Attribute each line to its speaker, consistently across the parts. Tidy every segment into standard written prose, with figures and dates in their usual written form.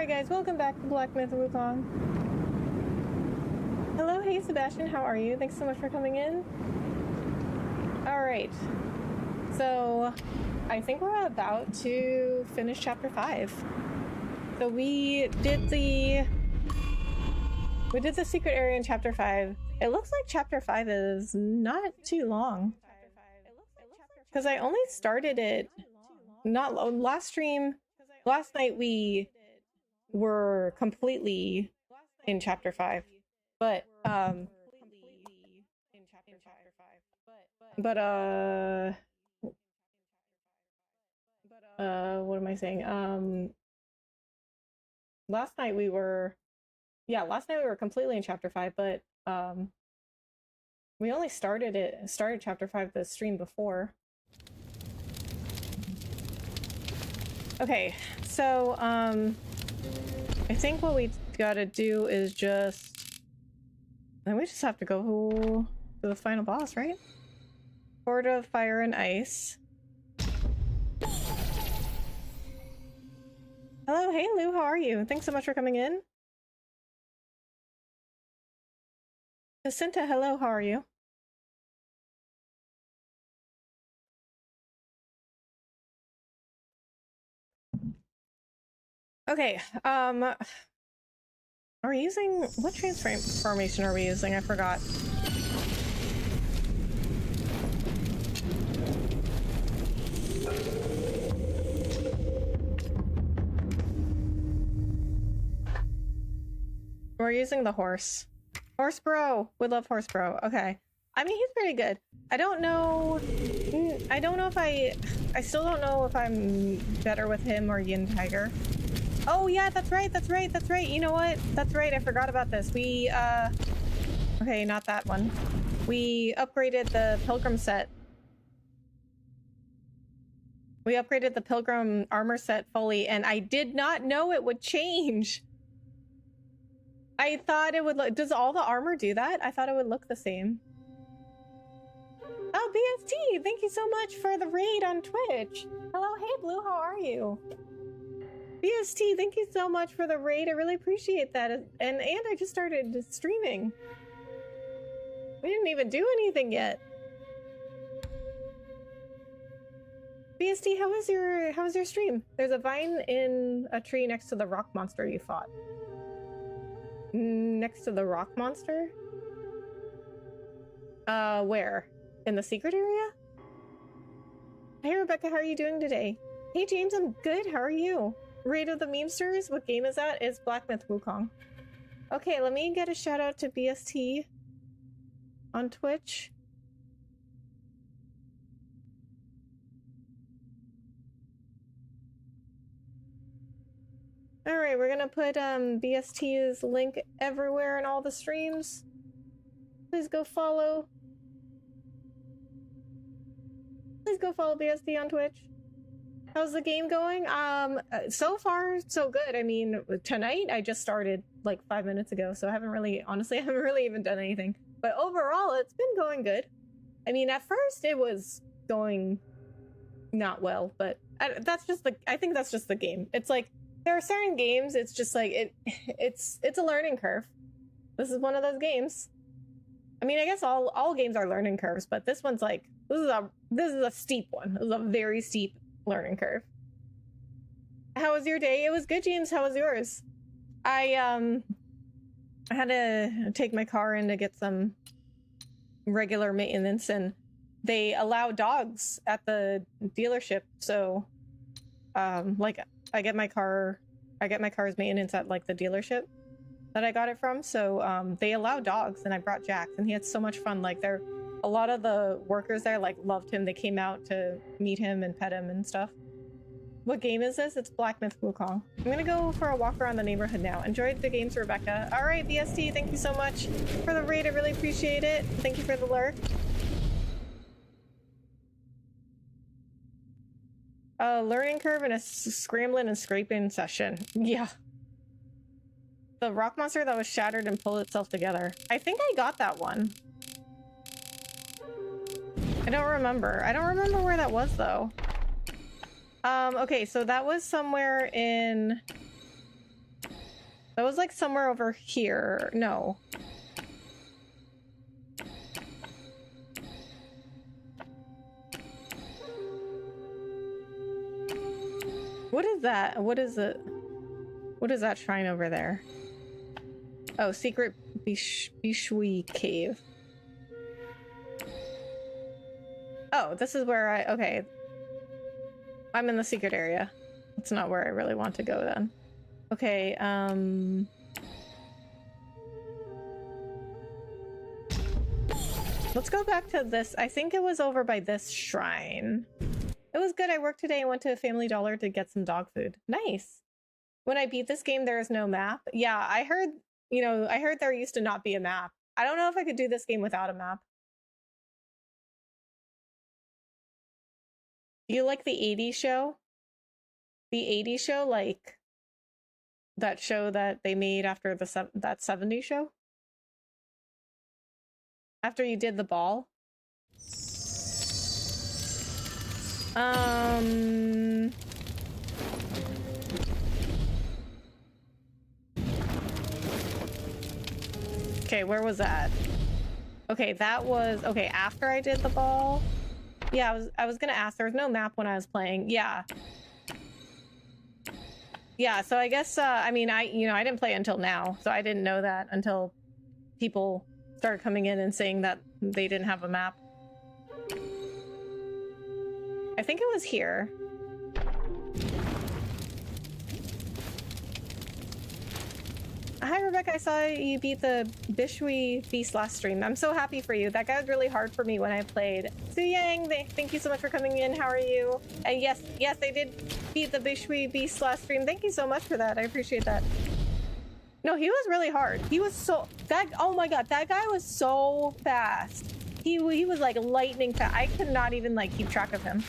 Speaker 1: Alright guys, welcome back to Black Myth Wukong. Hello, hey Sebastian, how are you? Thanks so much for coming in. Alright, so I think we're about to finish chapter 5. So we did the secret area in chapter 5. It looks like chapter 5 is not too long. Because I only started it not last night we were completely in chapter 5. But what am I saying? Last night we were completely in chapter 5, but we only started chapter 5 the stream before. Okay, so I think what we gotta do is then we just have to go to the final boss, right? Gourd of Fire and Ice. Hello, hey Lou, how are you? Thanks so much for coming in. Jacinta, hello, how are you? Okay, are we using, what transformation are we using? I forgot. We're using the horse. Horse bro! We love horse bro. Okay. I mean, he's pretty good. I don't know if I still don't know if I'm better with him or Yin Tiger. Oh yeah, that's right. You know what? That's right, I forgot about this. We, okay, not that one. We upgraded the Pilgrim set. We upgraded the Pilgrim armor set fully, and I did not know it would change. I thought it would look— does all the armor do that? I thought it would look the same. Oh, BST! Thank you so much for the raid on Twitch! Hello, hey Blue, how are you? BST, thank you so much for the raid. I really appreciate that. And I just started streaming. We didn't even do anything yet. BST, how was your stream? There's a vine in a tree next to the rock monster you fought. Next to the rock monster? Where? In the secret area? Hey Rebecca, how are you doing today? Hey James, I'm good. How are you? Raid of the Memesters? What game is that? It's Black Myth Wukong. Okay, let me get a shout out to BST on Twitch. Alright, we're gonna put BST's link everywhere in all the streams. Please go follow. Please go follow BST on Twitch. How's the game going? So far, so good. I mean, tonight I just started like 5 minutes ago, so I haven't really even done anything. But overall, it's been going good. I mean, at first it was going not well, but I think that's just the game. It's like, there are certain games, it's just like, it's a learning curve. This is one of those games. I mean, I guess all games are learning curves, but this one's like, this is a steep one. This is a very steep learning curve. How was your day? It was good, James. How was yours? I had to take my car in to get some regular maintenance, and they allow dogs at the dealership, so like I get my car's maintenance at like the dealership that I got it from, so they allow dogs, and I brought Jax, and he had so much fun. Like, a lot of the workers there like loved him. They came out to meet him and pet him and stuff. What game is this? It's Black Myth Wukong. I'm gonna go for a walk around the neighborhood now. Enjoyed the games, Rebecca. All right, BST, thank you so much for the raid. I really appreciate it. Thank you for the lurk. Learning curve and a scrambling and scraping session. Yeah. The rock monster that was shattered and pulled itself together. I think I got that one. I don't remember. I don't remember where that was though. Okay, so that was somewhere in That was like somewhere over here. No. What is that? What is it? What is that shrine over there? Oh, secret Bishui cave. Oh, this is where I... Okay. I'm in the secret area. That's not where I really want to go then. Okay, let's go back to this. I think it was over by this shrine. It was good. I worked today and went to a Family Dollar to get some dog food. Nice. When I beat this game, there is no map. Yeah, I heard, you know, I heard there used to not be a map. I don't know if I could do this game without a map. Do you like the 80s show? The 80s show, like that show that they made after that 70s show? After you did the ball? Okay, where was that? Okay, that was... Okay, after I did the ball? Yeah, I was gonna ask. There was no map when I was playing. Yeah. Yeah, so I guess, I mean, I didn't play until now, so I didn't know that until people started coming in and saying that they didn't have a map. I think it was here. Hi, Rebecca. I saw you beat the Bishui Beast last stream. I'm so happy for you. That guy was really hard for me when I played. Su Yang, thank you so much for coming in. How are you? And yes, I did beat the Bishui Beast last stream. Thank you so much for that. I appreciate that. No, he was really hard. He was so... Oh my god, that guy was so fast. He was like lightning fast. I could not even like keep track of him.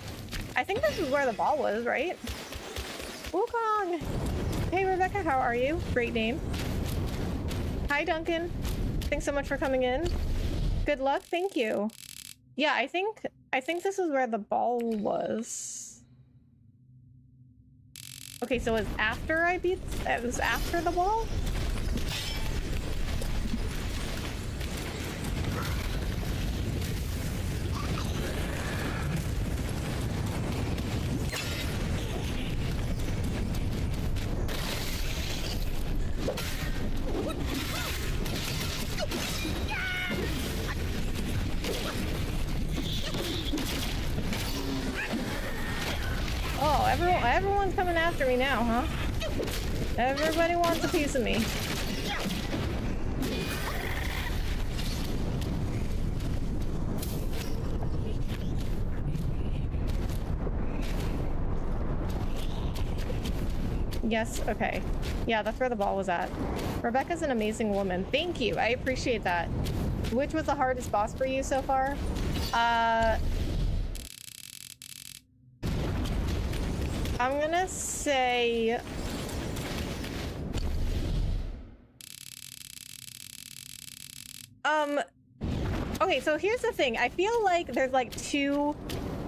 Speaker 1: I think this is where the ball was, right? Wukong! Hey, Rebecca, how are you? Great name. Hi, Duncan. Thanks so much for coming in. Good luck. Thank you. Yeah, I think this is where the ball was. Okay, so it was after I beat... It was after the ball? Oh, everyone's coming after me now, huh? Everybody wants a piece of me. Yes, okay. Yeah, that's where the ball was at. Rebecca's an amazing woman. Thank you, I appreciate that. Which was the hardest boss for you so far? I'm gonna say... Okay, so here's the thing. I feel like there's like 2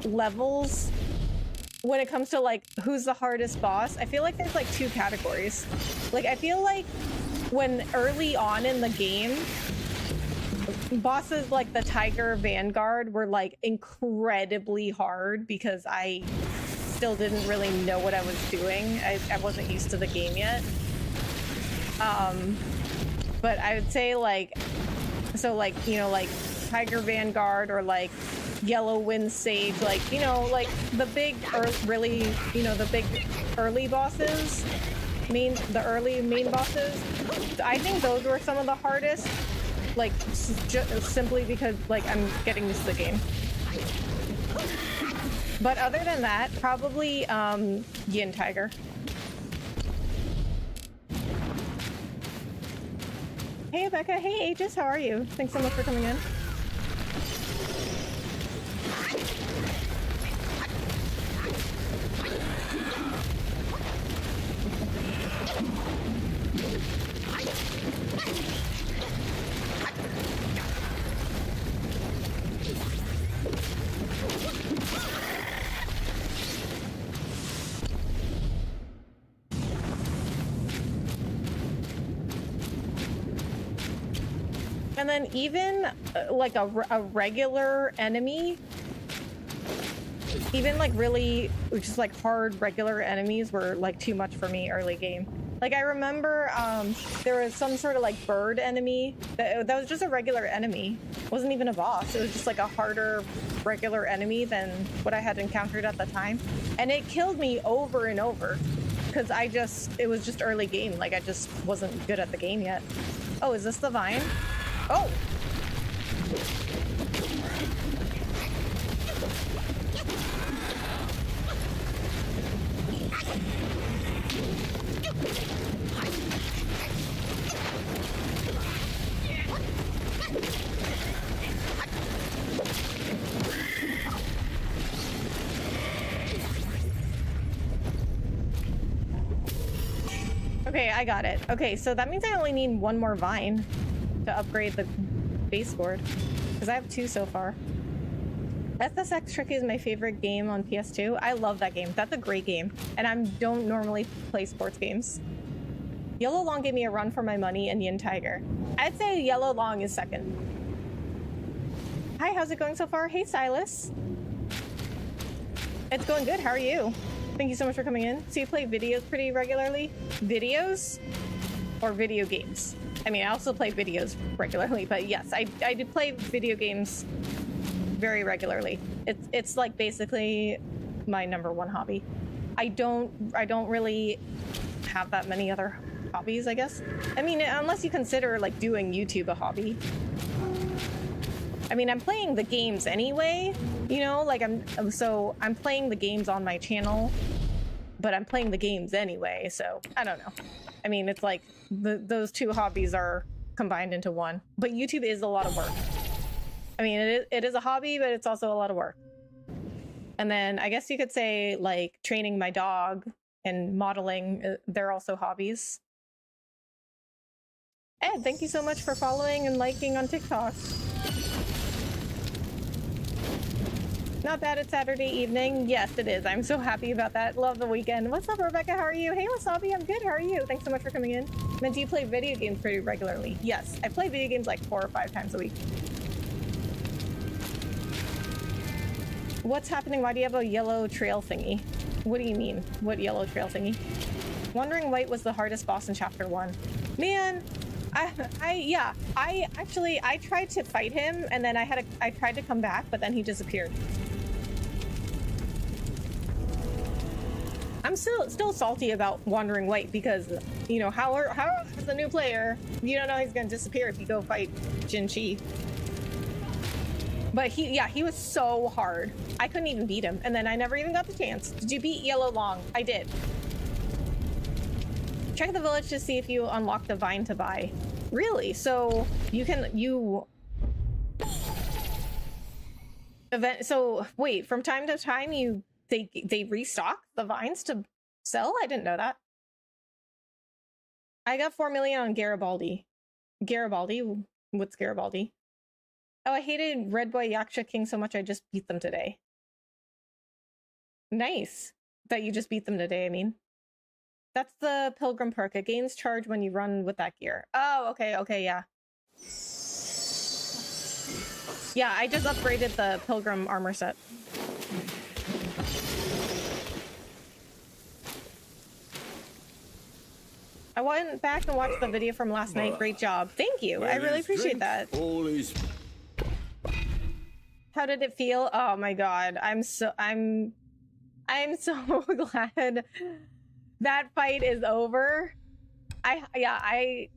Speaker 1: levels when it comes to like who's the hardest boss. I feel like there's like 2 categories. Like I feel like when early on in the game, bosses like the Tiger Vanguard were like incredibly hard because I still didn't really know what I was doing. I wasn't used to the game yet. But I would say like, so like, you know, like Tiger Vanguard or like Yellow Wind Sage, like, you know, like the big really, you know, the big early bosses, the early main bosses. I think those were some of the hardest, like simply because like I'm getting used to the game. But other than that, probably Yin Tiger. Hey Becca, hey Aegis, how are you? Thanks so much for coming in. And then even like a regular enemy, even like really just like hard regular enemies were like too much for me early game. Like I remember there was some sort of like bird enemy that was just a regular enemy. It wasn't even a boss. It was just like a harder regular enemy than what I had encountered at the time. And it killed me over and over because it was just early game. Like I just wasn't good at the game yet. Oh, is this the vine? Oh! Okay, I got it. Okay, so that means I only need one more vine to upgrade the base board, because I have 2 so far. SSX Tricky is my favorite game on PS2. I love that game. That's a great game, and I don't normally play sports games. Yellow Long gave me a run for my money, and Yin Tiger. I'd say Yellow Long is second. Hi, how's it going so far? Hey, Silas. It's going good. How are you? Thank you so much for coming in. So you play videos pretty regularly? Videos or video games? I mean, I also play videos regularly, but yes, I do play video games very regularly. It's like basically my #1 hobby. I don't really have that many other hobbies, I guess. I mean, unless you consider like doing YouTube a hobby. I mean, I'm playing the games anyway, you know, like I'm playing the games on my channel, but I'm playing the games anyway, so I don't know. I mean, it's like those 2 hobbies are combined into one, but YouTube is a lot of work. I mean, it is a hobby, but it's also a lot of work. And then I guess you could say like training my dog and modeling, they're also hobbies. Ed, thank you so much for following and liking on TikTok. Not bad, it's Saturday evening. Yes, it is. I'm so happy about that. Love the weekend. What's up, Rebecca? How are you? Hey, Wasabi, I'm good. How are you? Thanks so much for coming in. And do you play video games pretty regularly? Yes, I play video games like 4 or 5 times a week. What's happening? Why do you have a yellow trail thingy? What do you mean? What yellow trail thingy? Wandering White was the hardest boss in chapter 1. Man, I tried to fight him and then I tried to come back, but then he disappeared. I'm still salty about Wandering White because, you know, how as a new player, you don't know he's gonna disappear if you go fight Jin Chi. But he was so hard. I couldn't even beat him, and then I never even got the chance. Did you beat Yellow Long? I did. Check the village to see if you unlock the vine to buy. Really? So so wait, from time to time they restock the vines to sell? I didn't know that. I got 4 million on Garibaldi. Garibaldi? What's Garibaldi? Oh, I hated Red Boy Yaksha King so much I just beat them today. Nice. That you just beat them today, I mean. That's the Pilgrim perk. It gains charge when you run with that gear. Oh, okay, yeah. Yeah, I just upgraded the Pilgrim armor set. I went back and watched the video from last night. Great job. Thank you. I really appreciate that. How did it feel? Oh my god. I'm so glad that fight is over. I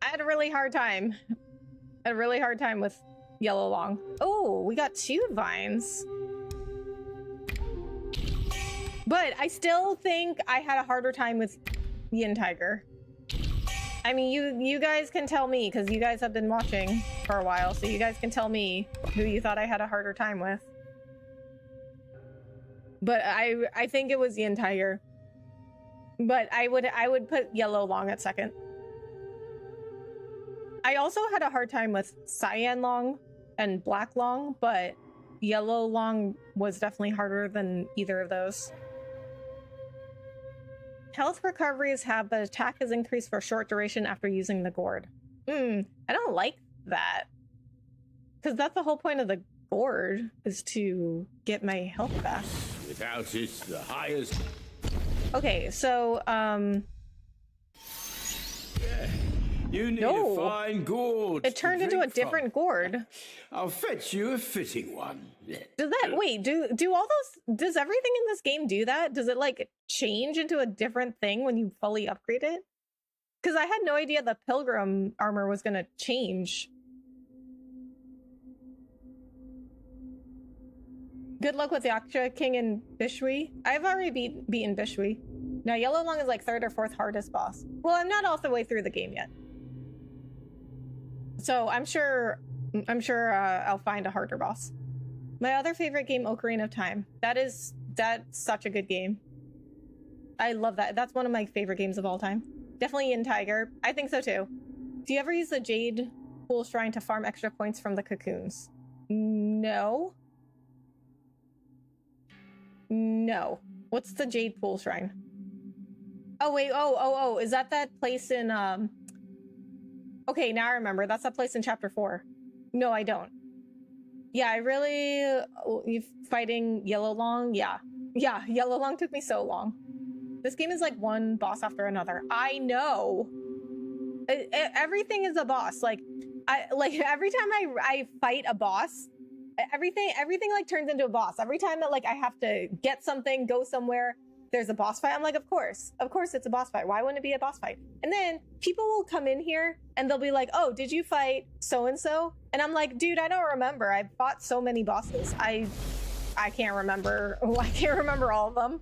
Speaker 1: had a really hard time. I had a really hard time with Yellow Long. Oh, we got 2 vines. But I still think I had a harder time with Yin Tiger. I mean, you guys can tell me, because you guys have been watching for a while, so you guys can tell me who you thought I had a harder time with. But I think it was Yin Tiger. But I would put Yellow Long at second. I also had a hard time with Cyan Long and Black Long, but Yellow Long was definitely harder than either of those. Health recovery is halved, but attack is increased for a short duration after using the Gourd. I don't like that. Because that's the whole point of the Gourd, is to get my health back.
Speaker 2: Without it, the highest...
Speaker 1: Okay, so,
Speaker 2: You need a fine gourd.
Speaker 1: It turned into a different Gourd.
Speaker 2: I'll fetch you a fitting one.
Speaker 1: Does that, wait, do all those, does everything in this game do that? Does it, like, change into a different thing when you fully upgrade it? Because I had no idea the pilgrim armor was gonna change. Good luck with Yaksha King and Bishui. I've already beaten Bishui. Now, Yellow Long is like 3rd or 4th hardest boss. Well, I'm not all the way through the game yet. So I'm sure I'll find a harder boss. My other favorite game, Ocarina of Time. That's such a good game. I love that. That's one of my favorite games of all time. Definitely in Tiger. I think so too. Do you ever use the Jade Pool Shrine to farm extra points from the cocoons? No. No. What's the Jade Pool Shrine? Oh, wait. Oh. Is that place in, Okay, now I remember. That's that place in Chapter 4. No, I don't. Yeah, I really... You fighting Yellow Long? Yeah. Yeah, Yellow Long took me so long. This game is like one boss after another. I know. Everything is a boss. Like every time I fight a boss, everything like turns into a boss. Every time that like I have to get something, go somewhere, there's a boss fight. I'm like, of course it's a boss fight. Why wouldn't it be a boss fight? And then people will come in here and they'll be like, oh, did you fight so-and-so? And I'm like, dude, I don't remember. I fought so many bosses. I can't remember. I can't remember all of them.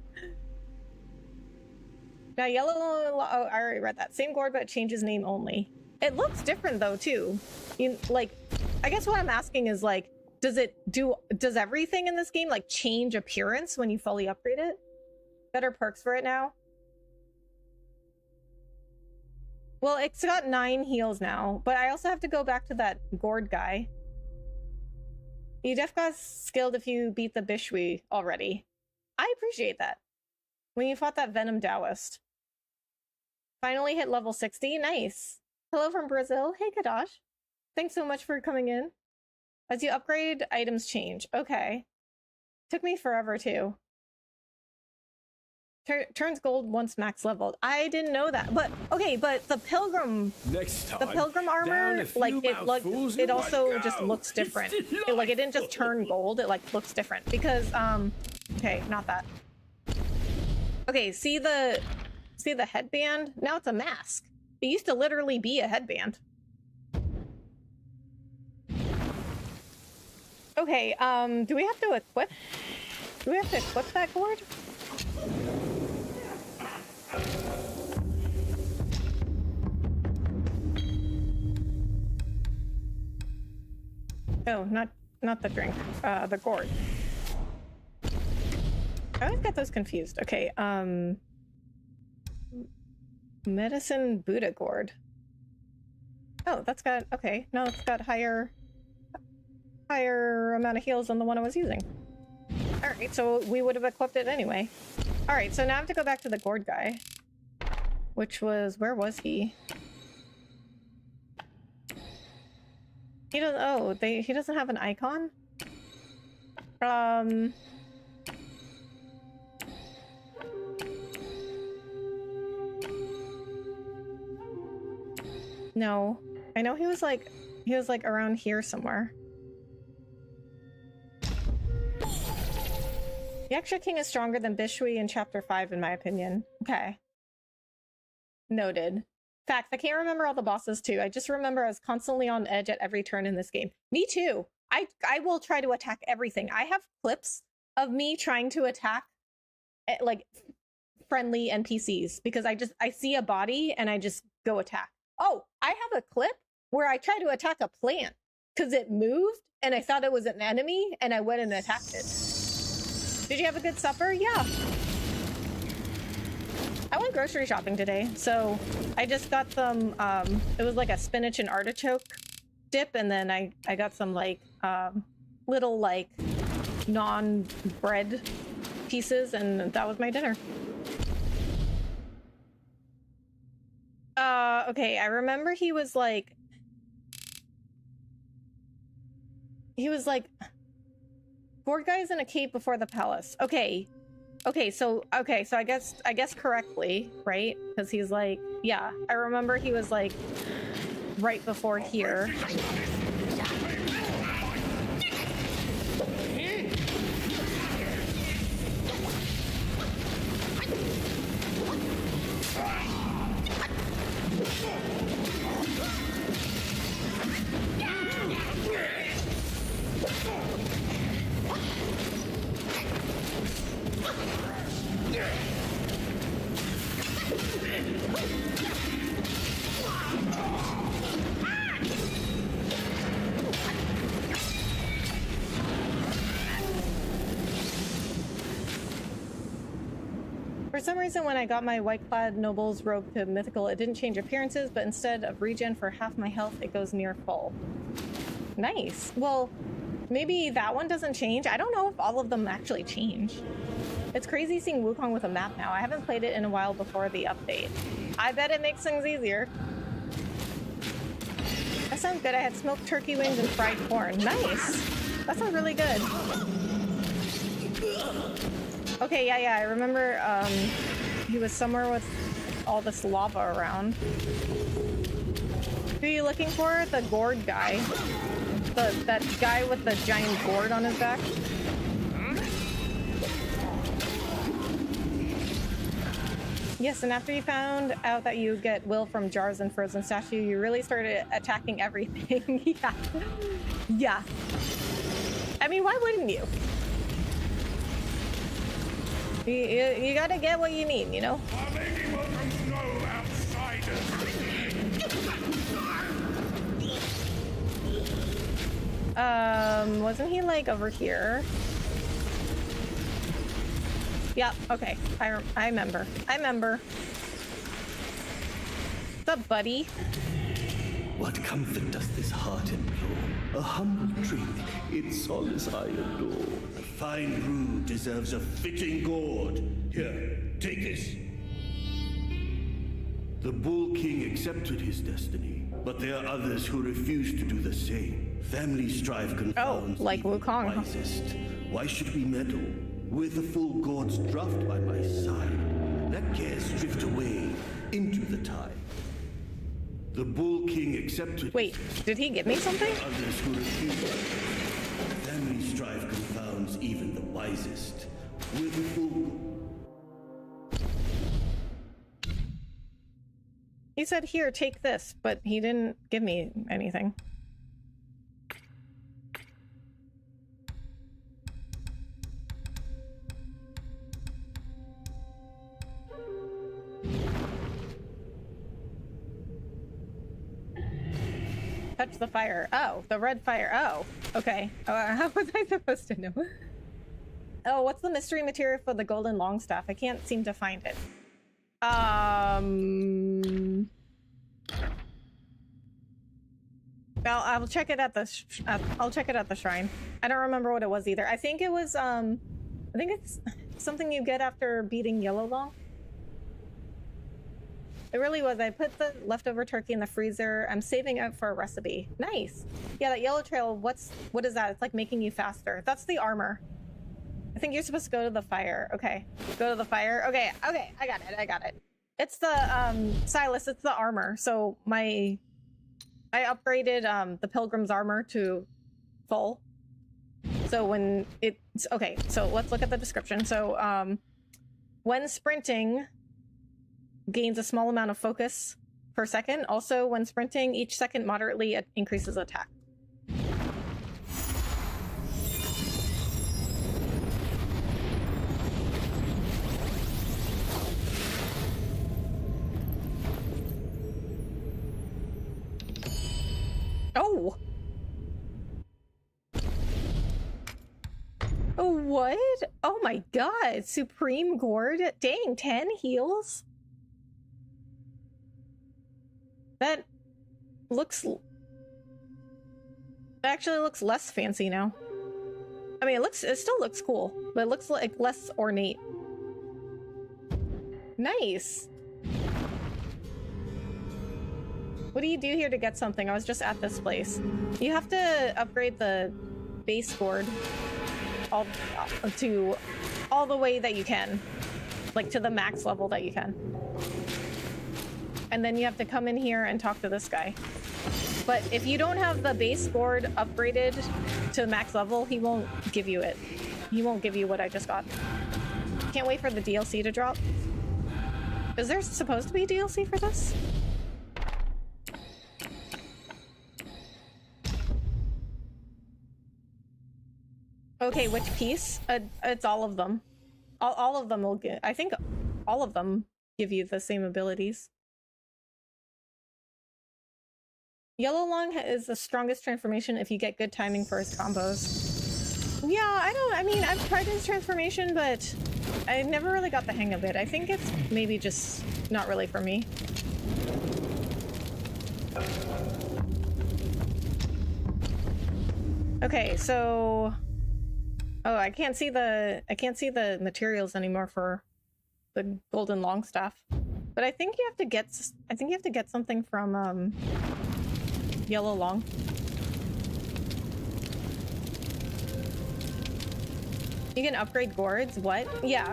Speaker 1: Now, Yellow... Oh, I already read that. Same Gourd, but changes name only. It looks different, though, too. I guess what I'm asking is, like, does everything in this game, like, change appearance when you fully upgrade it? Better perks for it now? Well, it's got 9 heals now, but I also have to go back to that Gourd guy. You def got skilled if you beat the Bishui already. I appreciate that. When you fought that Venom Taoist. Finally hit level 60. Nice. Hello from Brazil. Hey, Kadash. Thanks so much for coming in. As you upgrade, items change. Okay. Took me forever, too. Turns gold once max leveled. I didn't know that. But, okay, but the Pilgrim...
Speaker 2: Next time,
Speaker 1: the Pilgrim armor, like, it also just looks different. It didn't just turn gold. It, like, looks different. Because, okay, not that. Okay, see the headband? Now it's a mask. It used to literally be a headband. Okay, do we have to equip? Do we have to equip that Gourd? Oh, not the drink. The Gourd. I always get those confused. Okay, Medicine Buddha Gourd. Oh, that's got, okay. No, it's got higher amount of heals than the one I was using. Alright, so we would have equipped it anyway. Alright, so now I have to go back to the Gourd guy. Which was, where was he? He doesn't, oh, he doesn't have an icon? No. I know he was like around here somewhere. Yaksha King is stronger than Bishui in Chapter 5, in my opinion. Okay. Noted. Facts, I can't remember all the bosses, too. I just remember I was constantly on edge at every turn in this game. Me, too. I will try to attack everything. I have clips of me trying to attack, like, friendly NPCs. Because I see a body, and I just go attack. Oh, I have a clip where I tried to attack a plant. Because it moved, and I thought it was an enemy, and I went and attacked it. Did you have a good supper? Yeah. I went grocery shopping today, so I just got some, it was like a spinach and artichoke dip, and then I got some, like, little, like, non-bread pieces, and that was my dinner. Okay, I remember he was, like, he was like, Gourd guy is in a cave before the palace. Okay, so I guess correctly, right? Because he's like, yeah, I remember he was like right before here. For some reason, when I got my white-clad noble's robe to mythical, it didn't change appearances, but instead of regen for half my health, it goes near full. Nice. Well, maybe that one doesn't change. I don't know if all of them actually change. It's crazy seeing Wukong with a map now. I haven't played it in a while before the update. I bet it makes things easier. That sounds good. I had smoked turkey wings and fried corn. Nice. That sounds really good. Okay, yeah, I remember he was somewhere with all this lava around. Who are you looking for? The Gourd guy. That guy with the giant gourd on his back. Yes, and after you found out that you get will from jars and frozen statue, you really started attacking everything. Yeah. Yeah. I mean, why wouldn't you? You gotta get what you need, you know? Wasn't he like over here? Yeah, okay. I remember. What's up, buddy?
Speaker 3: What comfort does this heart implore? A humble drink, its solace I adore.
Speaker 4: A fine brew deserves a fitting gourd. Here, take this. The Bull King accepted his destiny, but there are others who refuse to do the same. Family strife confounds
Speaker 1: like
Speaker 4: even the
Speaker 1: Wukong.
Speaker 4: wisest. Why should we meddle? With the full gourd's draught by my side, let cares drift away into the tide. The Bull King accepted.
Speaker 1: Wait, did he give me something?
Speaker 4: Others who refuse. Family strife confounds even the wisest. With the full.
Speaker 1: He said, here, take this, but he didn't give me anything. Touch the fire. Oh, the red fire. Oh, okay. How was I supposed to know? Oh, what's the mystery material for the golden longstaff? I can't seem to find it. Well, I'll check it at the I'll check it at the shrine. I don't remember what it was either. I think it was I think it's something you get after beating Yellow Long. It really was. I put the leftover turkey in the freezer. I'm saving it for a recipe. Nice. Yeah, that yellow trail, what is that? It's like making you faster. That's the armor. I think you're supposed to go to the fire. Okay. Go to the fire. Okay, I got it. It's the Silas, it's the armor. So I upgraded the pilgrim's armor to full. So when it's okay, so let's look at the description. So when sprinting, gains a small amount of focus per second. Also, when sprinting, each second moderately increases attack. Oh! Oh, what? Oh my god! Supreme Gourd? Dang, 10 heals? That actually looks less fancy now. I mean, it still looks cool, but it looks like less ornate. Nice. What do you do here to get something? I was just at this place. You have to upgrade the base Gourd all the way that you can, like to the max level that you can. And then you have to come in here and talk to this guy. But if you don't have the base Gourd upgraded to the max level, he won't give you it. He won't give you what I just got. Can't wait for the DLC to drop. Is there supposed to be DLC for this? Okay, which piece? It's all of them. All of them will get. I think all of them give you the same abilities. Yellow Long is the strongest transformation if you get good timing for his combos. Yeah, I mean, I've tried his transformation, but I never really got the hang of it. I think it's maybe just not really for me. Okay, so oh, I can't see the materials anymore for the golden long staff. But I think you have to get something from Yellow Long. You can upgrade Gourds? What? Yeah.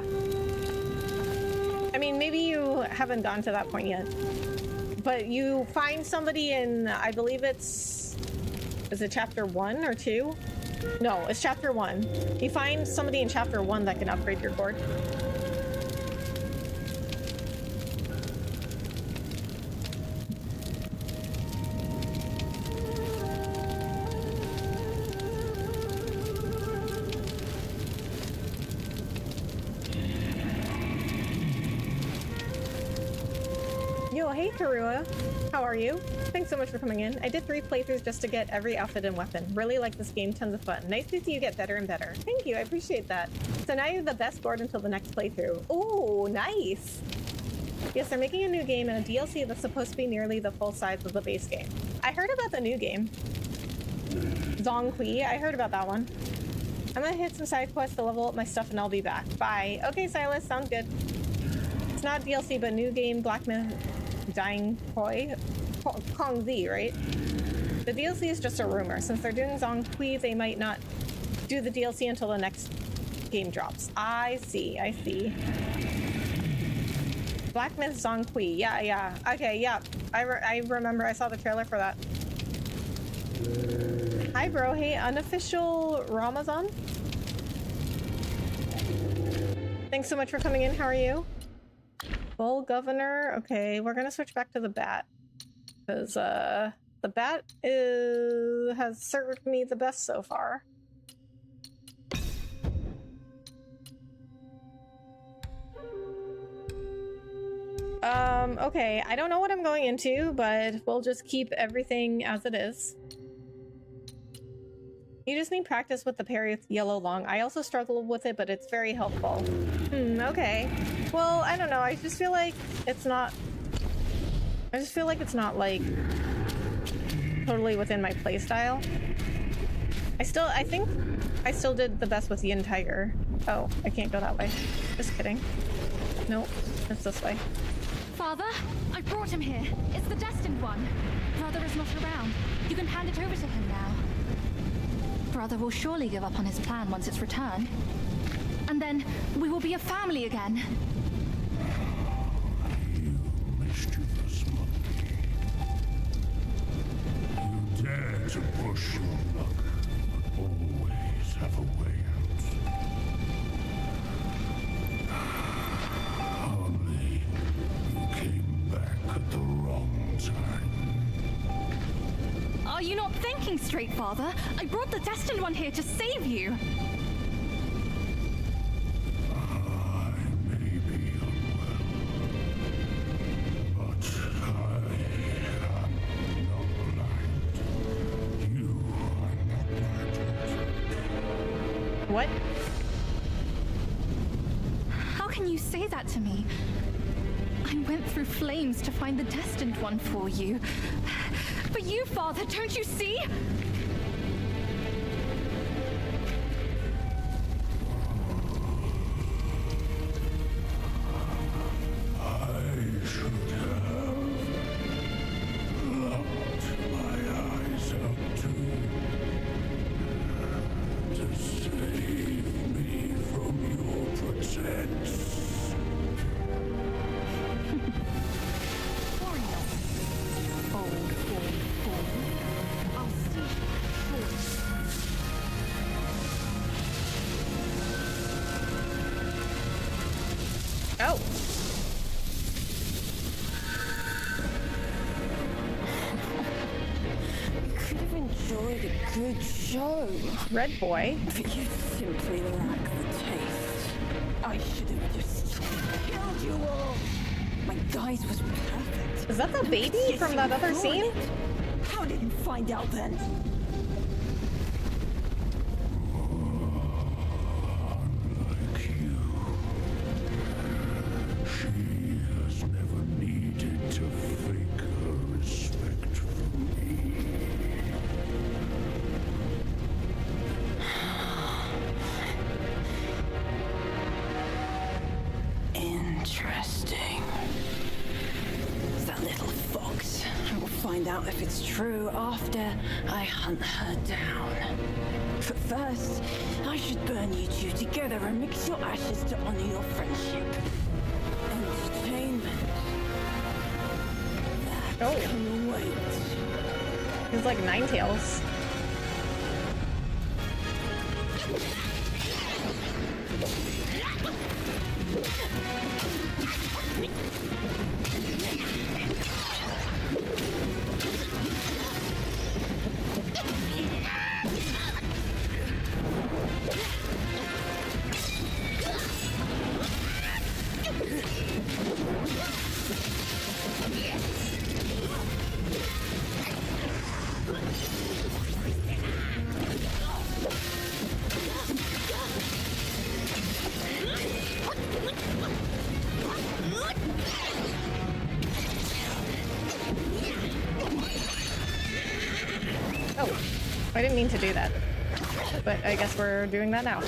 Speaker 1: I mean, maybe you haven't gotten to that point yet. But you find somebody in, I believe is it chapter 1 or 2? No, it's chapter 1. You find somebody in chapter 1 that can upgrade your Gourd. Hey Karua, how are you? Thanks so much for coming in. I did 3 playthroughs just to get every outfit and weapon. Really like this game, tons of fun. Nice to see you get better and better. Thank you, I appreciate that. So now you have the best Gourd until the next playthrough. Ooh, nice! Yes, they're making a new game and a DLC that's supposed to be nearly the full size of the base game. I heard about the new game. Zongqi, I heard about that one. I'm gonna hit some side quests to level up my stuff and I'll be back. Bye. Okay, Silas, sounds good. It's not DLC, but new game, Black Myth Dying Koi? Kong Z, right? The DLC is just a rumor. Since they're doing Zongqi, they might not do the DLC until the next game drops. I see. Black Myth Zongqi. Yeah. Okay, yeah. I remember I saw the trailer for that. Hi, bro. Hey, unofficial Ramazan. Thanks so much for coming in. How are you? Bull Governor. Okay, we're gonna switch back to the bat because the bat has served me the best so far. Okay, I don't know what I'm going into, but we'll just keep everything as it is. You just need practice with the parry with Yellow Long. I also struggle with it, but it's very helpful. Okay. Well, I don't know. I just feel like it's not like totally within my playstyle. I think I still did the best with Yin Tiger. Oh, I can't go that way. Just kidding. Nope, it's this way.
Speaker 5: Father, I brought him here. It's the destined one. Brother is not around. You can hand it over to him now. Brother will surely give up on his plan once it's returned. And then we will be a family again.
Speaker 6: You mischievous monkey. You dare to push your luck, but always have a way out. Only you came back at the wrong time.
Speaker 5: Are you not thinking straight, Father? I brought the destined one here to save you.
Speaker 6: I may be unwell, but I am not blind. You are not blind.
Speaker 1: What?
Speaker 5: How can you say that to me? I went through flames to find the destined one for you. But you, Father, don't you see?
Speaker 6: I should have locked my eyes out too.
Speaker 7: enjoyed a good show.
Speaker 1: Red boy.
Speaker 7: But you simply lack the taste. I should have just killed you all. My guise was perfect.
Speaker 1: Is that the baby from that other scene?
Speaker 7: How did you find out then?
Speaker 6: Unlike you, she has never needed to fake her respect for me.
Speaker 7: Interesting. That little fox. I will find out if it's true after I hunt her down. But first, I should burn you two together and mix your ashes to honor your friendship. Entertainment. That can wait.
Speaker 1: He's like Ninetales. I didn't mean to do that, but I guess we're doing that now.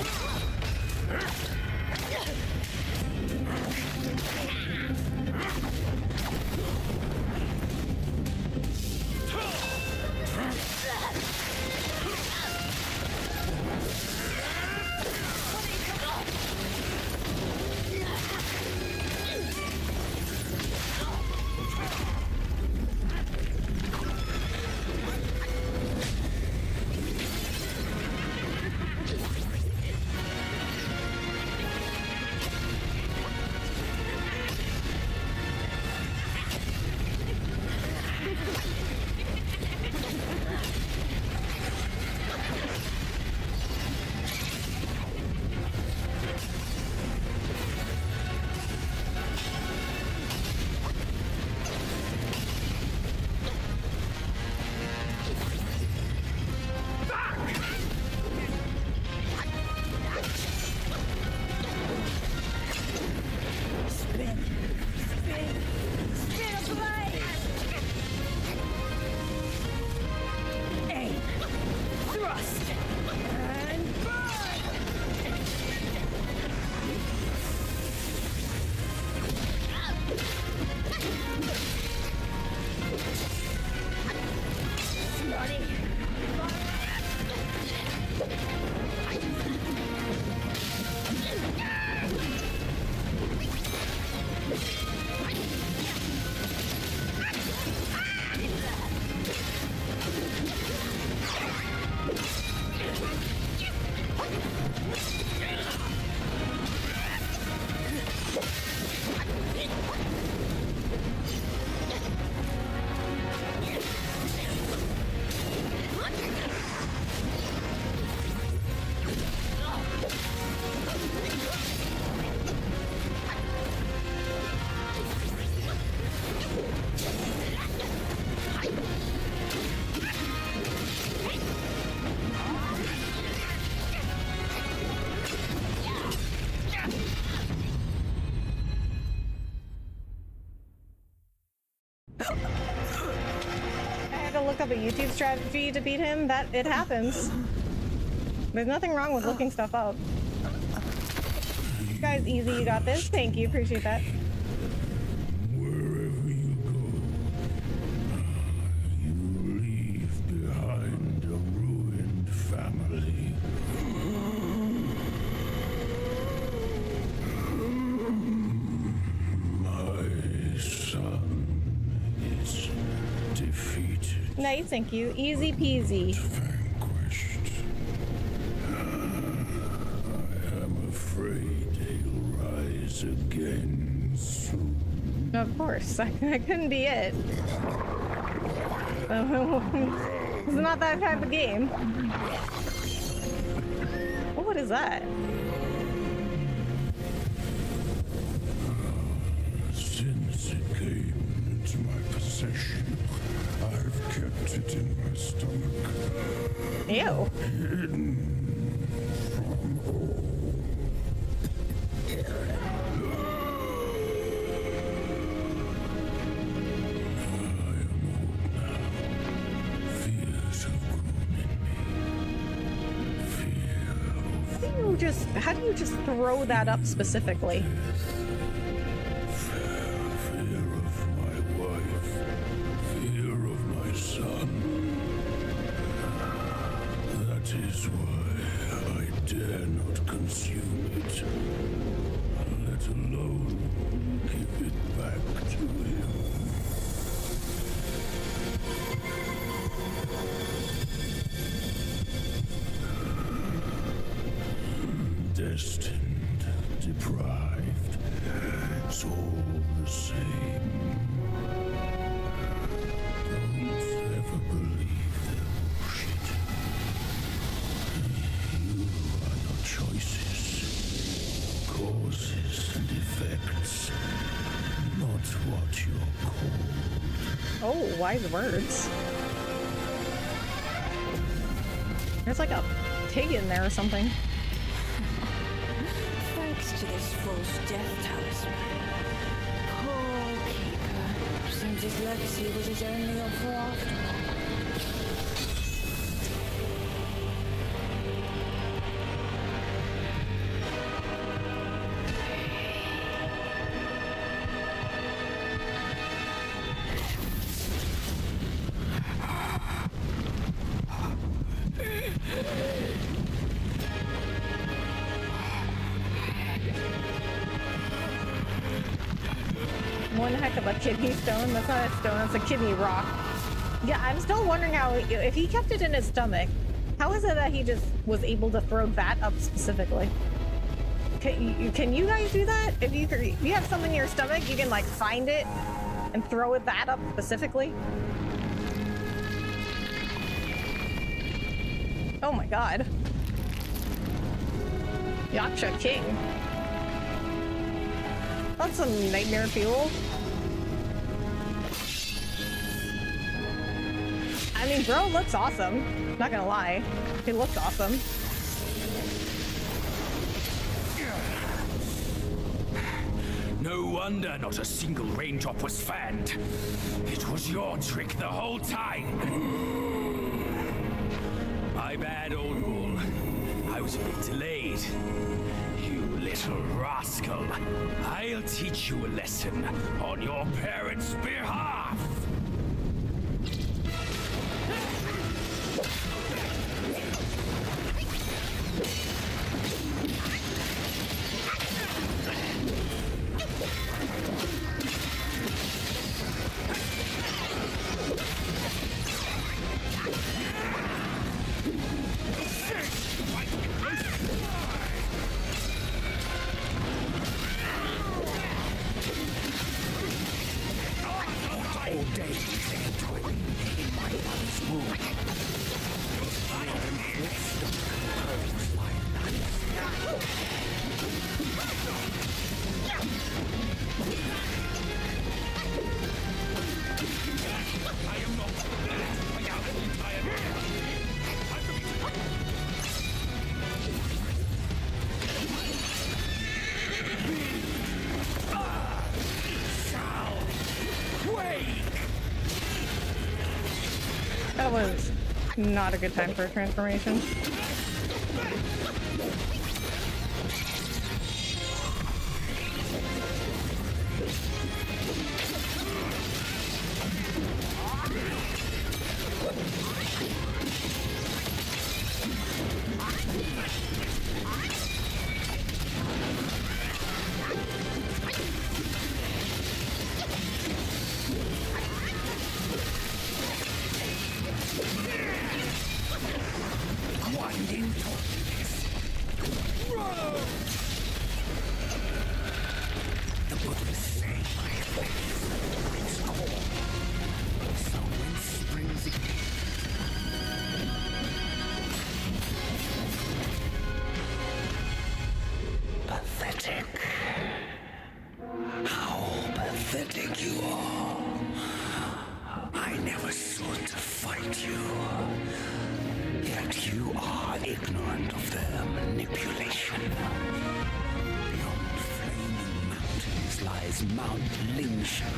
Speaker 1: Look up a YouTube strategy to beat him. That it happens. There's nothing wrong with looking stuff up. You guys, easy, you got this. Thank you, appreciate that.
Speaker 6: Wherever you go, you leave behind a ruined family. My son is defeated.
Speaker 1: Nice, thank you. Easy peasy.
Speaker 6: Vanquished. I am afraid he'll rise again soon.
Speaker 1: Of course, that couldn't be it. It's not that type of game. Oh, what is that?
Speaker 6: Since it came into my possession, I've kept it in my stomach.
Speaker 1: Ew.
Speaker 6: Hidden from all.
Speaker 1: How do you just throw that up specifically?
Speaker 6: Fear of my wife, fear of my son. That is why I dare not consume it, let alone give it back to him. Destined, deprived, it's all the same. Don't ever believe their bullshit. You are not choices, causes and effects, not what you're called.
Speaker 1: Oh, wise words. There's like a pig in there or something.
Speaker 7: Thanks to this false death talisman. Poor keeper. Seems his legacy was his only offer after all.
Speaker 1: One heck of a kidney stone. That's not a stone, that's a kidney rock. Yeah, I'm still wondering how, if he kept it in his stomach, how is it that he just was able to throw that up specifically? Can you guys do that? If you have something in your stomach, you can like find it and throw it that up specifically? Oh my god. Yaksha King. That's some nightmare fuel. I mean, bro looks awesome. Not gonna lie. He looks awesome.
Speaker 2: No wonder not a single raindrop was fanned. It was your trick the whole time. My bad, old bull. I was a bit delayed. You little rascal. I'll teach you a lesson on your parents' behalf.
Speaker 1: That was not a good time for a transformation.
Speaker 2: I never sought to fight you. Yet you are ignorant of their manipulation. Beyond flaming mountains lies Mount Lingsha.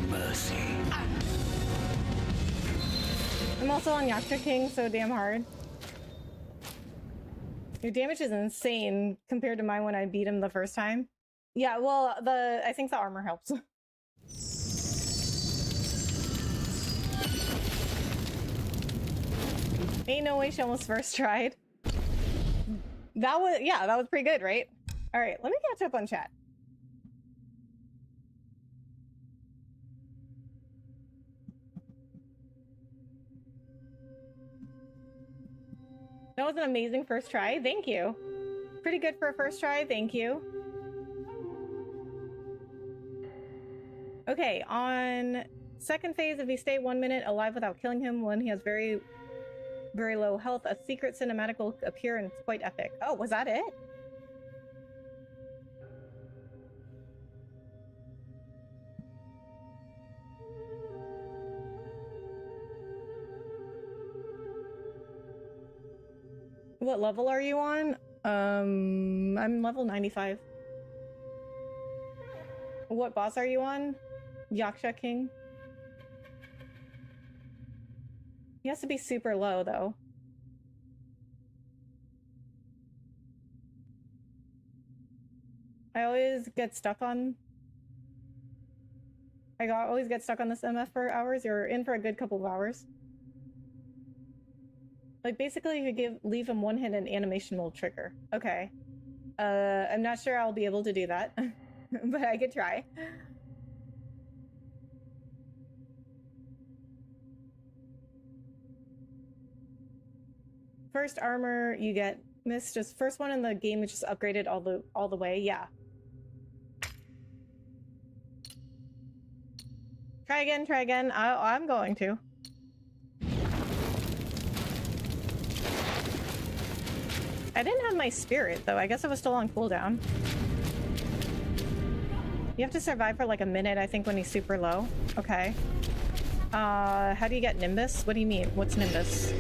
Speaker 2: Mercy.
Speaker 1: I'm also on Yaksha King, so damn hard. Your damage is insane compared to mine when I beat him the first time. Yeah, well, I think the armor helps. Ain't no way she almost first tried. That was pretty good, right? All right, let me catch up on chat. That was an amazing first try. Thank you. Pretty good for a first try. Thank you. Okay, on second phase, if you stay 1 minute alive without killing him when he has very, very low health, a secret cinematic will appear and it's quite epic. Oh, was that it? What level are you on? I'm level 95. What boss are you on? Yaksha King? He has to be super low, though. I always get stuck on... always get stuck on this MF for hours. You're in for a good couple of hours. Like, basically, if you leave him one hit, an animation will trigger. Okay. I'm not sure I'll be able to do that. But I could try. First armor, you get missed. Just first one in the game, which is upgraded all the way. Yeah. Try again, try again. I'm going to. I didn't have my spirit, though. I guess it was still on cooldown. You have to survive for like a minute, I think, when he's super low. Okay. How do you get Nimbus? What do you mean? What's Nimbus?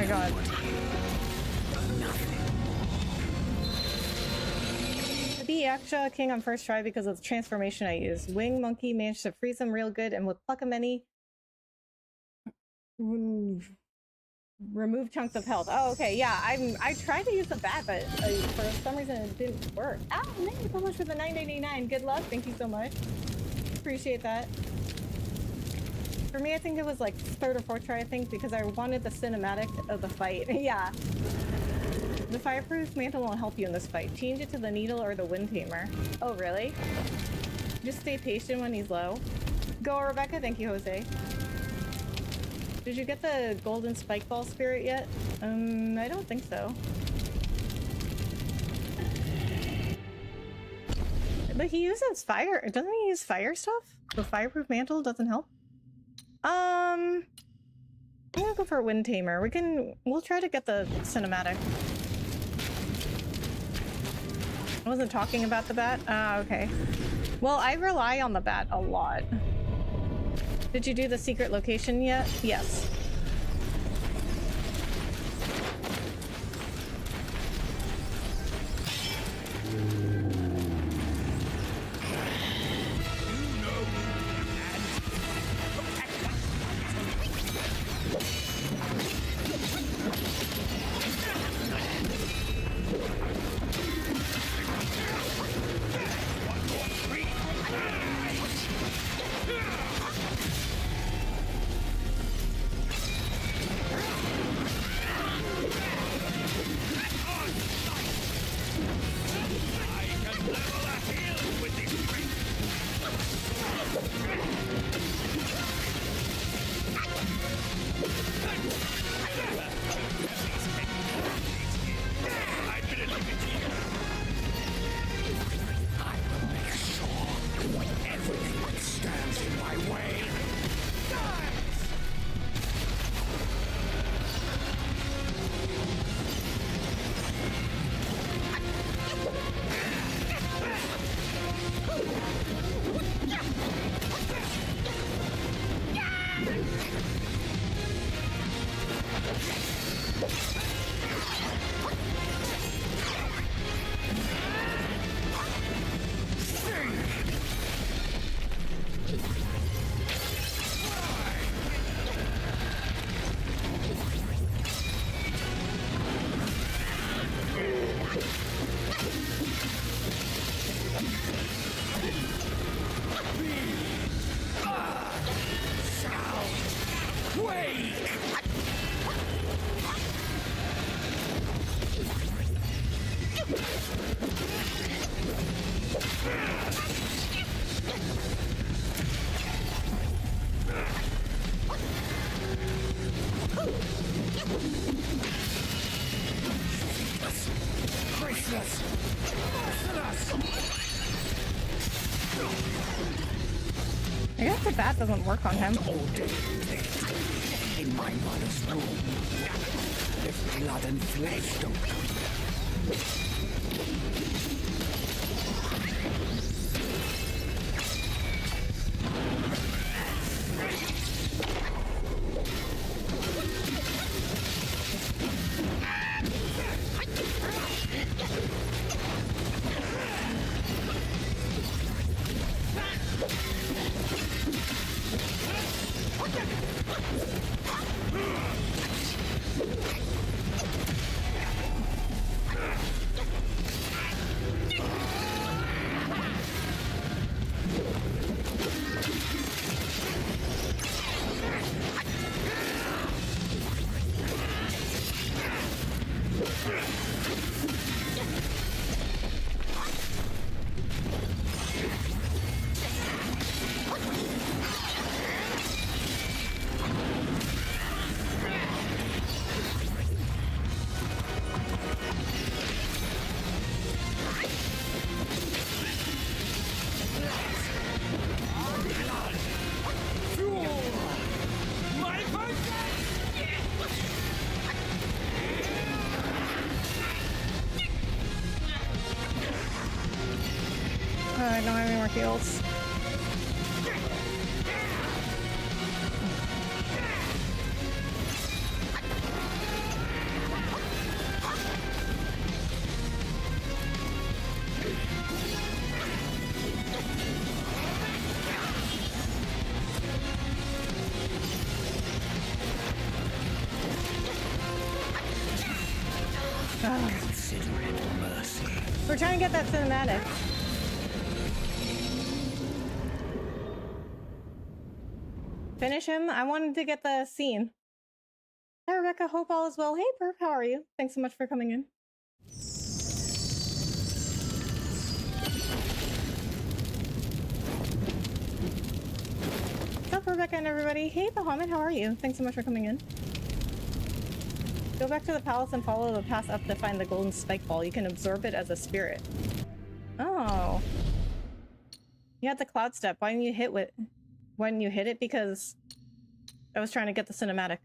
Speaker 1: my god. To be Yaksha King on first try because of the transformation I used. Wing Monkey managed to freeze him real good, and with Pluck of Many, remove chunks of health. Oh, okay, yeah. I tried to use the bat, but for some reason it didn't work. Oh, thank you so much for the 9.89. Good luck. Thank you so much. Appreciate that. For me, I think it was like third or fourth try, I think, because I wanted the cinematic of the fight. Yeah. The fireproof mantle won't help you in this fight. Change it to the needle or the wind tamer. Oh, really? Just stay patient when he's low. Go, Rebecca. Thank you, Jose. Did you get the golden spike ball spirit yet? I don't think so. But he uses fire. Doesn't he use fire stuff? The fireproof mantle doesn't help? I'm gonna go for wind tamer. We'll try to get the cinematic. I wasn't talking about the bat. Okay. Well, I rely on the bat a lot. Did you do the secret location yet? Yes. I guess the bat doesn't work on him.
Speaker 2: In my mother's womb, if blood and flesh don't
Speaker 1: I don't have any more heals.
Speaker 3: Consider it mercy.
Speaker 1: We're trying to get that cinematic. Finish him. I wanted to get the scene. Hi, Rebecca. Hope all is well. Hey, Perp. How are you? Thanks so much for coming in. What's up, Rebecca and everybody? Hey, Bahamut. How are you? Thanks so much for coming in. Go back to the palace and follow the path up to find the golden spike ball. You can absorb it as a spirit. Oh. You had the cloud step. Why didn't you hit it? Because I was trying to get the cinematic.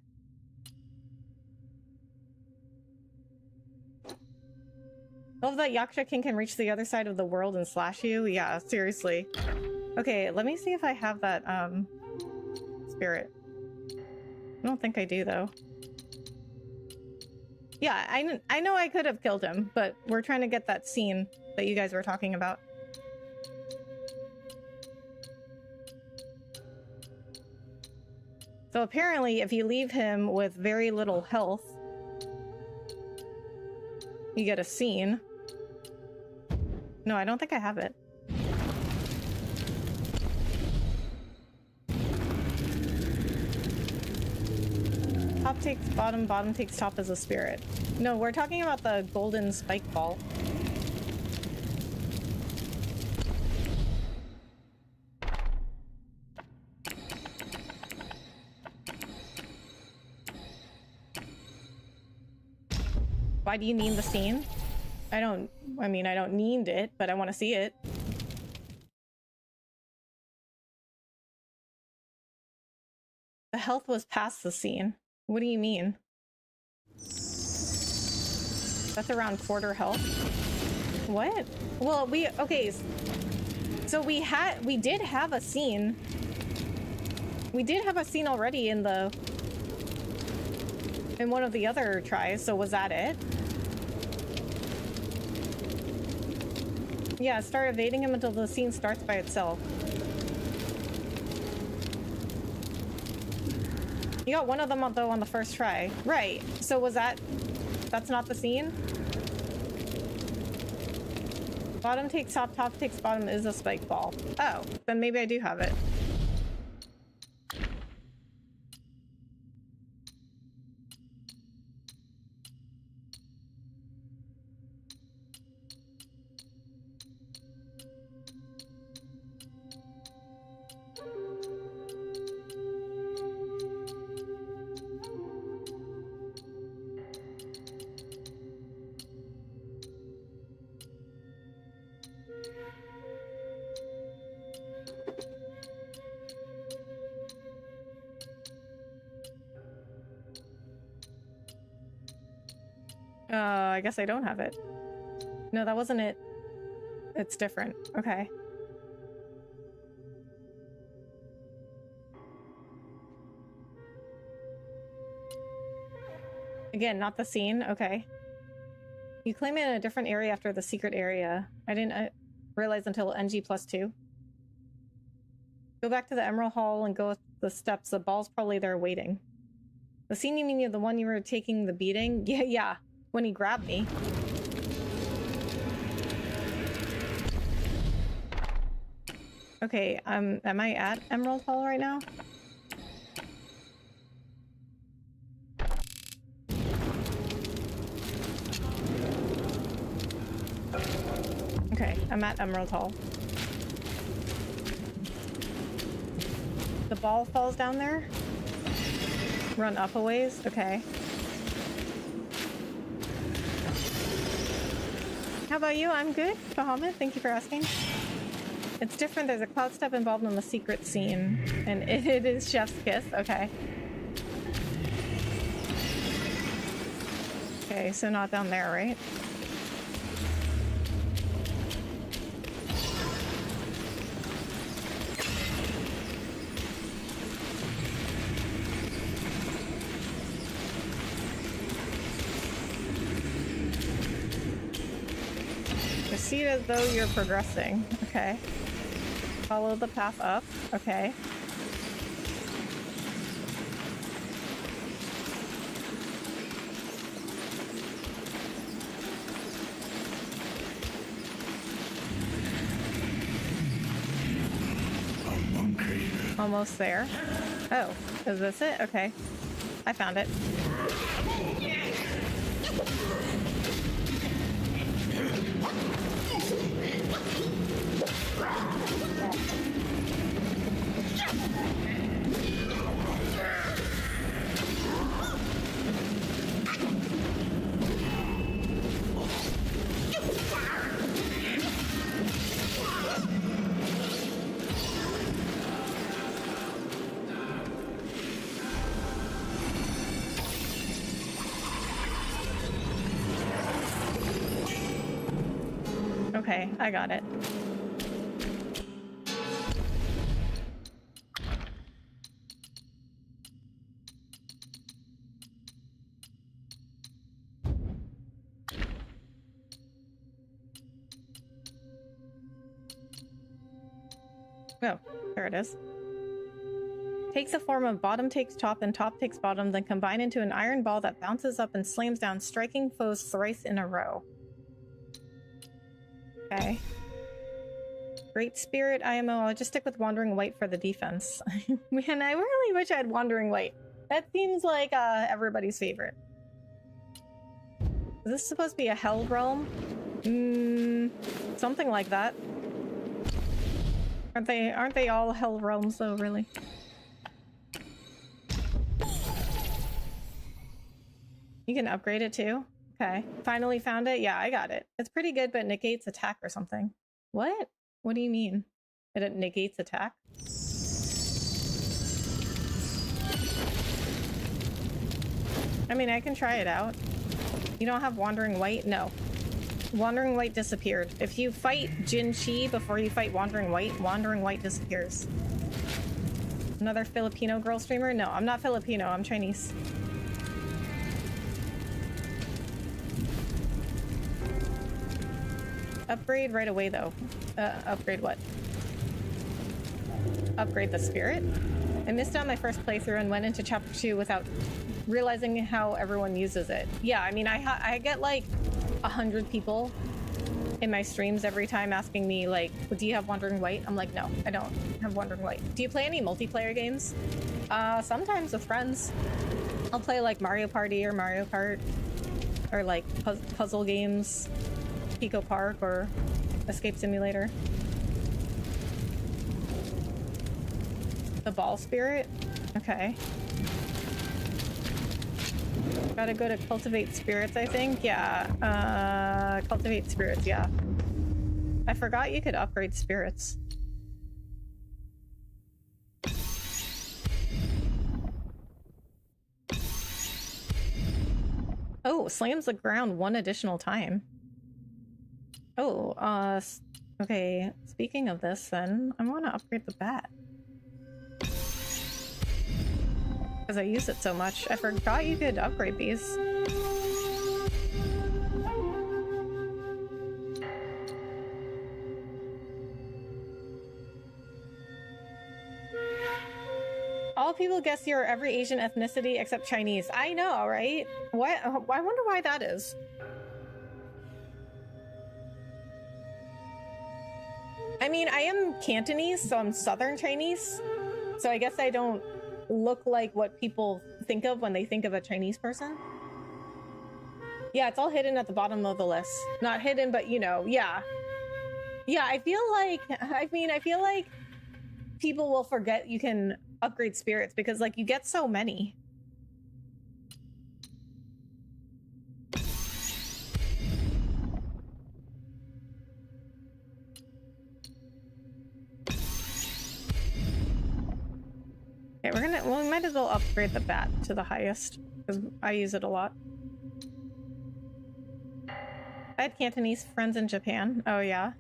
Speaker 1: Love that Yaksha King can reach the other side of the world and slash you. Yeah, seriously. Okay, let me see if I have that, spirit. I don't think I do, though. Yeah, I know I could have killed him, but we're trying to get that scene that you guys were talking about. So apparently, if you leave him with very little health, you get a scene. No, I don't think I have it. Top takes bottom, bottom takes top as a spirit. No, we're talking about the golden spike ball. Why do you need the scene? I don't need it, but I want to see it. The health was past the scene. What do you mean? That's around quarter health. What? Well, okay. So we did have a scene. We did have a scene already in one of the other tries, so was that it? Yeah, start evading him until the scene starts by itself. You got one of them though on the first try. Right, so was that's not the scene? Bottom takes top, top takes bottom is a spike ball. Oh, then maybe I do have it. I guess I don't have it. No, that wasn't it. It's different. Okay. Again, not the scene. Okay. You claim it in a different area after the secret area. I didn't realize until NG+2. Go back to the Emerald Hall and go up the steps. The ball's probably there waiting. The scene you mean the one you were taking the beating? Yeah. When he grabbed me. Okay, am I at Emerald Hall right now? Okay, I'm at Emerald Hall. The ball falls down there? Run up a ways? Okay. How about you? I'm good, Bahamut. Thank you for asking. It's different. There's a cloud step involved in the secret scene, and it is Chef's Kiss. Okay. Okay, so not down there, right? Proceed as though you're progressing. Okay. Follow the path up. Okay. Almost there. Oh, is this it? Okay. I found it. Okay, I got it. Oh, there it is. Takes the form of bottom takes top and top takes bottom, then combine into an iron ball that bounces up and slams down, striking foes thrice in a row. Okay. Great Spirit, IMO. I'll just stick with Wandering White for the defense. Man, I really wish I had Wandering White. That seems like everybody's favorite. Is this supposed to be a Hell Realm? Something like that. Aren't they all Hell Realms though, really? You can upgrade it too? Okay. Finally found it? Yeah, I got it. It's pretty good, but negates attack or something. What? What do you mean? That it negates attack? I mean, I can try it out. You don't have Wandering White? No. Wandering White disappeared. If you fight Jin Chi before you fight Wandering White disappears. Another Filipino girl streamer? No, I'm not Filipino, I'm Chinese. Upgrade right away though. Upgrade what? Upgrade the spirit? I missed out my first playthrough and went into chapter 2 without realizing how everyone uses it. Yeah, I mean, I get like 100 people in my streams every time asking me like, do you have Wandering White? I'm like, no, I don't have Wandering White. Do you play any multiplayer games? Sometimes with friends. I'll play like Mario Party or Mario Kart or like puzzle games, Pico Park or Escape Simulator. The ball spirit? Okay. Gotta go to cultivate spirits, I think. Yeah, cultivate spirits, yeah. I forgot you could upgrade spirits. Oh, slams the ground one additional time. Oh, okay. Speaking of this, then, I want to upgrade the bat. Because I use it so much. I forgot you could upgrade these. All people guess you're every Asian ethnicity except Chinese. I know, right? What? I wonder why that is. I mean, I am Cantonese, so I'm Southern Chinese. So I guess I don't look like what people think of when they think of a Chinese person. Yeah, it's all hidden at the bottom of the list. Not hidden, but you know, yeah. Yeah, I feel like people will forget you can upgrade spirits because like you get so many. Okay, we might as well upgrade the bat to the highest because I use it a lot. I had Cantonese friends in Japan. Oh yeah.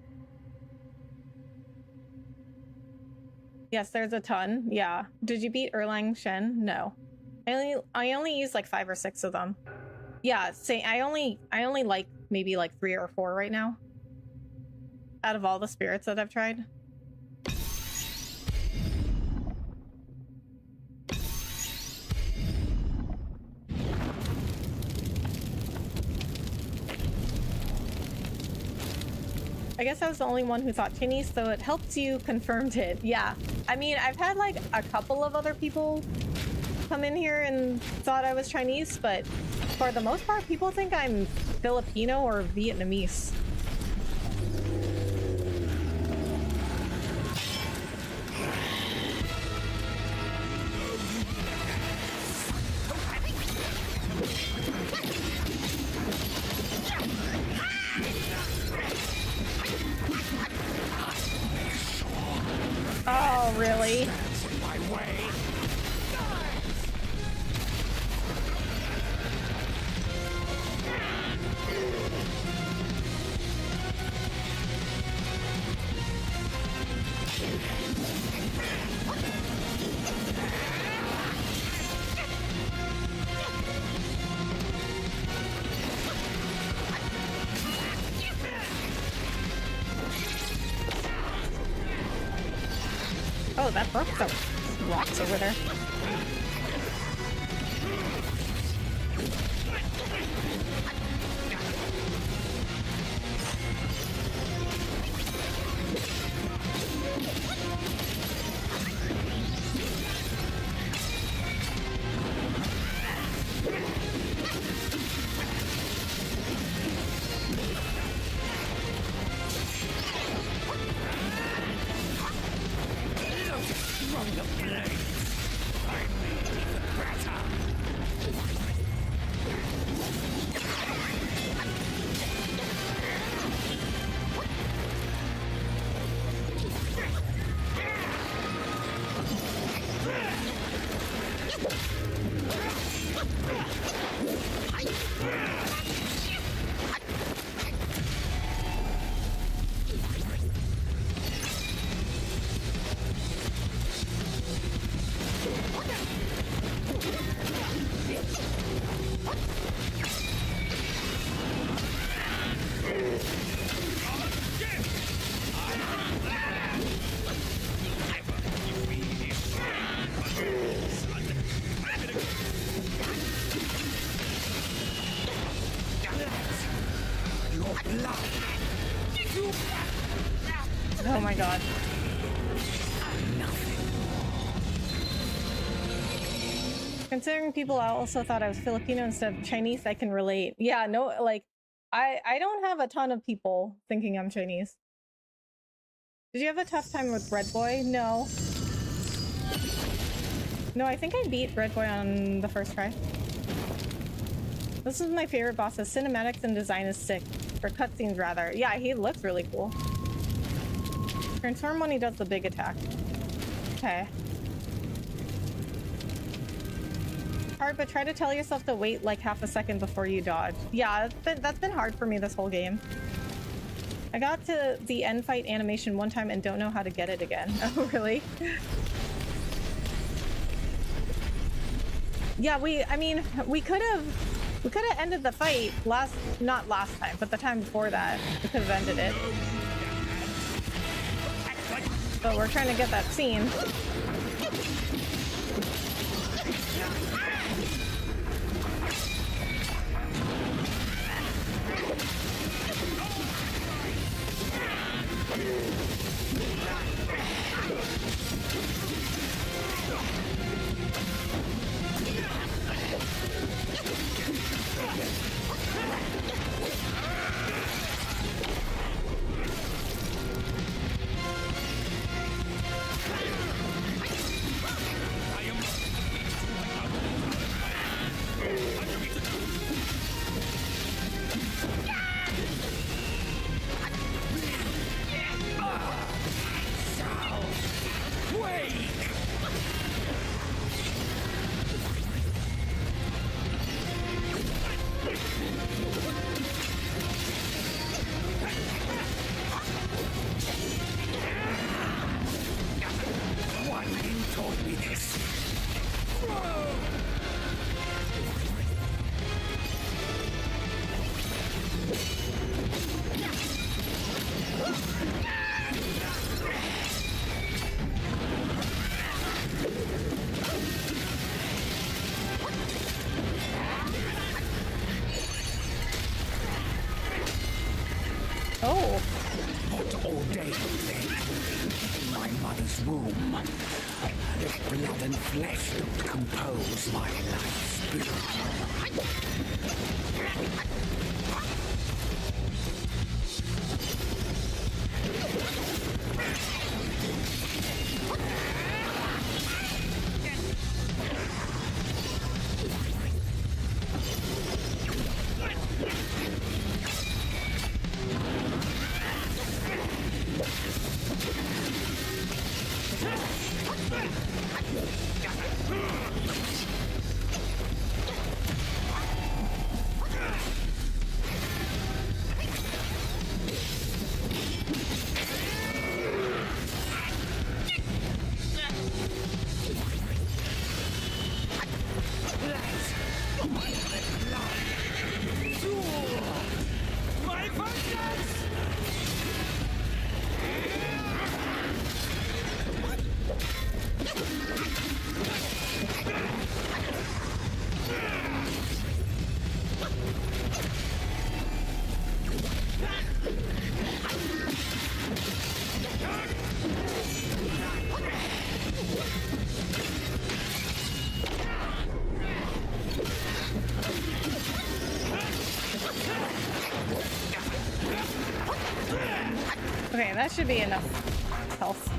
Speaker 1: Yes, there's a ton. Yeah. Did you beat Erlang Shen? No. I only use like 5 or 6 of them. Yeah, say I only like maybe like 3 or 4 right now. Out of all the spirits that I've tried. I guess I was the only one who thought Chinese, so it helps you confirmed it. Yeah. I mean, I've had like a couple of other people come in here and thought I was Chinese, but for the most part, people think I'm Filipino or Vietnamese. Oh, really? Oh, that broke the rocks over there. Oh my god. Considering people also thought I was Filipino instead of Chinese, I can relate. Yeah, no, like, I don't have a ton of people thinking I'm Chinese. Did you have a tough time with Red Boy? No. No, I think I beat Red Boy on the first try. This is my favorite boss. The cinematics and design is sick. For cutscenes, rather. Yeah, he looks really cool. Transform when he does the big attack. Okay. Hard, but try to tell yourself to wait like half a second before you dodge. Yeah, that's been hard for me this whole game. I got to the end fight animation one time and don't know how to get it again. Oh, really? Yeah, I mean, we could have ended the fight not last time, but the time before that. We could have ended it. But we're trying to get that scene.
Speaker 2: mother's womb. And if blood and flesh don't compose my life's bloom.
Speaker 1: Okay, that should be enough health.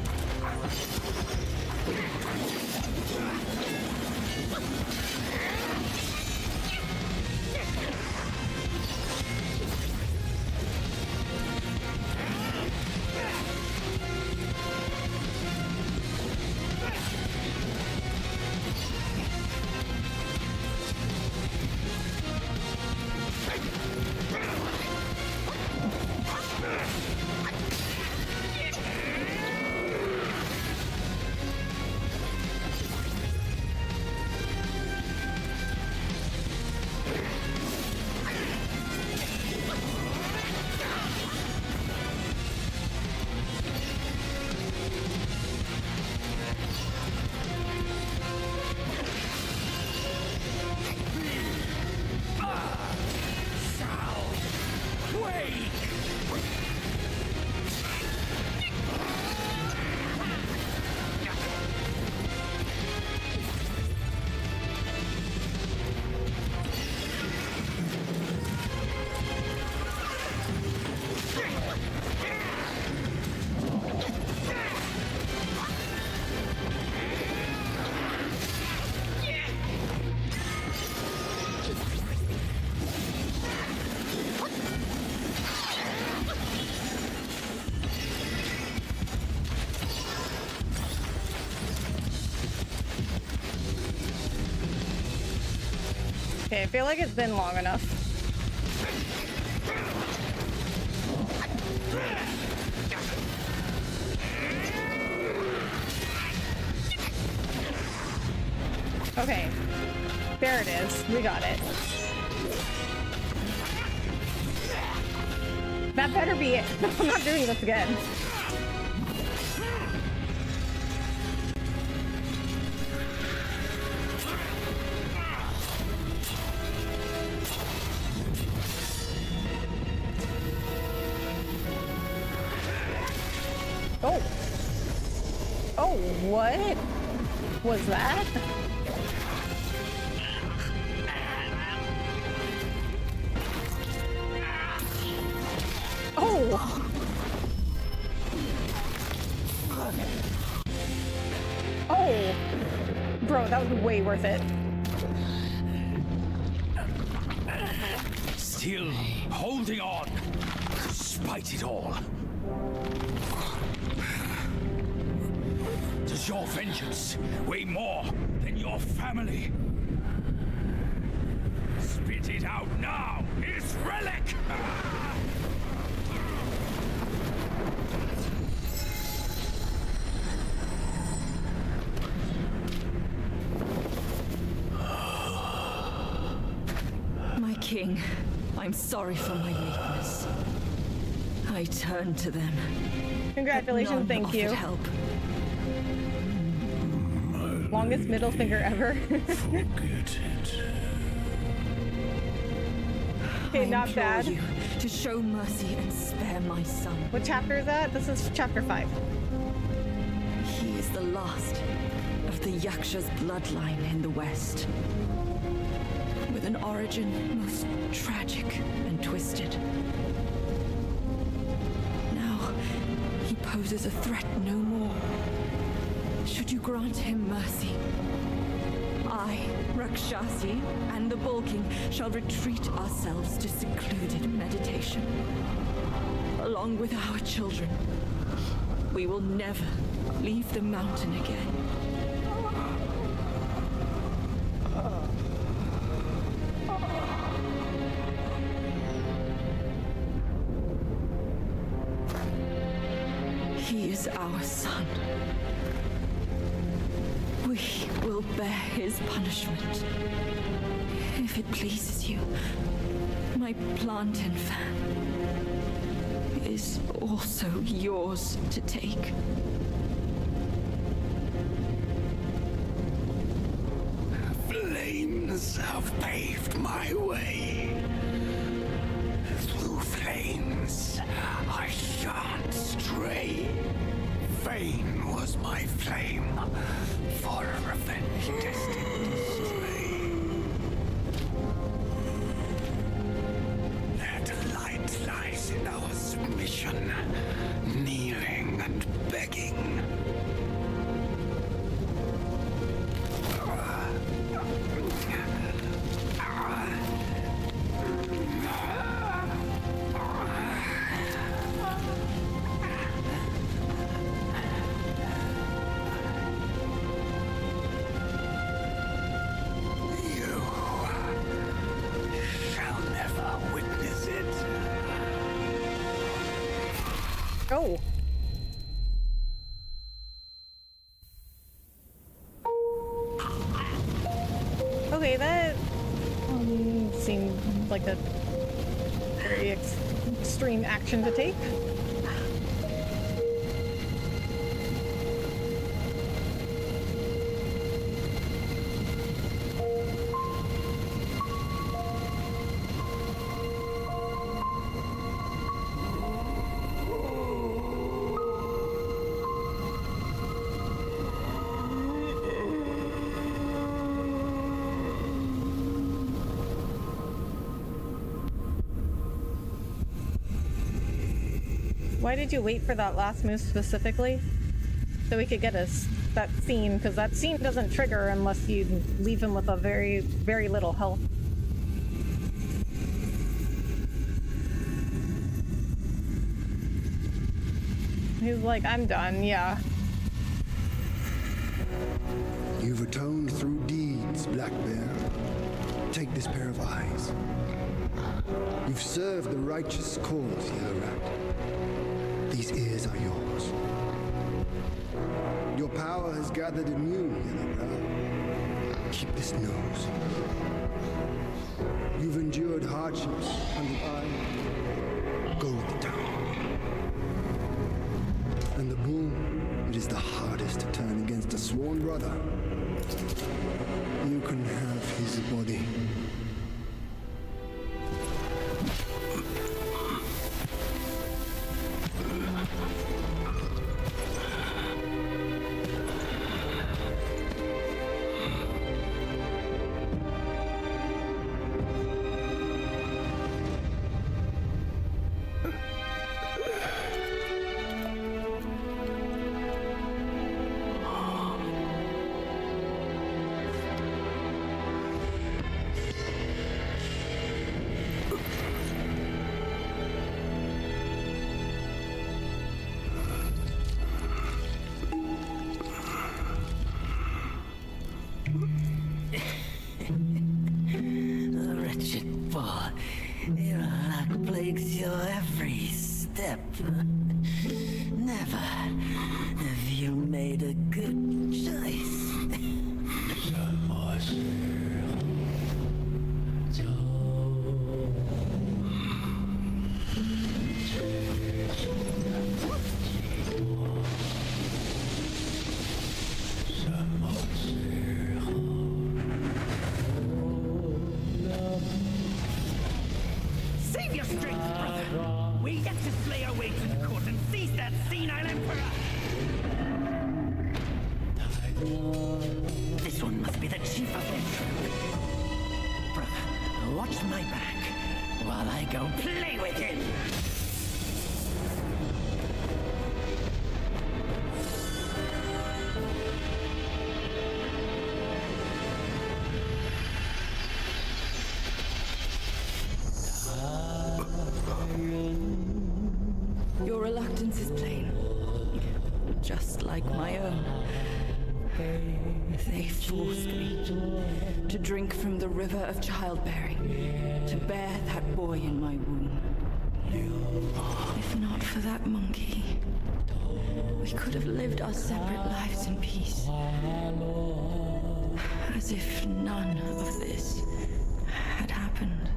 Speaker 1: Okay, I feel like it's been long enough. Okay, there it is. We got it. That better be it. I'm not doing this again. Oh. Oh, what was that? Oh. Oh. Bro, that was way worth it.
Speaker 2: Still holding on, despite it all. Does your vengeance weigh more than your family? Spit it out now, his relic!
Speaker 7: My king, I'm sorry for my weakness. I turned to them.
Speaker 1: Congratulations, thank you.
Speaker 7: Help.
Speaker 1: Longest middle finger ever.
Speaker 6: Forget it.
Speaker 1: Okay, not
Speaker 7: implore
Speaker 1: bad.
Speaker 7: you to show mercy and spare my son.
Speaker 1: What chapter is that? This is chapter 5.
Speaker 7: He the last of the Yaksha's bloodline in the West. With an origin most tragic and twisted. Now, he poses a threat no more. Should you grant him mercy, I, Rakshasi, and the Bull King shall retreat ourselves to secluded meditation. Along with our children, we will never leave the mountain again. He is our son. We will bear his punishment. If it pleases you, my plantain fan is also yours to take.
Speaker 6: Flames have paved my way. Through flames, I shan't stray. Vain was my flame, for revenge destined to stray. Their delight lies in our submission, kneeling and begging.
Speaker 1: Oh. Okay, that seemed like a very extreme action to take. Why did you wait for that last move specifically? So we could get us that scene, because that scene doesn't trigger unless you leave him with a very, very little health. He's like, I'm done, yeah.
Speaker 8: You've atoned through deeds, Black Bear. Take this pair of eyes. You've served the righteous cause, Yellow Rat. These ears are yours. Your power has gathered in you, Yellow Brow. Keep this nose. You've endured hardships under I go with the town. And the bull, it is the hardest to turn against a sworn brother. You can have his body.
Speaker 9: Never have you made a good choice.
Speaker 2: Save your strength, brother! We yet to slay our way to the court and seize that senile emperor!
Speaker 9: she fucking true. Brother, watch my back while I go play with him.
Speaker 7: Your reluctance is plain, just like my own. They forced me to drink from the river of childbearing, to bear that boy in my womb. If not for that monkey, we could have lived our separate lives in peace. As if none of this had happened.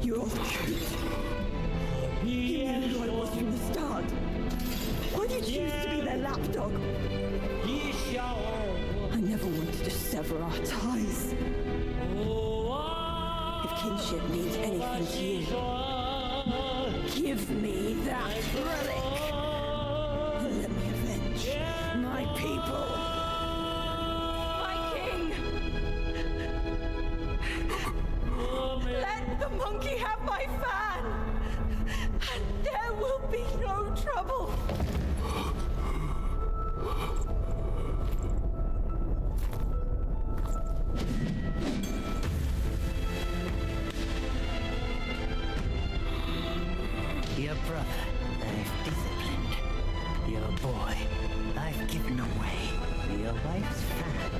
Speaker 7: You're the truth. You knew who I was from the start. Why'd you choose to be their lapdog? I never wanted to sever our ties. If kinship means anything to you, give me that relic. And let me avenge my people. My king! Let the monkey have my fan! And there will be no trouble.
Speaker 9: Your brother, I've disciplined. Your boy, I've given away. Your wife's fan.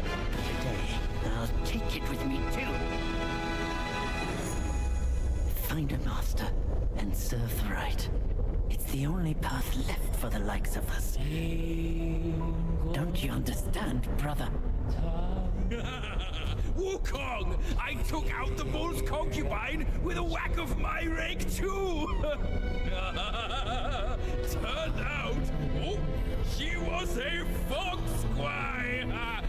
Speaker 9: Today, I'll take it with me too. Find a master and serve the right. It's the only path left for the likes of us. Don't you understand, brother?
Speaker 2: Wukong! I took out the bull's concubine with a whack of my rake too! Turned out, oh, she was a fox squire!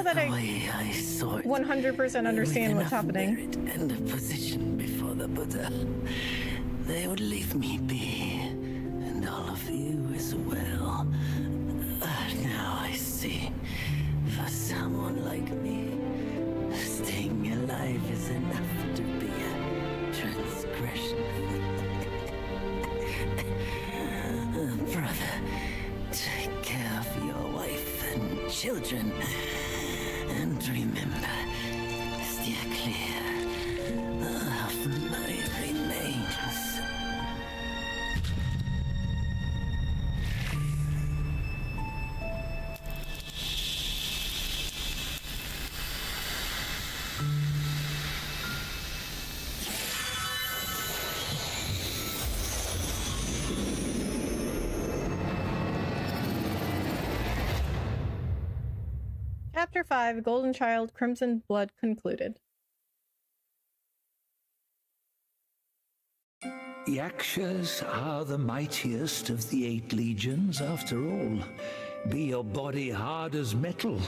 Speaker 1: that I 100% understand what's happening.
Speaker 9: And a position before the Buddha, they would leave me be, and all of you as well. Now I see, for someone like me, staying alive is enough to be a transgression. Brother, take care of your wife and children, and remember, steer clear of my remains.
Speaker 1: Chapter 5, Golden Child, Crimson Blood concluded.
Speaker 3: Yakshas are the mightiest of the 8 legions, after all.
Speaker 9: Be your body hard as metal,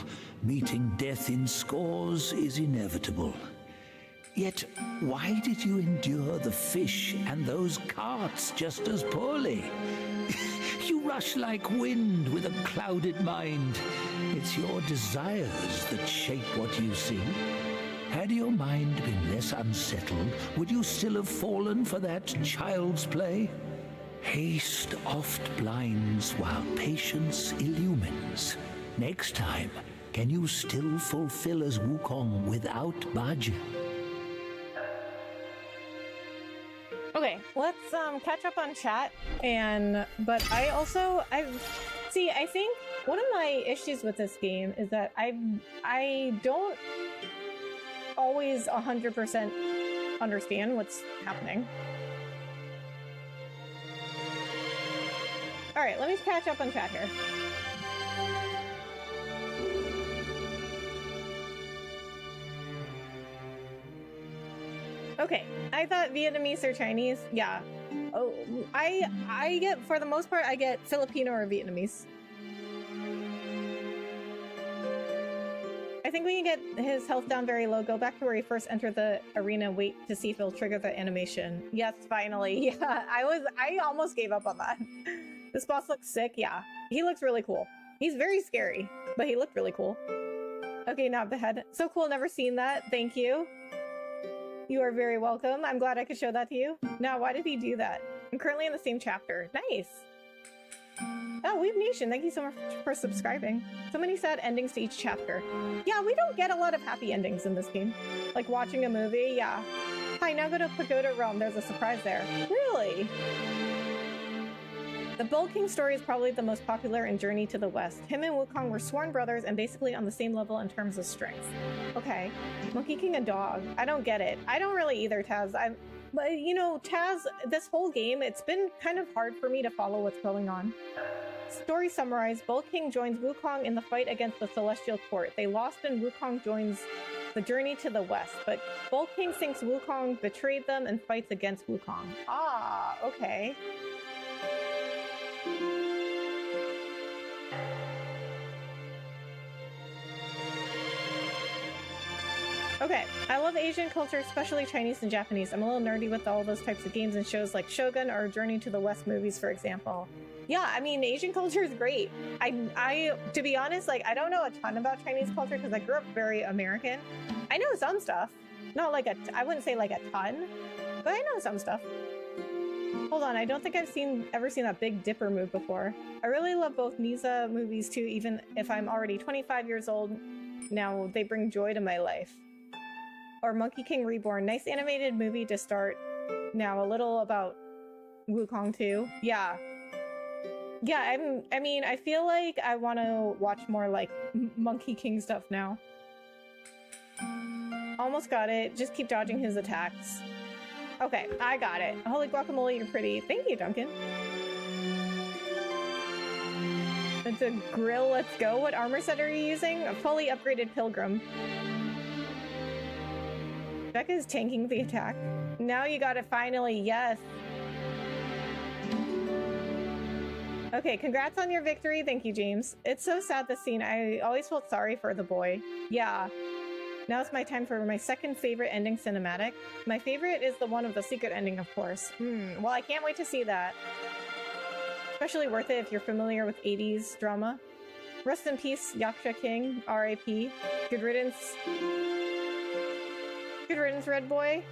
Speaker 9: meeting death in scores is inevitable. Yet, why did you endure the fish and those carts just as poorly? You rush like wind with a clouded mind. It's your desires that shape what you see. Had your mind been less unsettled, would you still have fallen for that child's play? Haste oft blinds while patience illumines. Next time, can you still fulfill as Wukong without budge?
Speaker 1: Okay, let's catch up on chat. But I think one of my issues with this game is that I don't always 100% understand what's happening. All right, let me catch up on chat here. Okay, I thought Vietnamese or Chinese. Yeah. Oh, I get, for the most part, I get Filipino or Vietnamese. I think we can get his health down very low. Go back to where he first entered the arena. Wait to see if he'll trigger the animation. Yes, finally. Yeah, I almost gave up on that. This boss looks sick. Yeah, he looks really cool. He's very scary, but he looked really cool. Okay, not bad. So cool. Never seen that. Thank you. You are very welcome. I'm glad I could show that to you. Now, why did he do that? I'm currently in the same chapter. Nice. Oh, Weeb Nation, thank you so much for subscribing. So many sad endings to each chapter. Yeah, we don't get a lot of happy endings in this game. Like watching a movie, yeah. Hi, now go to Pagoda Realm. There's a surprise there. Really? The Bull King story is probably the most popular in Journey to the West. Him and Wukong were sworn brothers and basically on the same level in terms of strength. Okay. Monkey King and Dog. I don't get it. I don't really either, Taz. But, you know, Taz, this whole game, it's been kind of hard for me to follow what's going on. Story summarized, Bull King joins Wukong in the fight against the Celestial Court. They lost and Wukong joins the Journey to the West, but Bull King thinks Wukong betrayed them and fights against Wukong. Ah, okay. Okay, I love Asian culture, especially Chinese and Japanese. I'm a little nerdy with all those types of games and shows like Shogun or Journey to the West movies, for example. Yeah, I mean, Asian culture is great. I to be honest, like, I don't know a ton about Chinese culture because I grew up very American. I know some stuff. Not like I wouldn't say like a ton, but I know some stuff. Hold on, I don't think I've ever seen that Big Dipper move before. I really love both Nisa movies too, even if I'm already 25 years old now. They bring joy to my life. Or Monkey King Reborn. Nice animated movie to start. Now, a little about Wukong too. Yeah. Yeah, I mean, I feel like I want to watch more like Monkey King stuff now. Almost got it. Just keep dodging his attacks. Okay, I got it. Holy guacamole, you're pretty. Thank you, Duncan. It's a grill, let's go. What armor set are you using? A fully upgraded Pilgrim. Becca's tanking the attack. Now you got it finally, yes. Okay, congrats on your victory. Thank you, James. It's so sad, this scene. I always felt sorry for the boy. Yeah. Now it's my time for my second favorite ending cinematic. My favorite is the one of the secret ending, of course. Well, I can't wait to see that. Especially worth it if you're familiar with 80s drama. Rest in peace, Yaksha King, R.I.P. Good riddance. Good riddance, Red Boy.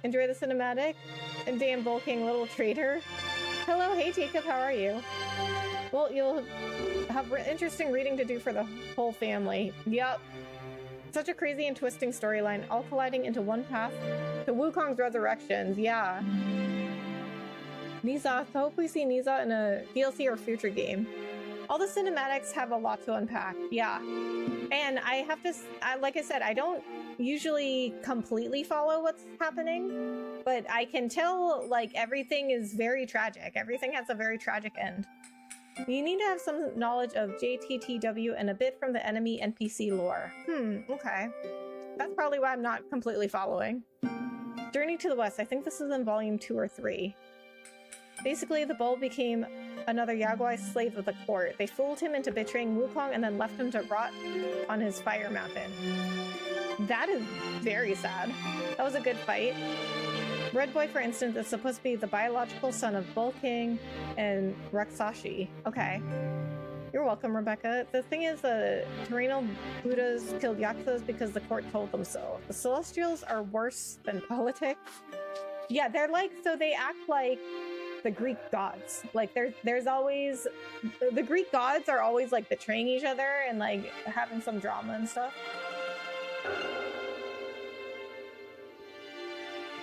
Speaker 1: Enjoy the cinematic. And damn Bull King, little traitor. Hello, hey Jacob, how are you? Well, you'll have interesting reading to do for the whole family. Yup. Such a crazy and twisting storyline, all colliding into one path to Wukong's resurrections. Yeah. Nisa, I hope we see Nisa in a DLC or future game. All the cinematics have a lot to unpack. Yeah. And I have to, like I said, I don't usually completely follow what's happening, but I can tell, like, everything is very tragic. Everything has a very tragic end. You need to have some knowledge of JTTW and a bit from the enemy NPC lore. Okay. That's probably why I'm not completely following. Journey to the West. I think this is in volume 2 or 3. Basically, the bull became another Yaguai slave of the court. They fooled him into betraying Wukong and then left him to rot on his fire mountain. That is very sad. That was a good fight. Red Boy, for instance, is supposed to be the biological son of Bull King and Rakshasi. Okay. You're welcome, Rebecca. The thing is, the terrenal Buddhas killed Yakshas because the court told them so. The Celestials are worse than politics. Yeah, they're like, so they act like the Greek gods. Like, there's always, the Greek gods are always like betraying each other and like having some drama and stuff.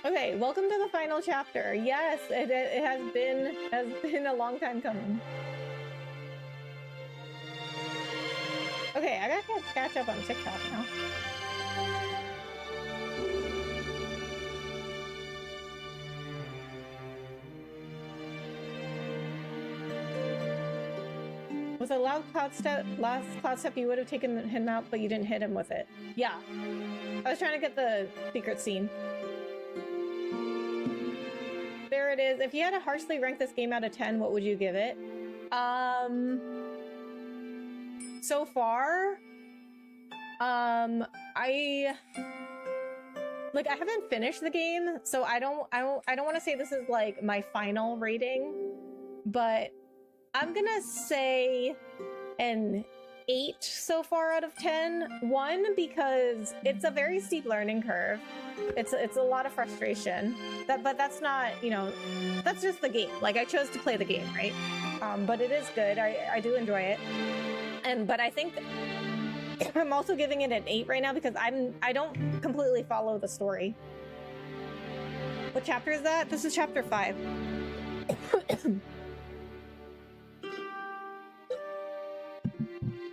Speaker 1: Okay, welcome to the final chapter. Yes, it has been a long time coming. Okay, I gotta catch up on TikTok now. With a last cloud step, you would have taken him out, but you didn't hit him with it. Yeah. I was trying to get the secret scene. There it is. If you had to harshly rank this game out of 10, what would you give it? So far, I haven't finished the game, so I don't want to say this is like my final rating, but I'm gonna say an 8 so far out of 10. One, because it's a very steep learning curve. It's a lot of frustration. But that's not, you know, that's just the game. Like, I chose to play the game, right? But it is good. I do enjoy it. But I think I'm also giving it an 8 right now because I don't completely follow the story. What chapter is that? This is chapter 5.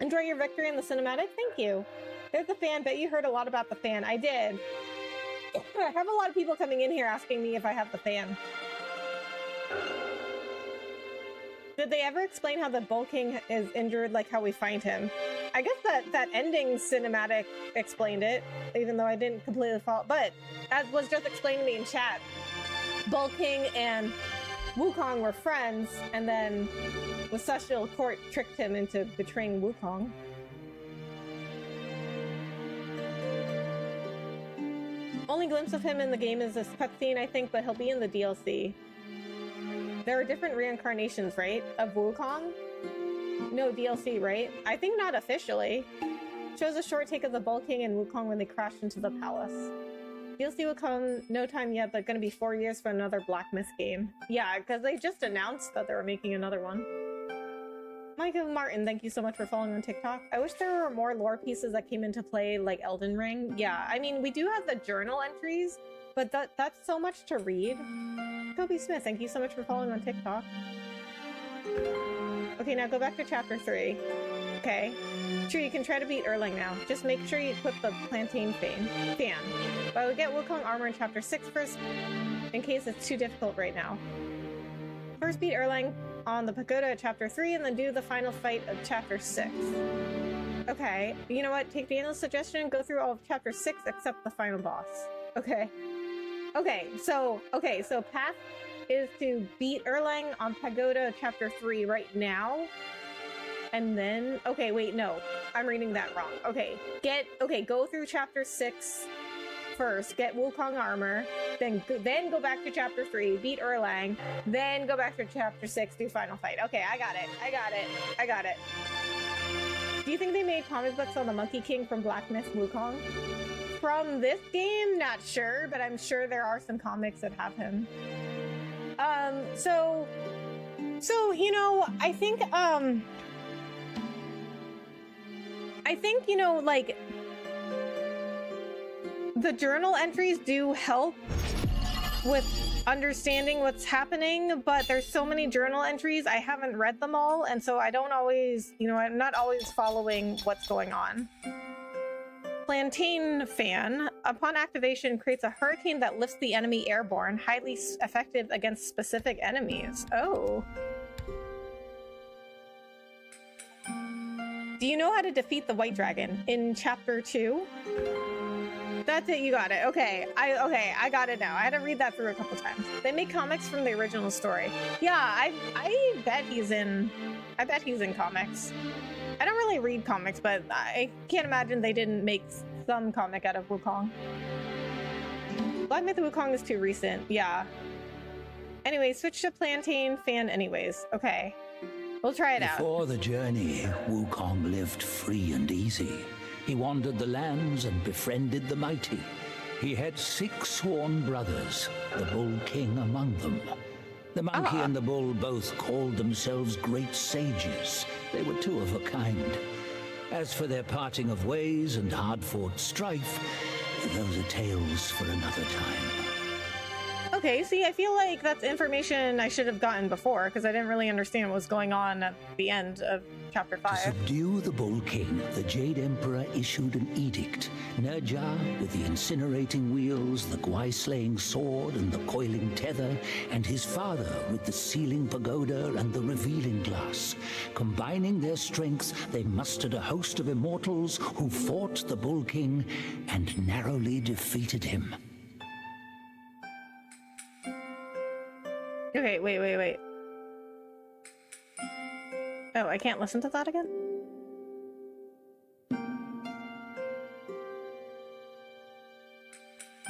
Speaker 1: Enjoy your victory in the cinematic? Thank you. There's the fan. Bet you heard a lot about the fan. I did. I have a lot of people coming in here asking me if I have the fan. Did they ever explain how the Bull King is injured, like how we find him? I guess that ending cinematic explained it, even though I didn't completely follow. But as was just explained to me in chat, Bull King and Wukong were friends, and then the Celestial Court tricked him into betraying Wukong. Only glimpse of him in the game is this cutscene, I think, but he'll be in the DLC. There are different reincarnations, right? Of Wukong? No DLC, right? I think not officially. Shows a short take of the Bull King and Wukong when they crashed into the palace. DLC will come no time yet, but gonna be 4 years for another Black Myth game. Yeah, because they just announced that they were making another one. Micah Martin, thank you so much for following on TikTok. I wish there were more lore pieces that came into play, like Elden Ring. Yeah, I mean, we do have the journal entries, but that's so much to read. Kobe Smith, thank you so much for following on TikTok. Okay, now go back to chapter 3. Okay. Sure, you can try to beat Erlang now. Just make sure you equip the plantain fan. But I would get Wukong armor in chapter 6 first, in case it's too difficult right now. First beat Erlang on the pagoda at chapter 3, and then do the final fight of chapter 6. Okay, you know what? Take Daniel's suggestion and go through all of chapter 6 except the final boss. Okay. So path is to beat Erlang on pagoda chapter 3 right now. And then, okay, wait, no, I'm reading that wrong. Go through chapter 6 first, get Wukong armor, then go back to chapter 3, beat Erlang, then go back to chapter 6, do final fight. Okay, I got it. Do you think they made comic books on the Monkey King from Black Myth Wukong? From this game, not sure, but I'm sure there are some comics that have him. So you know, I think, you know, like, the journal entries do help with understanding what's happening, but there's so many journal entries, I haven't read them all, and so I don't always, you know, I'm not always following what's going on. Plantain fan, upon activation, creates a hurricane that lifts the enemy airborne, highly effective against specific enemies. Oh. Do you know how to defeat the White Dragon in chapter 2? That's it, you got it. Okay, I got it now. I had to read that through a couple times. They make comics from the original story. Yeah, I bet he's in comics. I don't really read comics, but I can't imagine they didn't make some comic out of Wukong. Black Myth of Wukong is too recent. Yeah. Anyway, switch to plantain fan anyways. Okay. We'll try it out.
Speaker 9: Before the journey, Wukong lived free and easy. He wandered the lands and befriended the mighty. He had 6 sworn brothers, the Bull King among them. The monkey and the bull both called themselves great sages. They were 2 of a kind. As for their parting of ways and hard-fought strife, those are tales for another time.
Speaker 1: Okay, see, I feel like that's information I should have gotten before, because I didn't really understand what was going on at the end of Chapter 5.
Speaker 9: To subdue the Bull King, the Jade Emperor issued an edict. Nerja with the incinerating wheels, the Gwai-slaying sword, and the coiling tether, and his father with the sealing pagoda and the revealing glass. Combining their strengths, they mustered a host of immortals who fought the Bull King and narrowly defeated him.
Speaker 1: Okay, wait. Oh, I can't listen to that again?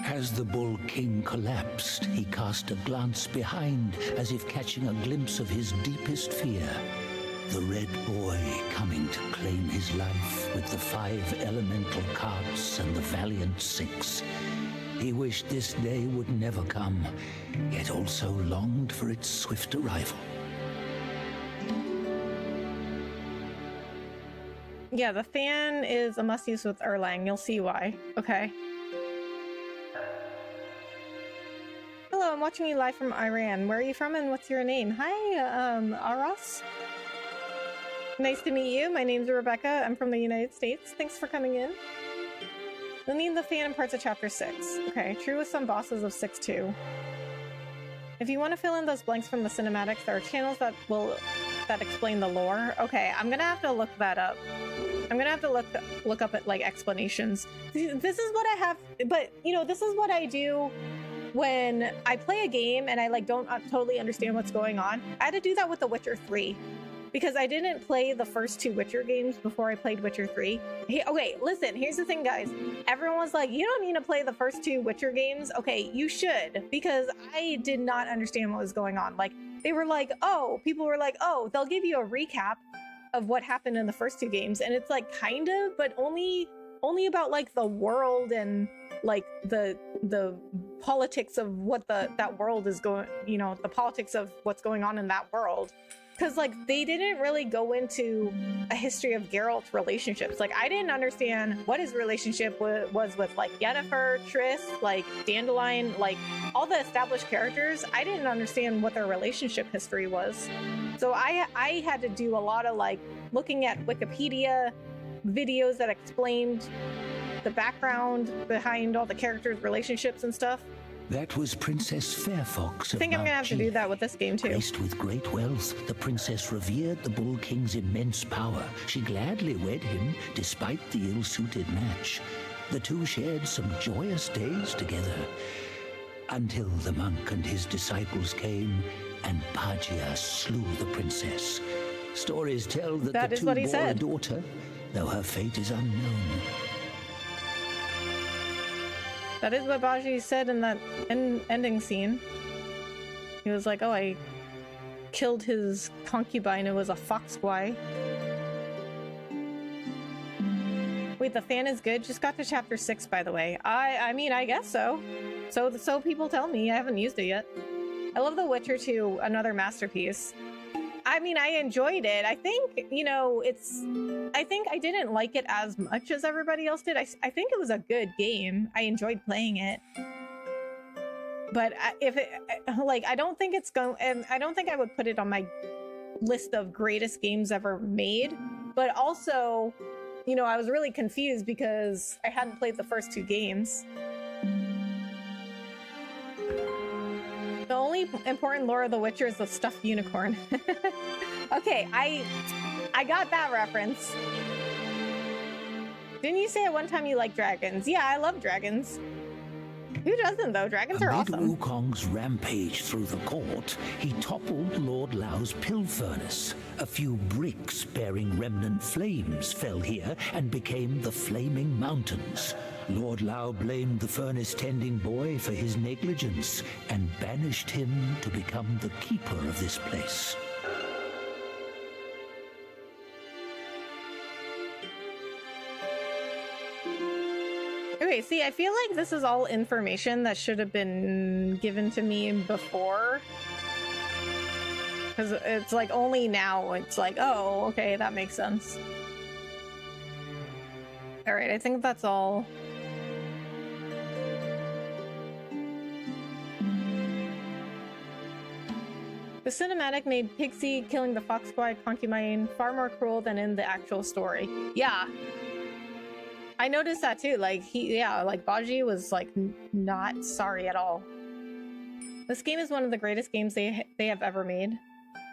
Speaker 9: As the Bull King collapsed, he cast a glance behind, as if catching a glimpse of his deepest fear. The Red Boy coming to claim his life with the 5 elemental carts and the valiant 6. He wished this day would never come, yet also longed for its swift arrival.
Speaker 1: Yeah, the fan is a must-use with Erlang. You'll see why. Okay. Hello, I'm watching you live from Iran. Where are you from and what's your name? Hi, Aras. Nice to meet you. My name's Rebecca. I'm from the United States. Thanks for coming in. You'll need the fan in parts of Chapter 6. Okay, true with some bosses of 6 too. If you want to fill in those blanks from the cinematics, there are channels that explain the lore. Okay, I'm gonna have to look that up. I'm gonna have to look up at like explanations. This is what I have, but you know, this is what I do when I play a game and I like don't totally understand what's going on. I had to do that with The Witcher 3. Because I didn't play the first 2 Witcher games before I played Witcher 3. Okay, listen, here's the thing, guys. Everyone was like, you don't need to play the first 2 Witcher games. Okay, you should, because I did not understand what was going on. Like, they were like, people were like, they'll give you a recap of what happened in the first 2 games. And it's like, kind of, but only about like the world and like the politics of what that world is going, you know, the politics of what's going on in that world. Because, like, they didn't really go into a history of Geralt's relationships. Like, I didn't understand what his relationship was with, like, Yennefer, Triss, like, Dandelion, like, all the established characters. I didn't understand what their relationship history was. So I had to do a lot of, like, looking at Wikipedia videos that explained the background behind all the characters' relationships and stuff.
Speaker 9: That was Princess Fairfox.
Speaker 1: I think I'm gonna have to do that with this game too.
Speaker 9: Graced with great wealth, the princess revered the Bull King's immense power. She gladly wed him, despite the ill-suited match. The 2 shared some joyous days together, until the monk and his disciples came, and Bajia slew the princess. Stories tell that the 2 bore a daughter, though her fate is unknown.
Speaker 1: That is what Baji said in that ending scene. He was like, I killed his concubine. It was a foxguy. Wait, the fan is good? Just got to Chapter 6, by the way. I mean, I guess so. So people tell me. I haven't used it yet. I love The Witcher 2, another masterpiece. I mean, I enjoyed it. I think, you know, I think I didn't like it as much as everybody else did. I think it was a good game. I enjoyed playing it. But I don't think it's going, and I don't think I would put it on my list of greatest games ever made. But also, you know, I was really confused because I hadn't played the first 2 games. The only important lore of The Witcher is the stuffed unicorn. Okay, I got that reference. Didn't you say at one time you like dragons? Yeah, I love dragons. Who doesn't, though? Dragons are
Speaker 9: Amid
Speaker 1: awesome.
Speaker 9: Wukong's rampage through the court, he toppled Lord Lau's pill furnace. A few bricks bearing remnant flames fell here and became the Flaming Mountains. Lord Lau blamed the furnace-tending boy for his negligence and banished him to become the keeper of this place.
Speaker 1: Okay, see, I feel like this is all information that should have been given to me before. Because it's like only now it's like, oh, okay, that makes sense. Alright, I think that's all. The cinematic made Pixie killing the Fox Squad concubine far more cruel than in the actual story. Yeah. I noticed that too. Like, like Baji was like not sorry at all. This game is one of the greatest games they have ever made.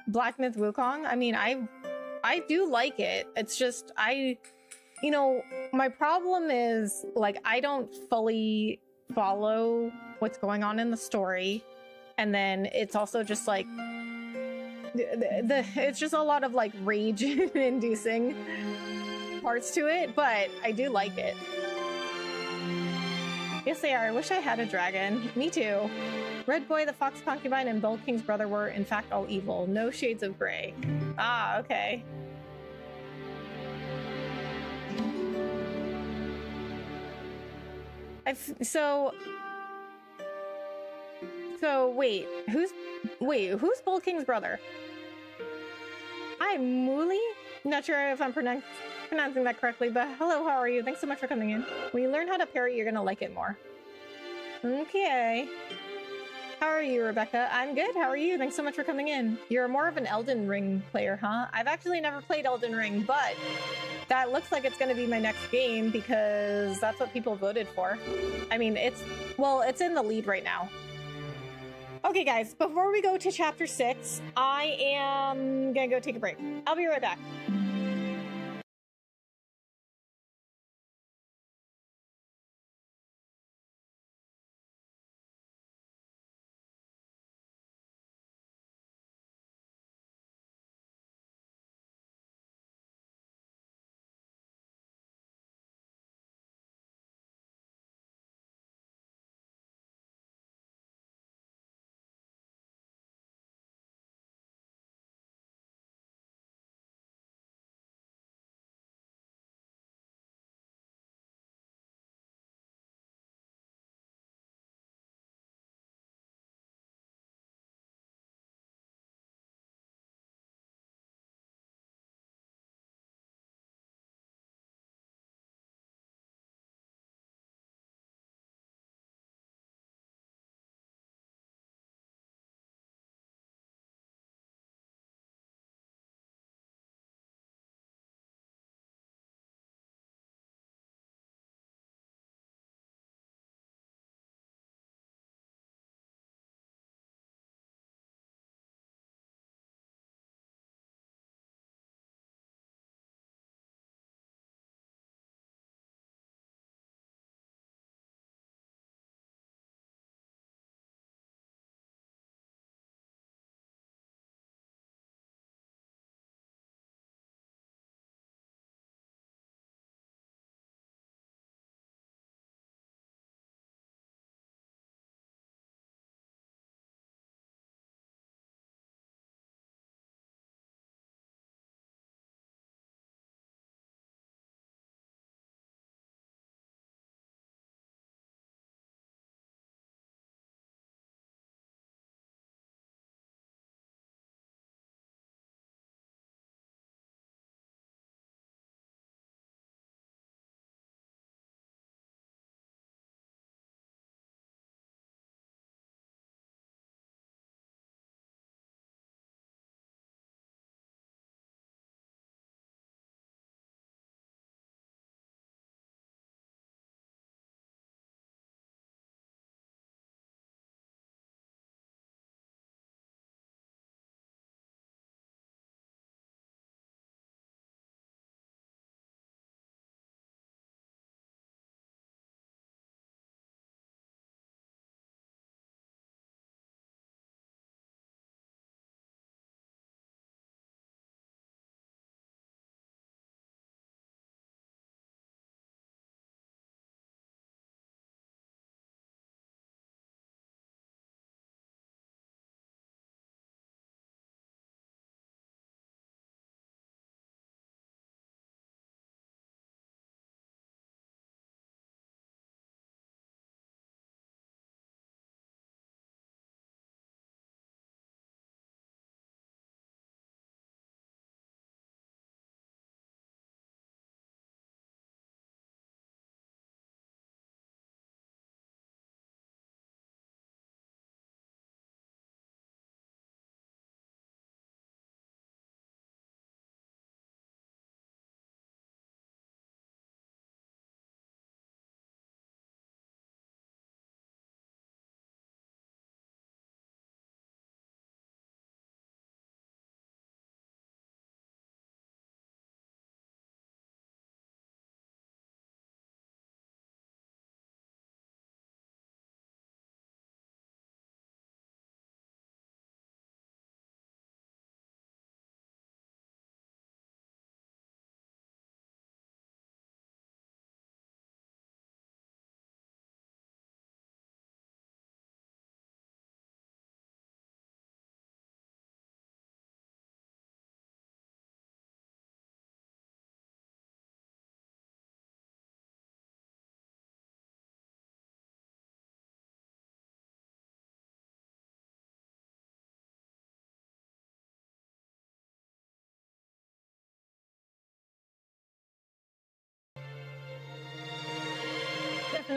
Speaker 1: Black Myth Wukong. I mean, I do like it. It's just you know, my problem is like I don't fully follow what's going on in the story, and then it's also just like it's just a lot of like rage inducing parts to it, but I do like it. Yes, they are. I wish I had a dragon. Me too. Red Boy, the Fox Concubine, and Bull King's brother were, in fact, all evil. No shades of gray. Ah, okay. So wait, who's Bull King's brother? Hi, Mooley? Not sure if I'm pronouncing that correctly, but hello, how are you? Thanks so much for coming in. When you learn how to parry, you're gonna like it more. Okay. How are you, Rebecca? I'm good, how are you? Thanks so much for coming in. You're more of an Elden Ring player, huh? I've actually never played Elden Ring, but that looks like it's gonna be my next game because that's what people voted for. I mean, it's in the lead right now. Okay, guys, before we go to chapter 6, I am gonna go take a break. I'll be right back.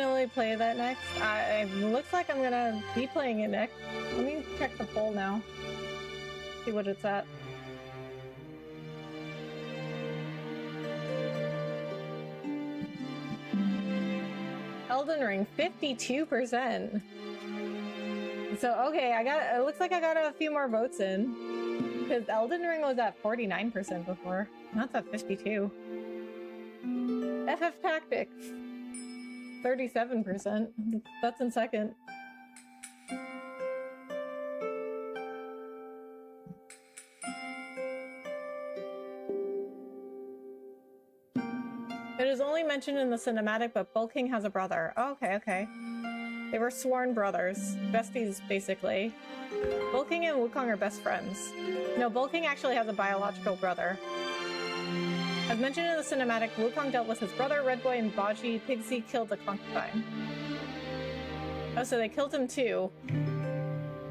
Speaker 1: definitely play that next. It looks like I'm gonna be playing it next. Let me check the poll now. See what it's at. Elden Ring, 52%. So, okay, it looks like I got a few more votes in. Because Elden Ring was at 49% before. Now it's at 52. FF Tactics, 37%. That's in second. It is only mentioned in the cinematic, but Wukong has a brother. Oh, okay. They were sworn brothers. Besties, basically. Wukong and Wukong are best friends. No, Wukong actually has a biological brother. As mentioned in the cinematic, Wukong dealt with his brother, Red Boy, and Baji. Pigsy killed the concubine. Oh, so they killed him too.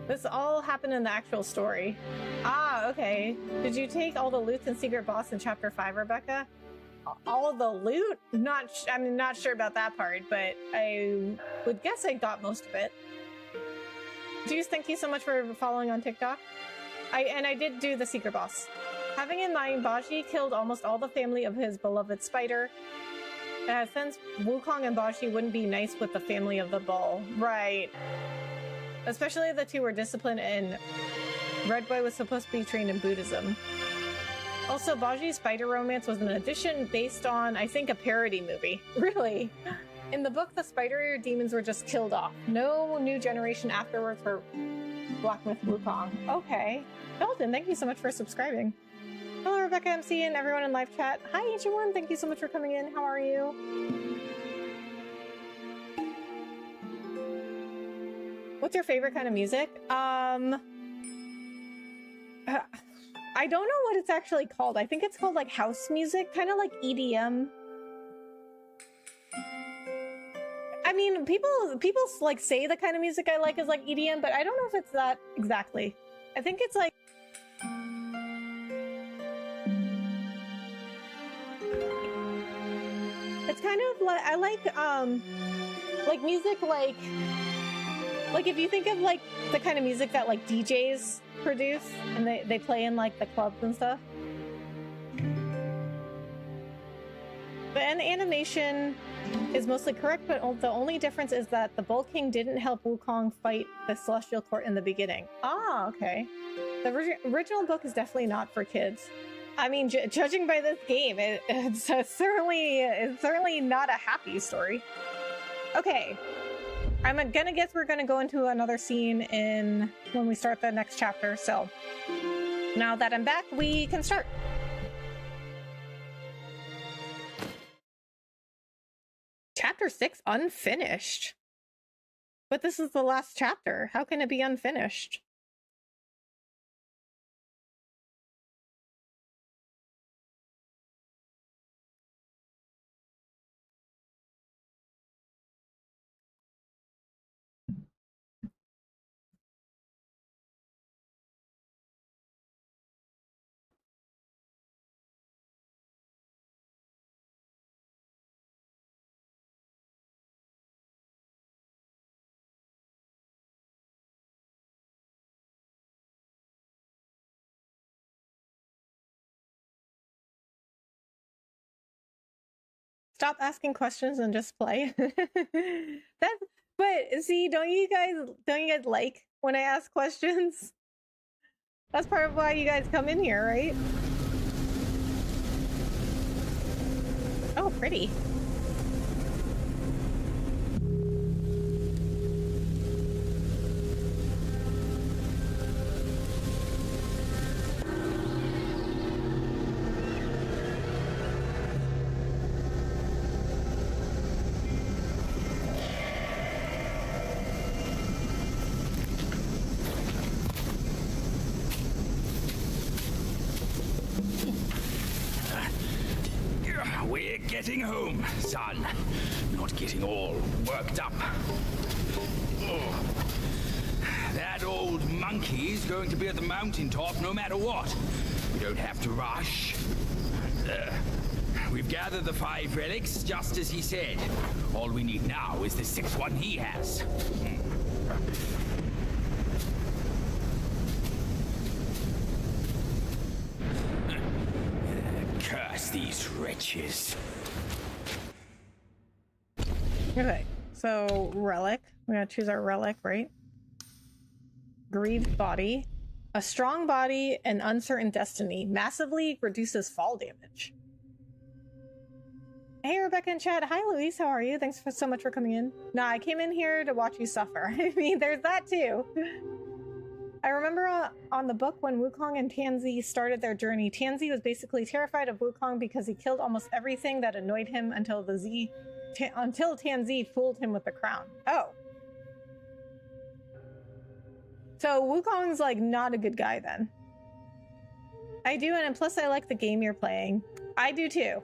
Speaker 1: This all happened in the actual story. Ah, okay. Did you take all the loot and secret boss in Chapter 5, Rebecca? All the loot? I'm not sure about that part, but I would guess I got most of it. Juice, thank you so much for following on TikTok. I did do the secret boss. Having in mind, Baji killed almost all the family of his beloved spider. Since Wukong and Baji wouldn't be nice with the family of the bull. Right. Especially the two were disciplined and Red Boy was supposed to be trained in Buddhism. Also, Baji's spider romance was an addition based on, I think, a parody movie. Really? In the book, the spider demons were just killed off. No new generation afterwards for Blacksmith Wukong. Okay. Dalton, thank you so much for subscribing. Hello, Rebecca MC and everyone in live chat. Hi, Ancient One. Thank you so much for coming in. How are you? What's your favorite kind of music? I don't know what it's actually called. I think it's called like house music, kind of like EDM. I mean, people like say the kind of music I like is like EDM, but I don't know if it's that exactly. I think it's like it's kind of like I like music like if you think of like the kind of music that like DJs produce and they play in like the clubs and stuff. The animation is mostly correct, but the only difference is that the Bull King didn't help Wukong fight the Celestial Court in the beginning. Ah, okay. The original book is definitely not for kids. I mean, judging by this game, it's certainly not a happy story. Okay. I'm gonna guess we're gonna go into another scene when we start the next chapter, so now that I'm back, we can start. Chapter 6, unfinished. But this is the last chapter. How can it be unfinished? Stop asking questions and just play. But see, don't you guys like when I ask questions? That's part of why you guys come in here, right? Oh, pretty.
Speaker 2: We're getting home, son. Not getting all worked up. Oh. That old monkey's going to be at the mountaintop no matter what. We don't have to rush. We've gathered the 5 relics, just as he said. All we need now is the 6th one he has. Curse these wretches.
Speaker 1: Okay, so relic. We're gonna choose our relic, right? Grieved body. A strong body and uncertain destiny. Massively reduces fall damage. Hey, Rebecca in chat. Hi, Luis. How are you? Thanks so much for coming in. Nah, I came in here to watch you suffer. I mean, there's that too. I remember on the book when Wukong and Tansy started their journey, Tansy was basically terrified of Wukong because he killed almost everything that annoyed him until Tansy fooled him with the crown. Oh. So Wukong's like not a good guy then. I do, and plus I like the game you're playing. I do too.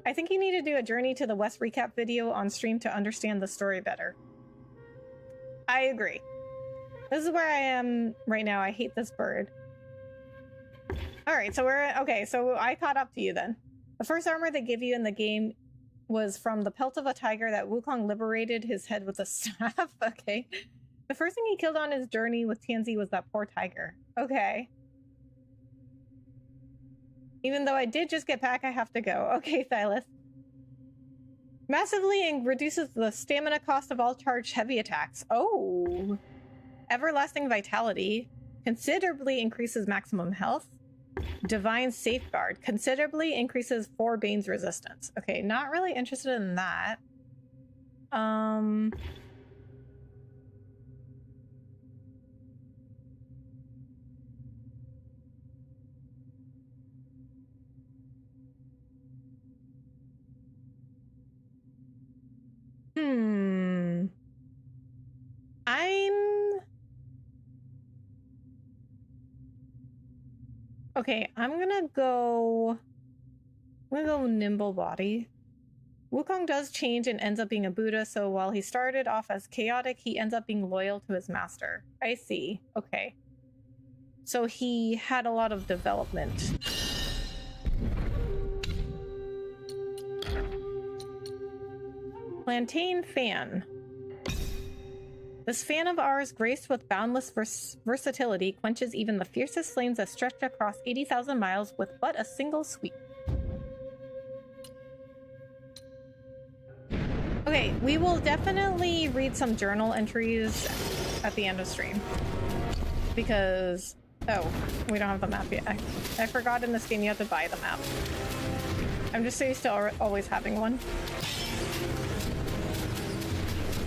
Speaker 1: I think you need to do a Journey to the West recap video on stream to understand the story better. I agree. This is where I am right now. I hate this bird. Alright, so okay, so I caught up to you then. The first armor they give you in the game was from the pelt of a tiger that Wukong liberated his head with a staff. Okay. The first thing he killed on his journey with Tansy was that poor tiger. Okay. Even though I did just get back, I have to go. Okay, Silas. Massively reduces the stamina cost of all charged heavy attacks. Oh. Everlasting vitality. Considerably increases maximum health. Divine safeguard. Considerably increases 4 Bane's resistance. Okay, not really interested in that. Okay, I'm gonna go nimble body. Wukong does change and ends up being a Buddha, so while he started off as chaotic, he ends up being loyal to his master. I see. Okay. So he had a lot of development. Plantain fan. This fan of ours, graced with boundless versatility, quenches even the fiercest flames that stretch across 80,000 miles with but a single sweep. Okay, we will definitely read some journal entries at the end of stream. Because... oh, we don't have the map yet. I forgot in this game you have to buy the map. I'm just so used to always having one.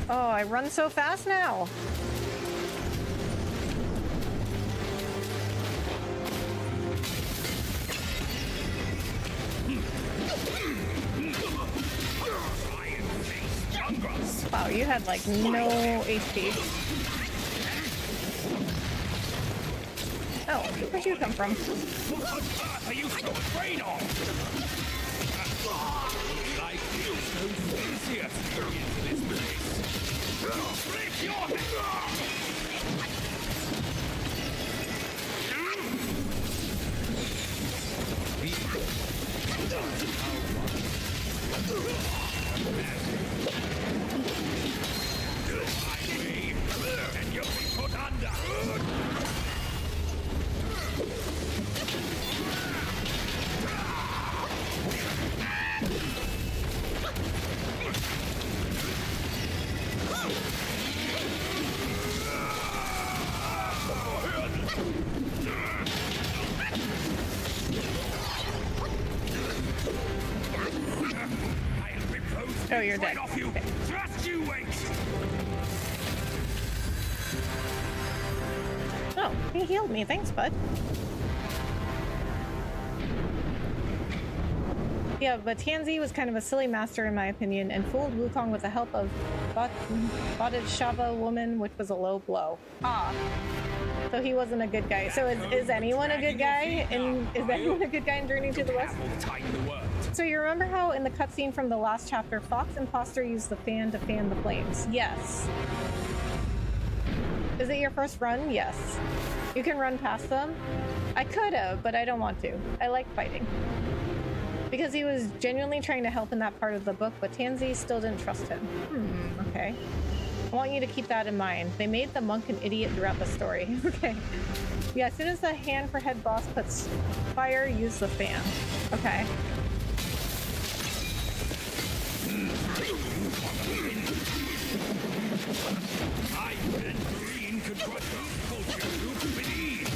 Speaker 1: Oh, I run so fast now. Wow, you had like no HP. Oh, where'd you come from?
Speaker 2: What are you so afraid of? Like you, so enthusiastic into this place. Flip your head! And you'll be put under!
Speaker 1: Oh, you're dead. Okay.
Speaker 2: Just you wait.
Speaker 1: Oh, he healed me. Thanks, bud. Yeah, but Tansy was kind of a silly master in my opinion and fooled Wukong with the help of Bodhisattva woman, which was a low blow. Ah. So he wasn't a good guy. So is anyone a good guy? Is anyone a good guy in Journey to the West? So you remember how in the cutscene from the last chapter, Fox Imposter used the fan to fan the flames? Yes. Is it your first run? Yes. You can run past them? I could have, but I don't want to. I like fighting. Because he was genuinely trying to help in that part of the book, but Tansy still didn't trust him. Okay. I want you to keep that in mind. They made the monk an idiot throughout the story. Okay. Yeah, as soon as the hand for head boss puts fire, use the fan. Okay.
Speaker 2: I and green could crush those culture groups with ease.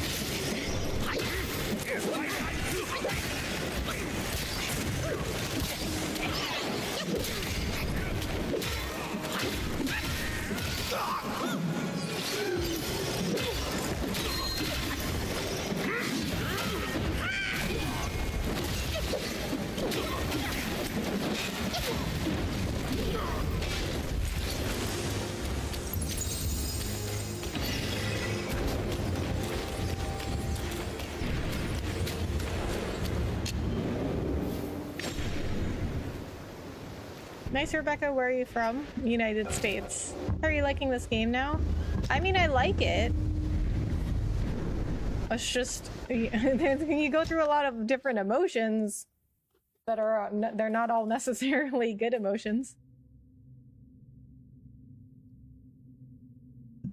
Speaker 1: Nice, Rebecca. Where are you from? United States. Are you liking this game now? I mean, I like it. It's just you go through a lot of different emotions that are they're not all necessarily good emotions.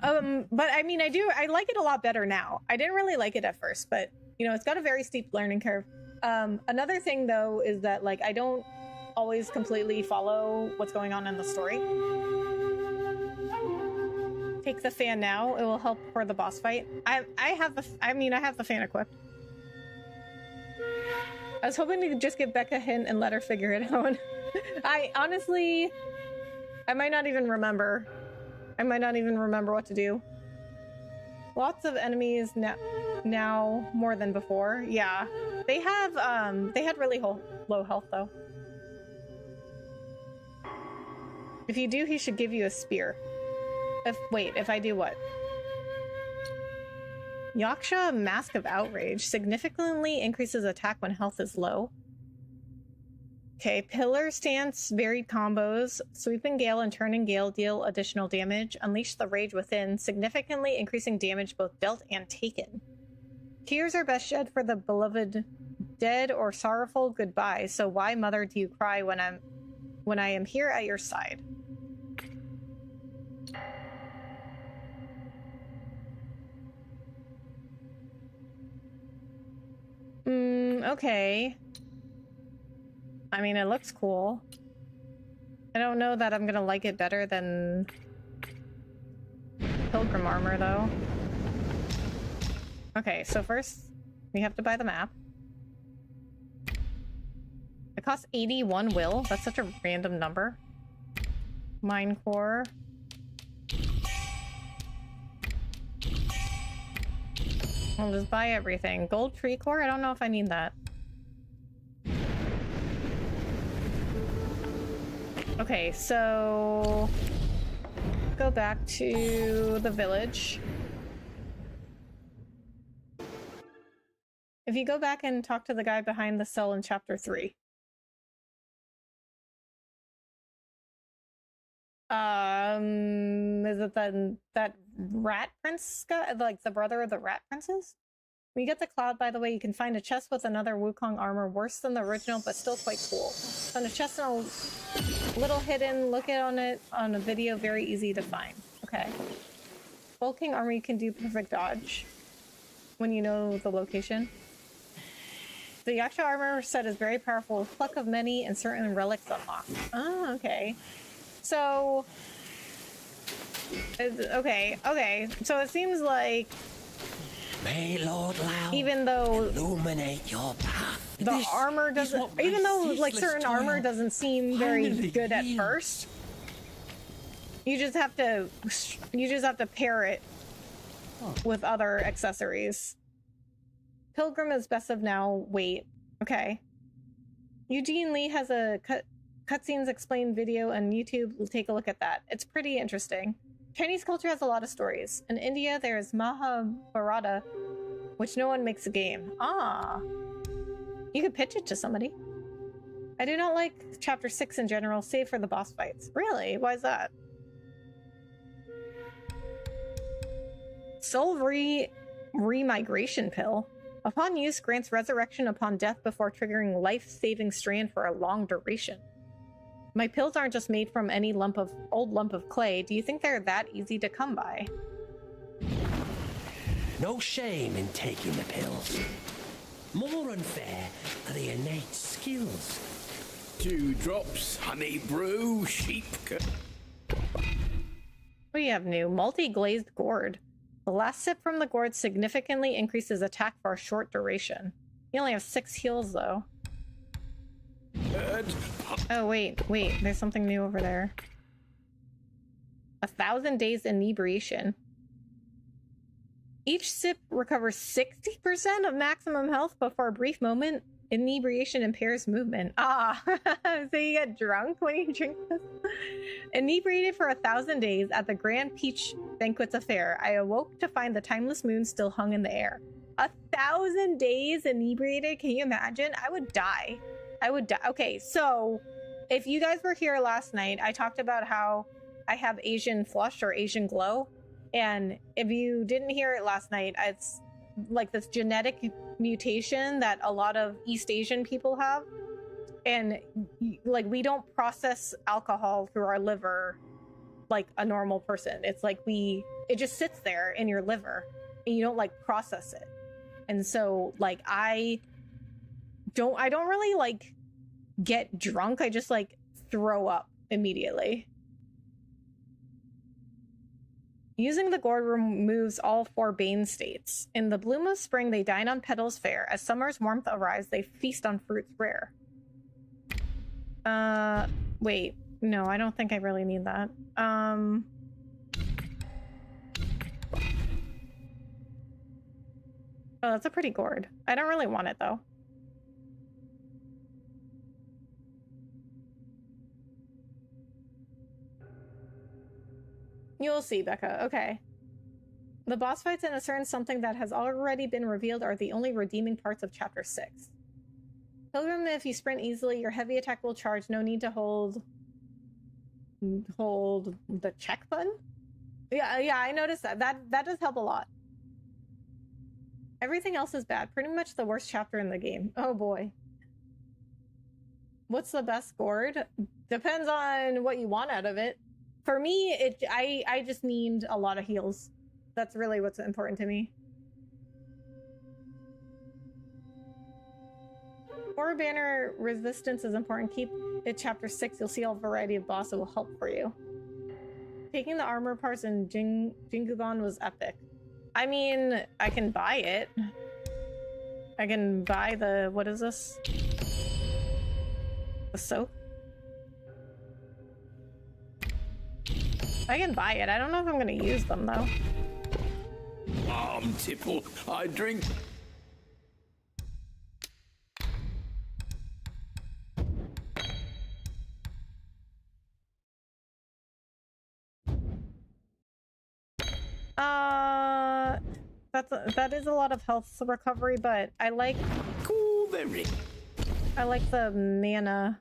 Speaker 1: But I mean, I like it a lot better now. I didn't really like it at first, but you know, it's got a very steep learning curve. Another thing though is that like I don't always completely follow what's going on in the story. Take the fan now. It will help for the boss fight. I have the fan equipped. I was hoping to just give Becca a hint and let her figure it out. I honestly, I might not even remember. I might not even remember what to do. Lots of enemies now more than before. Yeah, they had really low health though. If you do, he should give you a spear. If I do what? Yaksha Mask of Outrage significantly increases attack when health is low. Okay, Pillar Stance, varied combos. Sweeping Gale and Turning Gale deal additional damage. Unleash the Rage Within, significantly increasing damage both dealt and taken. Tears are best shed for the beloved dead or sorrowful goodbye, so why, mother, do you cry when I am here at your side? Okay. I mean, it looks cool. I don't know that I'm gonna like it better than Pilgrim Armor, though. Okay, so first, we have to buy the map. It costs 81 will. That's such a random number. Mine core. I'll just buy everything. Gold tree core? I don't know if I need that. Okay, so go back to the village. If you go back and talk to the guy behind the cell in chapter 3. Is it that rat prince guy, like the brother of the rat princes? When you get the cloud, by the way, you can find a chest with another Wukong armor worse than the original, but still quite cool. Found a chest a little hidden. Look on it on a video, very easy to find. Okay. Bulking armor, you can do perfect dodge when you know the location. The Yaksha armor set is very powerful with pluck of many and certain relics unlocked. Oh, okay. So, okay. So it seems like
Speaker 9: May Lord Lao
Speaker 1: even though
Speaker 9: illuminate your path.
Speaker 1: the armor doesn't, even though like certain armor doesn't seem very good at first, you just have to pair it with other accessories. Pilgrim is best of now. Wait, okay. Eugene Lee has a cutscenes explained video on YouTube. We'll take a look at that. It's pretty interesting. Chinese culture has a lot of stories. In India, there is Mahabharata, which no one makes a game. Ah, you could pitch it to somebody. I do not like chapter 6 in general, save for the boss fights. Really? Why is that? Soul remigration pill. Upon use, grants resurrection upon death before triggering life-saving strand for a long duration. My pills aren't just made from any old lump of clay. Do you think they're that easy to come by?
Speaker 2: No shame in taking the pills. More unfair are the innate skills.
Speaker 6: 2 drops, honey brew, sheep.
Speaker 1: We have new multi-glazed gourd. The last sip from the gourd significantly increases attack for a short duration. You only have 6 heals though. Oh wait, there's something new over there. 1,000 days inebriation. Each sip recovers 60% of maximum health before a brief moment. Inebriation impairs movement. Ah, so you get drunk when you drink this? Inebriated for 1,000 days at the Grand Peach Banquets Affair, I awoke to find the timeless moon still hung in the air. 1,000 days inebriated? Can you imagine? I would die. I would die. Okay, so if you guys were here last night, I talked about how I have Asian flush or Asian glow. And if you didn't hear it last night, it's like this genetic mutation that a lot of East Asian people have. And like, we don't process alcohol through our liver like a normal person. It's like it just sits there in your liver and you don't like process it. And so like, I don't really like get drunk. I just like throw up immediately. Using the gourd removes all 4 bane states. In the bloom of spring, they dine on petals fair. As summer's warmth arrives, they feast on fruits rare. Wait. No, I don't think I really need that. Oh, that's a pretty gourd. I don't really want it, though. You'll see, Becca. Okay. The boss fights and a certain something that has already been revealed are the only redeeming parts of Chapter 6. Pilgrim, if you sprint easily, your heavy attack will charge. No need to hold the check button? Yeah, I noticed that. That does help a lot. Everything else is bad. Pretty much the worst chapter in the game. Oh boy. What's the best gourd? Depends on what you want out of it. For me, I just need a lot of heals. That's really what's important to me. Horror banner resistance is important. Keep it chapter 6. You'll see a variety of boss that will help for you. Taking the armor parts in Jingugon was epic. I mean, I can buy it. I can buy the, what is this? The soap? I can buy it. I don't know if I'm going to use them, though.
Speaker 6: Arm tipple, I drink.
Speaker 1: That is a lot of health recovery, but I like...
Speaker 6: Cool, very.
Speaker 1: I like the mana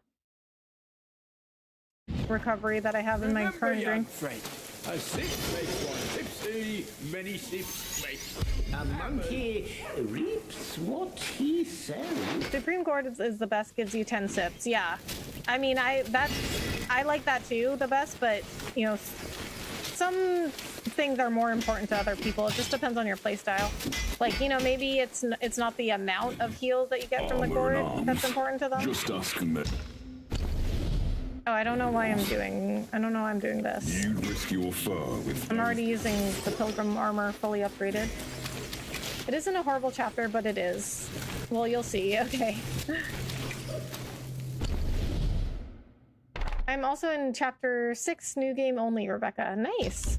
Speaker 1: recovery that I have in my current drink.
Speaker 6: A sip makes one tipsy, many sips make
Speaker 9: a monkey reaps what he sows.
Speaker 1: Supreme Gourd is the best, gives you 10 sips. Yeah, I mean, I like that too, the best, but you know, some things are more important to other people. It just depends on your playstyle. Like, you know, maybe it's not the amount of heals that you get from the gourd that's important to them.
Speaker 6: Just asking that.
Speaker 1: Oh, I don't know why I'm doing this.
Speaker 6: You risk your fur with.
Speaker 1: I'm already using the pilgrim armor fully upgraded. It isn't a horrible chapter, but it is. Well, you'll see. Okay. I'm also in chapter 6, new game only, Rebecca. Nice.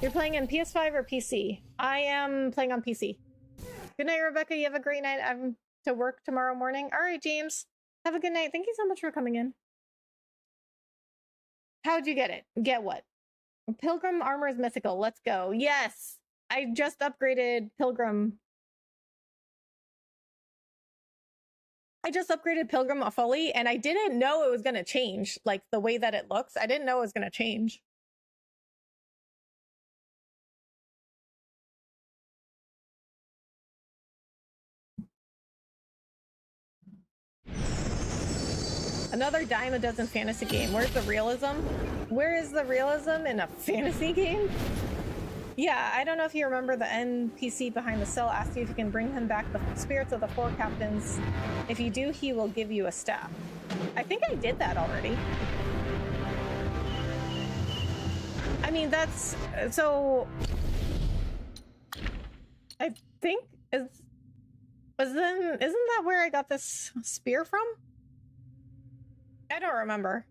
Speaker 1: You're playing in PS5 or PC? I am playing on PC. Good night, Rebecca. You have a great night. I'm to work tomorrow morning. All right, James. Have a good night. Thank you so much for coming in. How'd you get it? Get what? Pilgrim armor is mythical. Let's go. Yes. I just upgraded Pilgrim. I just upgraded Pilgrim fully, and I didn't know it was going to change. Like, the way that it looks, I didn't know it was going to change. Another dime a dozen fantasy game. Where's the realism? Where is the realism in a fantasy game? Yeah, I don't know if you remember the NPC behind the cell asked you if you can bring him back the spirits of the 4 captains. If you do, he will give you a staff. I think I did that already. I mean, that's... So... I think... Isn't that where I got this spear from? I don't remember.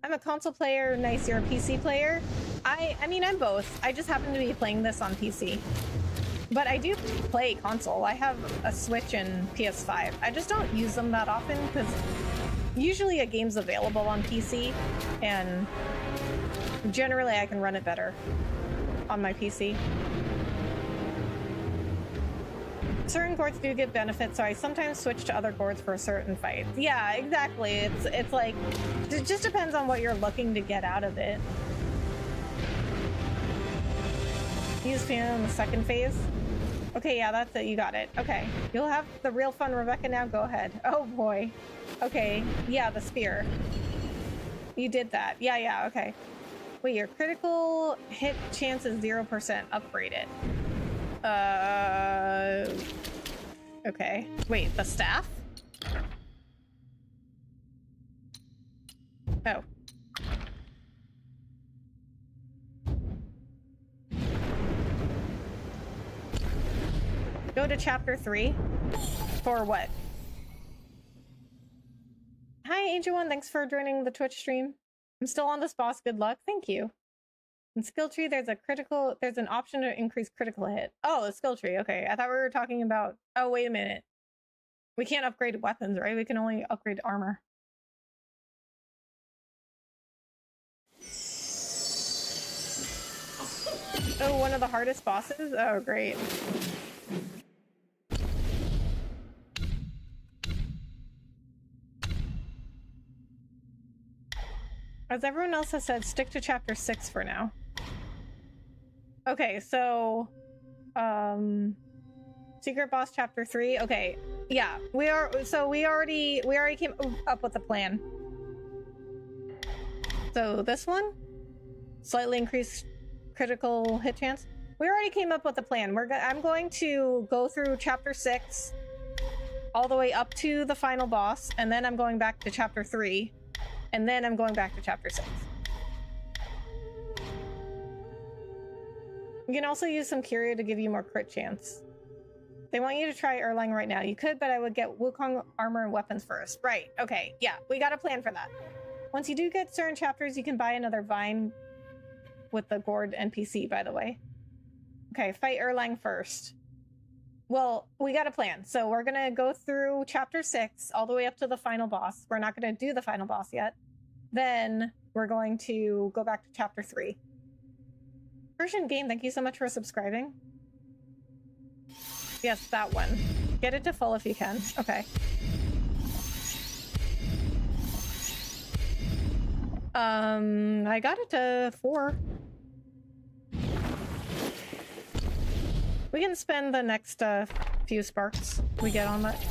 Speaker 1: I'm a console player. Nice, you're a PC player. I mean, I'm both. I just happen to be playing this on PC. But I do play console. I have a Switch and PS5. I just don't use them that often because usually a game's available on PC and generally I can run it better on my PC. Certain gourds do give benefits, so I sometimes switch to other gourds for certain fights. Yeah, exactly. It's like, it just depends on what you're looking to get out of it. Use fan in the second phase. Okay, yeah, that's it. You got it. Okay. You'll have the real fun, Rebecca, now. Go ahead. Oh, boy. Okay. Yeah, the spear. You did that. Yeah, okay. Wait, your critical hit chance is 0%. Upgrade it. Okay. Wait, the staff? Oh. Go to chapter 3. For what? Hi, Angel One. Thanks for joining the Twitch stream. I'm still on this boss. Good luck. Thank you. In skill tree, there's an option to increase critical hit. Oh, the skill tree. Okay. I thought we were talking about... Oh, wait a minute. We can't upgrade weapons, right? We can only upgrade armor. Oh, one of the hardest bosses? Oh, great. As everyone else has said, stick to chapter 6 for now. Okay, so... Secret boss chapter 3. Okay, yeah, we already came up with a plan. So this one, slightly increased critical hit chance. We already came up with a plan. I'm going to go through chapter 6 all the way up to the final boss, and then I'm going back to chapter 3, and then I'm going back to chapter 6. You can also use some curia to give you more crit chance. They want you to try Erlang right now. You could, but I would get Wukong armor and weapons first. Right, okay, yeah, we got a plan for that. Once you do get certain chapters, you can buy another vine with the Gourd NPC, by the way. Okay, fight Erlang first. Well, we got a plan. So we're gonna go through chapter 6 all the way up to the final boss. We're not gonna do the final boss yet. Then we're going to go back to chapter 3. Persian Game, thank you so much for subscribing. Yes, that one. Get it to full if you can. Okay. I got it to 4. We can spend the next few sparks we get on that.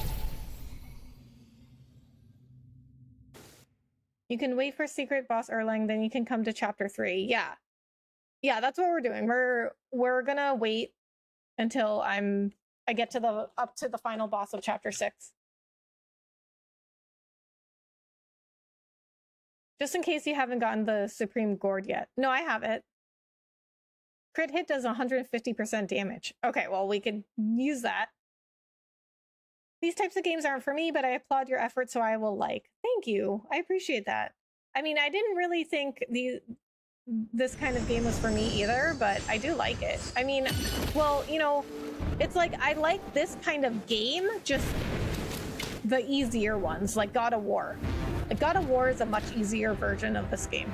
Speaker 1: You can wait for secret boss Erlang, then you can come to chapter 3. Yeah. Yeah, that's what we're doing. We're gonna wait until I get to up to the final boss of chapter 6. Just in case you haven't gotten the Supreme Gourd yet. No, I have it. Crit hit does 150% damage. Okay, well, we could use that. These types of games aren't for me, but I applaud your effort, so I will like. Thank you. I appreciate that. I mean, I didn't really think this kind of game was for me either, but I do like it. I mean, well, you know, it's like I like this kind of game, just the easier ones, like God of War. Like God of War is a much easier version of this game,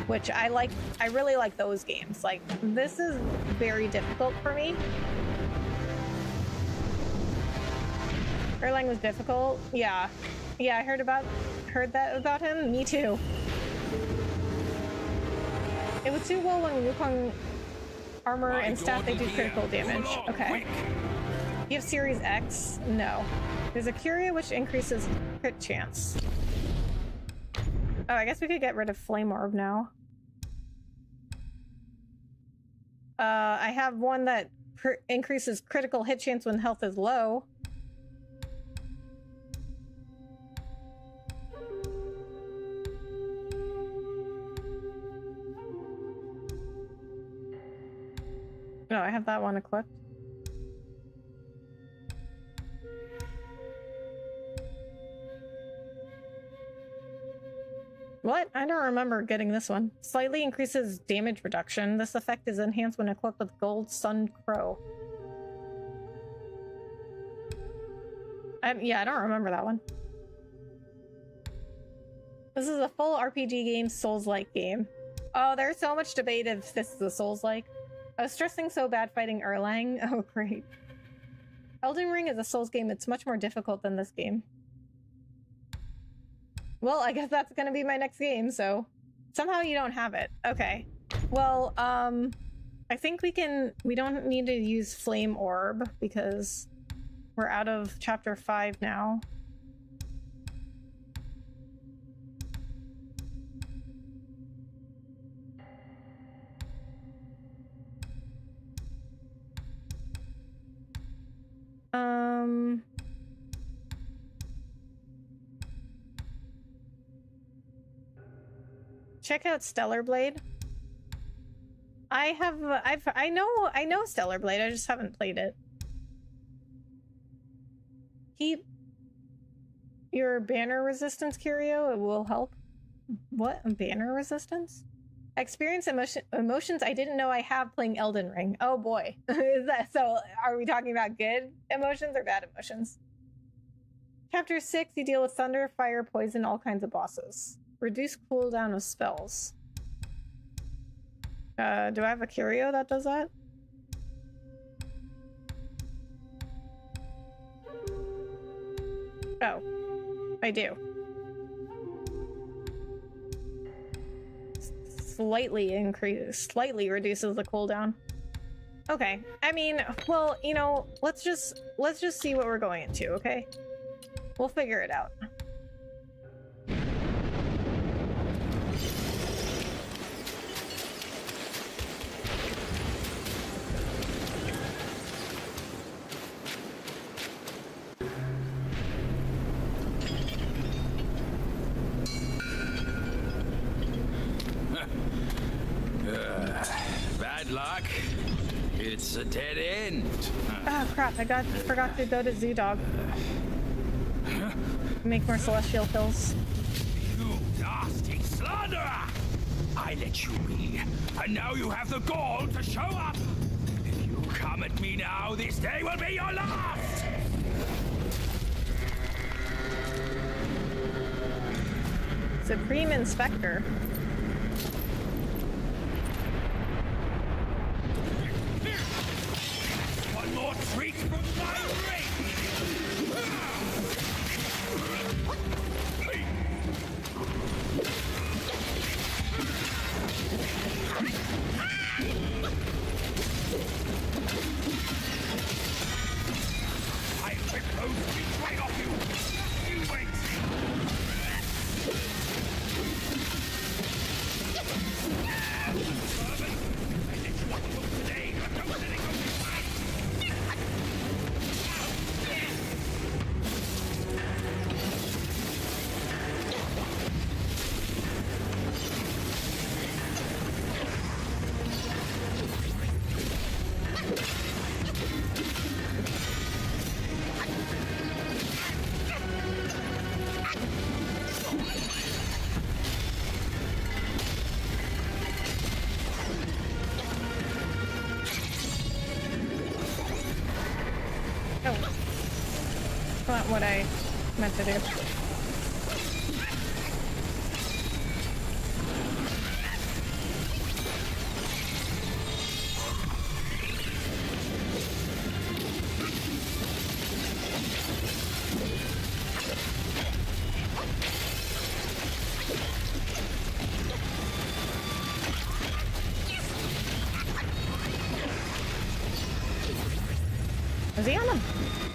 Speaker 1: which I like. I really like those games. Like, this is very difficult for me. Erlang was difficult. Yeah. Yeah, I heard that about him. Me too. It would suit well when Wukong armor and staff, they do critical damage. Okay. You have Series X? No. There's a curia which increases crit chance. Oh, I guess we could get rid of Flame Orb now. I have one that increases critical hit chance when health is low. No, I have that one equipped. What? I don't remember getting this one. Slightly increases damage reduction. This effect is enhanced when equipped with Gold Sun Crow. Yeah, I don't remember that one. This is a full RPG game, Souls-like game. Oh, there's so much debate if this is a Souls-like. I was stressing so bad fighting Erlang. Oh, great. Elden Ring is a Souls game. It's much more difficult than this game. Well, I guess that's gonna be my next game, so... Somehow you don't have it. Okay. Well, I think we don't need to use Flame Orb, because we're out of Chapter 5 now. Check out Stellar Blade. I know Stellar Blade, I just haven't played it. Keep your banner resistance, Curio, it will help. What? Banner resistance? Experience emotions I didn't know I have playing Elden Ring. Oh boy. Is that so? Are we talking about good emotions or bad emotions? Chapter 6, you deal with thunder, fire, poison, all kinds of bosses. Reduce cooldown of spells. Do I have a Curio that does that? Oh, I do. Slightly reduces the cooldown. Okay, I mean, well, you know, let's just see what we're going into, okay? We'll figure it out.
Speaker 2: Bad luck. It's a dead end.
Speaker 1: Oh crap, I forgot to go to Zoo Dog. Make more celestial pills.
Speaker 2: You nasty slanderer! I let you be, and now you have the gall to show up! If you come at me now, this day will be your last!
Speaker 1: Supreme Inspector.
Speaker 2: One more treat from my ring! I propose to be right off you! You wait! I let you off till today, but don't let it go this way!
Speaker 1: Not what I meant to do.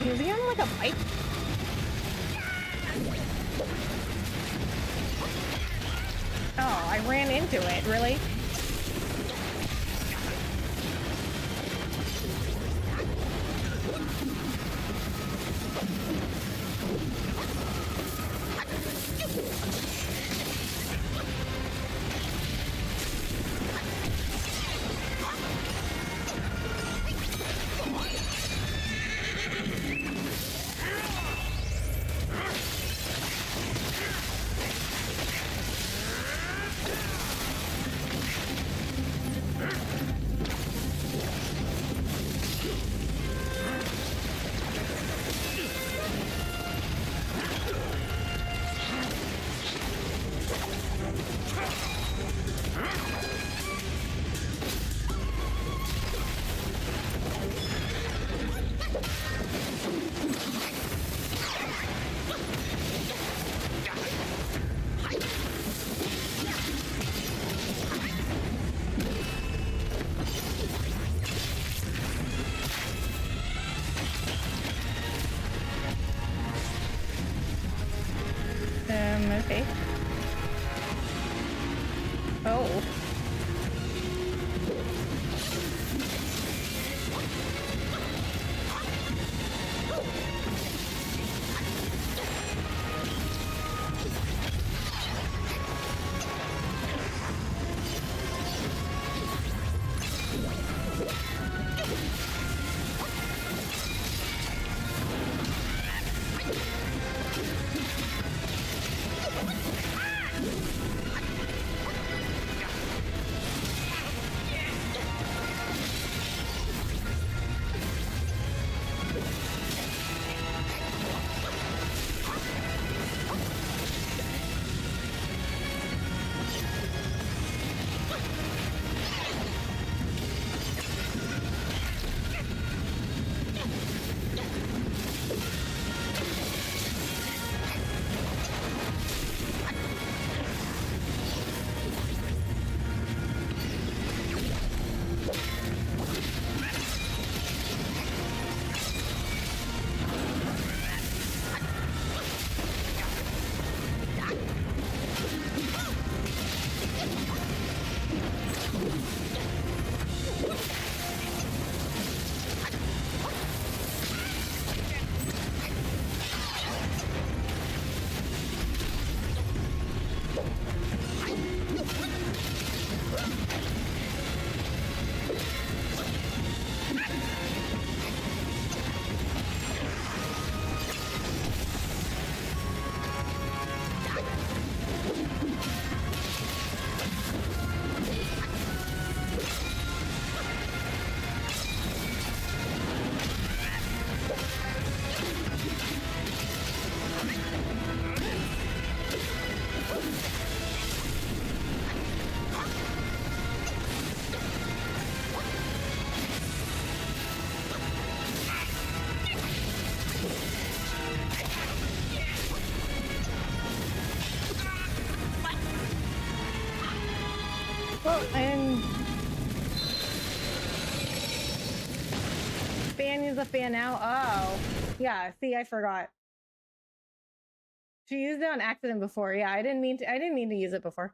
Speaker 1: Is he on like a bike? Oh, I ran into it, really? Okay. Oh. Well, and fan is a fan now. Oh, yeah. See, I forgot. She used it on accident before. Yeah, I didn't mean to. I didn't mean to use it before.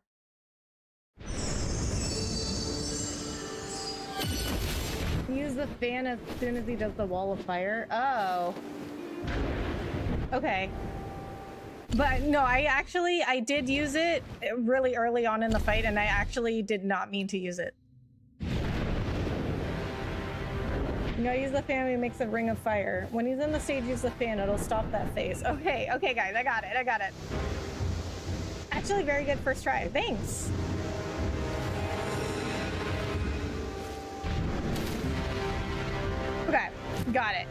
Speaker 1: Use the fan as soon as he does the wall of fire. Oh. Okay. But no, I did use it really early on in the fight, and I actually did not mean to use it. You gotta use the fan when he makes a ring of fire. When he's in the stage, use the fan. It'll stop that phase. Okay, okay, guys, I got it. I got it. Actually, very good first try. Thanks. Okay, got it.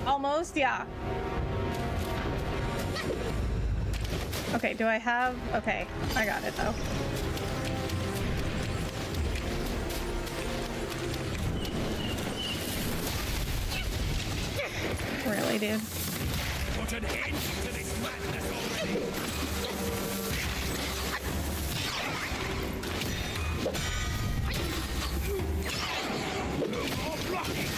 Speaker 1: Almost, yeah. Okay, do I have... Okay, I got it, though. Really, dude?
Speaker 2: Put an end to this madness already! No more blocking!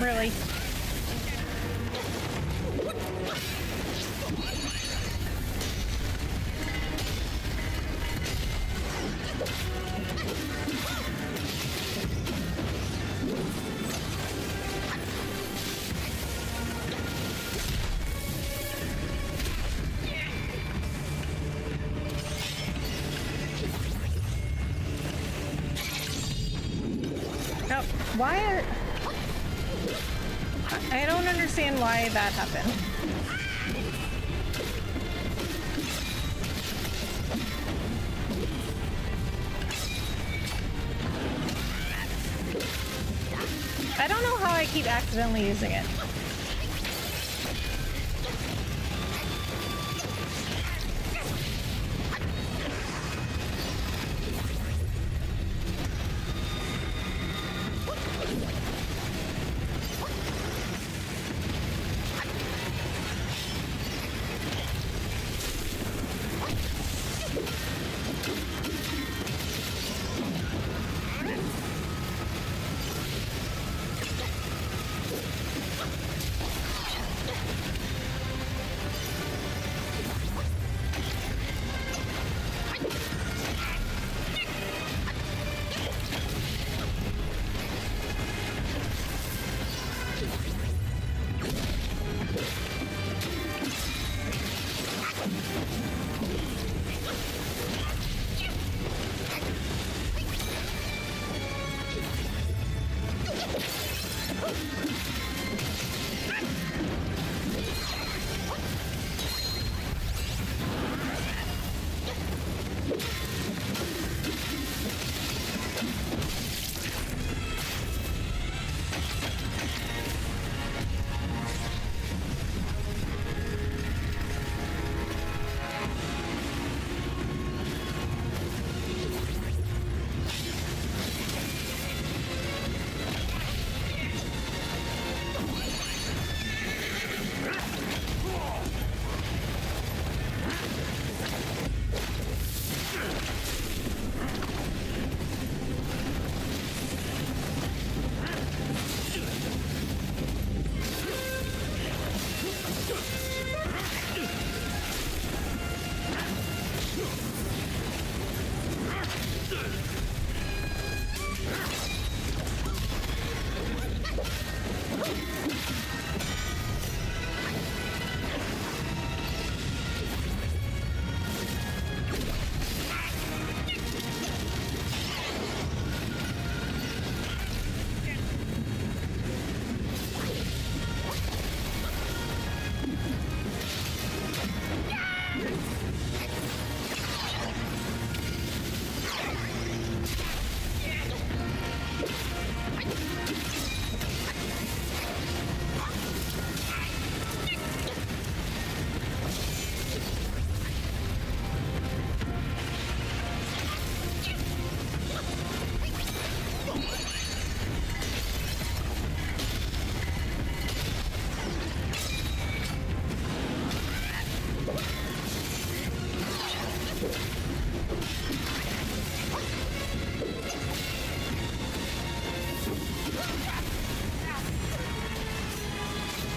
Speaker 1: Really? No, why are... I don't understand why that happened. I don't know how I keep accidentally using it.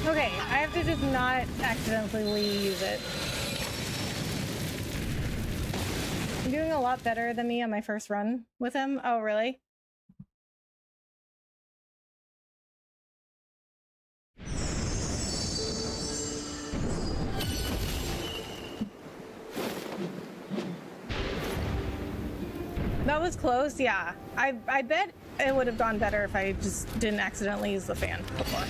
Speaker 1: Okay, I have to just not accidentally use it. I'm doing a lot better than me on my first run with him. Oh, really? That was close, yeah. I bet it would have gone better if I just didn't accidentally use the fan before.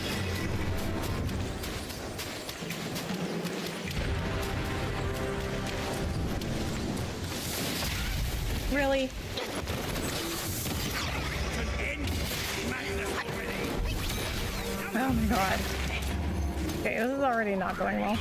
Speaker 1: Really? Oh my god. Okay, this is already not going well.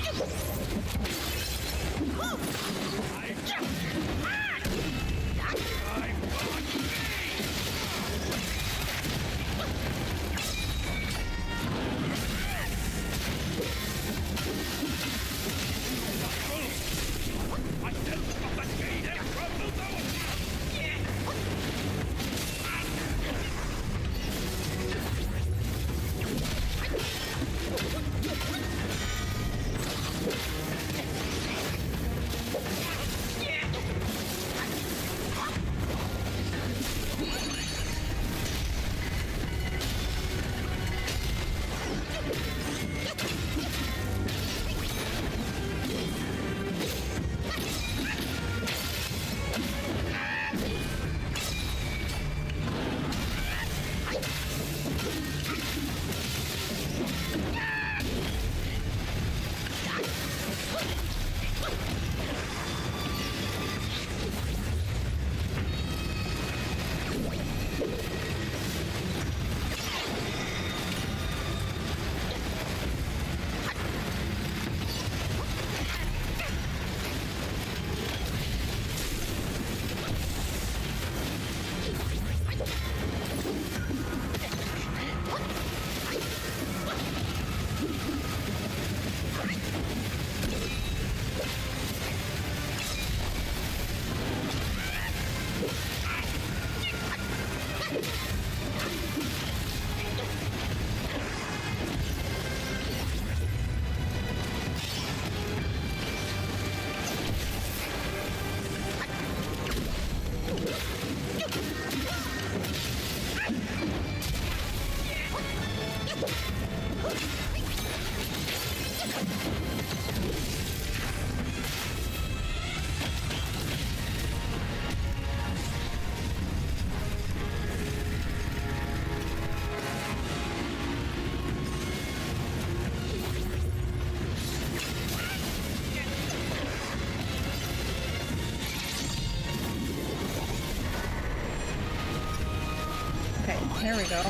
Speaker 1: Okay, there we go.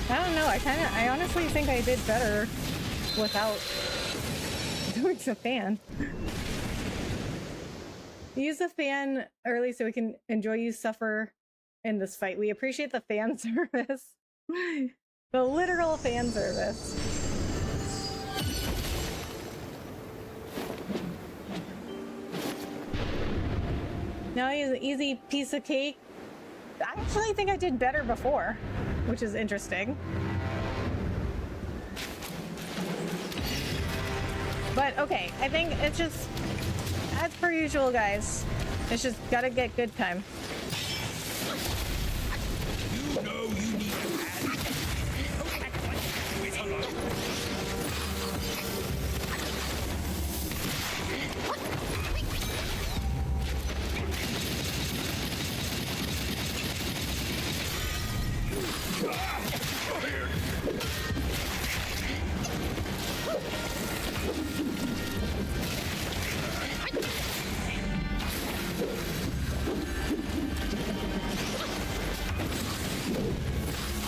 Speaker 1: I don't know, I honestly think I did better without doing the fan. Use the fan early so we can enjoy you suffer in this fight. We appreciate the fan service. The literal fan service. Now he's an easy piece of cake. I actually think I did better before, which is interesting. But okay, I think it's just, as per usual, guys, it's just gotta get good time.
Speaker 2: You know you need to add. Wait alone.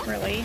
Speaker 1: Really?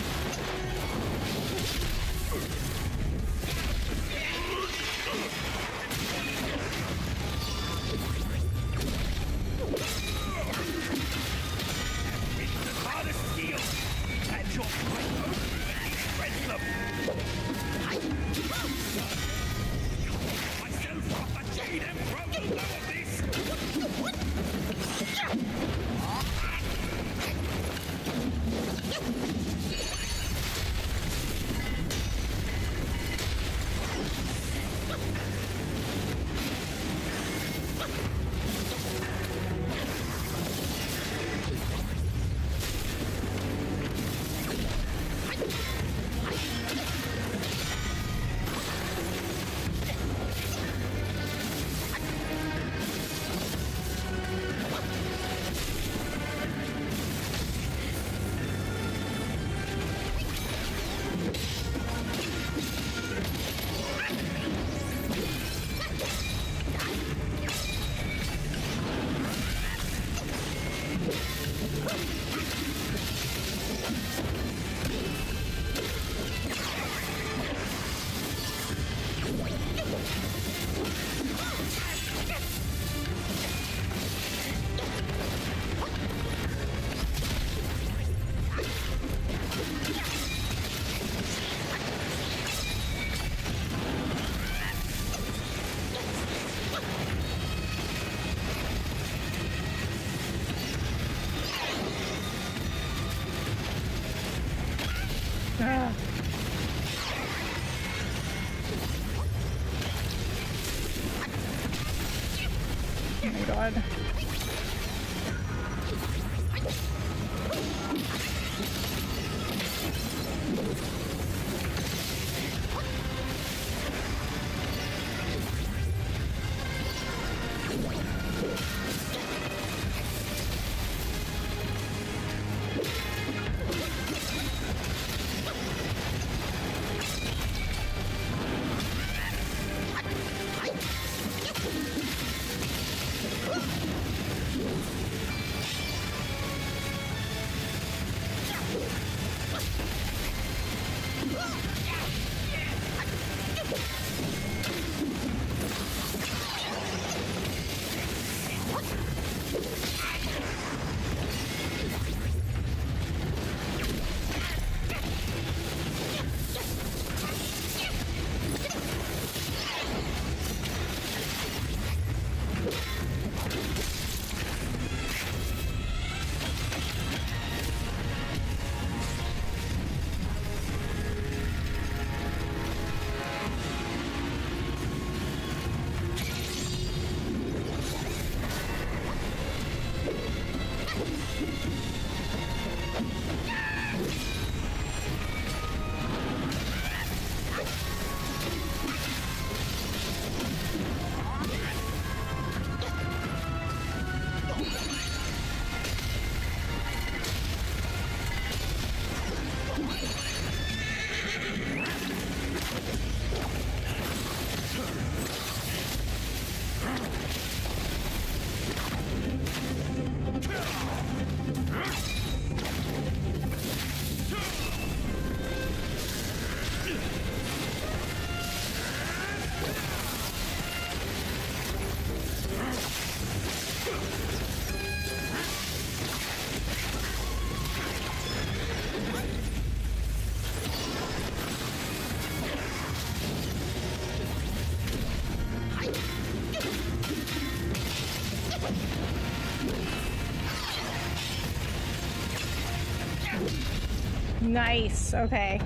Speaker 1: Nice. Okay.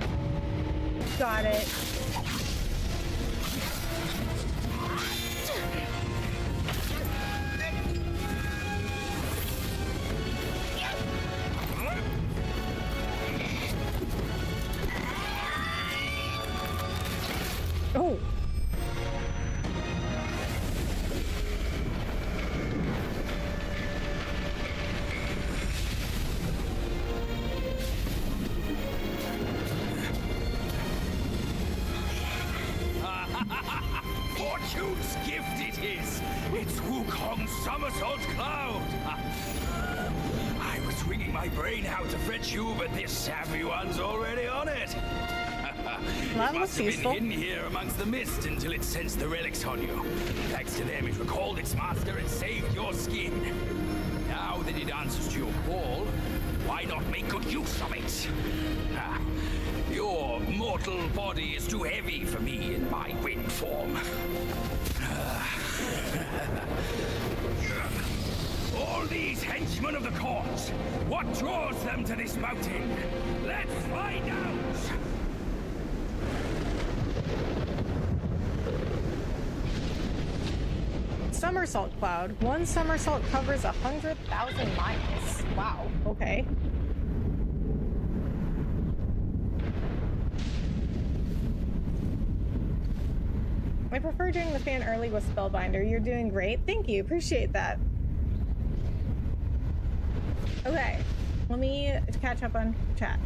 Speaker 1: Got it. Oh.
Speaker 2: Fortune's gift it is! It's Wukong's Somersault cloud! I was wringing my brain how to fetch you, but this savvy one's already on it!
Speaker 1: That
Speaker 2: It
Speaker 1: looks
Speaker 2: must have
Speaker 1: useful.
Speaker 2: been hidden here amongst the mist until it sensed the relics on you. Thanks to them, it recalled its master and saved your skin. Now that it answers to your call, why not make good use of it? Your mortal body is too heavy for me in my wind form. All these henchmen of the court, what draws them to this mountain? Let's find out!
Speaker 1: Somersault cloud. One somersault covers 100,000 miles. Wow. Okay. I prefer doing the fan early with Spellbinder. You're doing great. Thank you. Appreciate that. Okay. Let me catch up on chat.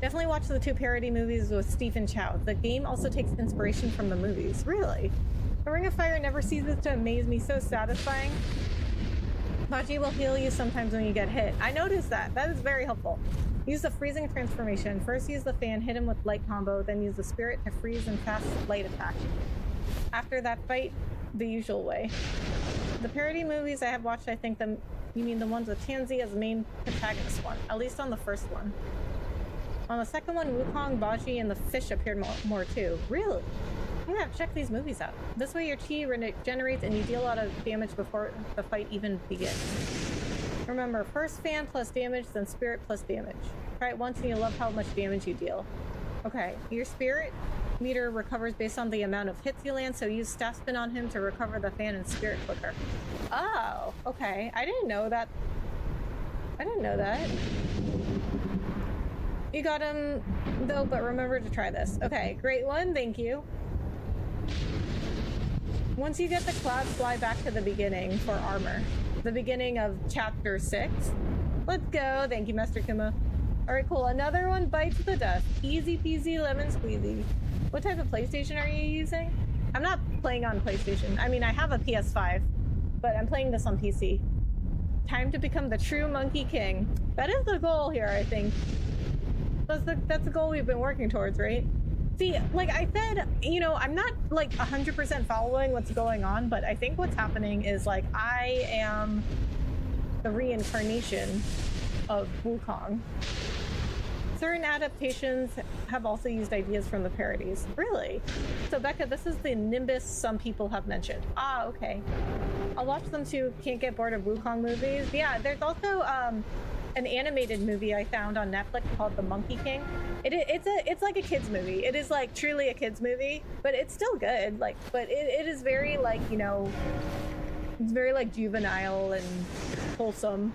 Speaker 1: Definitely watch the 2 parody movies with Stephen Chow. The game also takes inspiration from the movies. Really? The Ring of Fire never ceases to amaze me. So satisfying. Baji will heal you sometimes when you get hit. I noticed that. That is very helpful. Use the freezing transformation. First use the fan, hit him with light combo, then use the spirit to freeze and fast light attack. After that fight, the usual way. The parody movies I have watched, I think you mean the ones with Tansy as the main protagonist one, at least on the first one. On the second one, Wukong, Baji, and the fish appeared more too. Really? I'm gonna have to check these movies out. This way your chi regenerates and you deal a lot of damage before the fight even begins. Remember, first fan plus damage, then spirit plus damage. Try it once and you'll love how much damage you deal. Okay, your spirit meter recovers based on the amount of hits you land, so use staff spin on him to recover the fan and spirit quicker. Oh, okay. I didn't know that. I didn't know that. You got him, though, but remember to try this. Okay, great one. Thank you. Once you get the cloud, fly back to the beginning for armor. The beginning of chapter 6. Let's go. Thank you, Master Kuma. Alright, cool. Another one bites the dust. Easy peasy lemon squeezy. What type of PlayStation are you using? I'm not playing on PlayStation. I mean, I have a PS5, but I'm playing this on PC. Time to become the true Monkey King. That is the goal here, I think. That's the goal we've been working towards, right? See, like I said, you know, I'm not like 100% following what's going on, but I think what's happening is like I am the reincarnation of Wukong. Certain adaptations have also used ideas from the parodies. Really? So Becca, this is the Nimbus some people have mentioned. Ah, okay. I'll watch them too. Can't get bored of Wukong movies. Yeah, there's also an animated movie I found on Netflix called The Monkey King. It's like a kids movie. It is like truly a kids movie, but it's still good. Like, but it is very like, you know, it's very like juvenile and wholesome.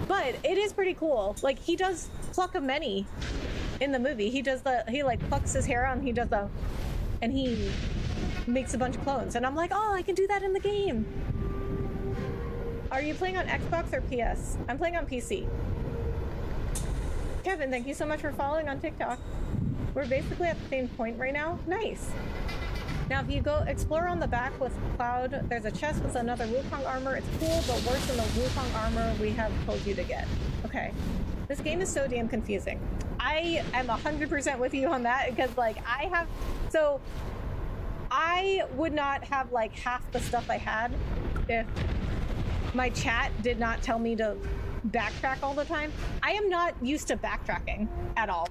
Speaker 1: But it is pretty cool. Like, he does pluck of many in the movie. He like plucks his hair out and he does and he makes a bunch of clones. And I'm like, oh, I can do that in the game. Are you playing on Xbox or PS? I'm playing on PC. Kevin, thank you so much for following on TikTok. We're basically at the same point right now. Nice. Now, if you go explore on the back with Cloud, there's a chest with another Wukong armor. It's cool, but worse than the Wukong armor we have told you to get. Okay. This game is so damn confusing. I am 100% with you on that because, like, so I would not have, like, half the stuff I had if my chat did not tell me to backtrack all the time. I am not used to backtracking at all.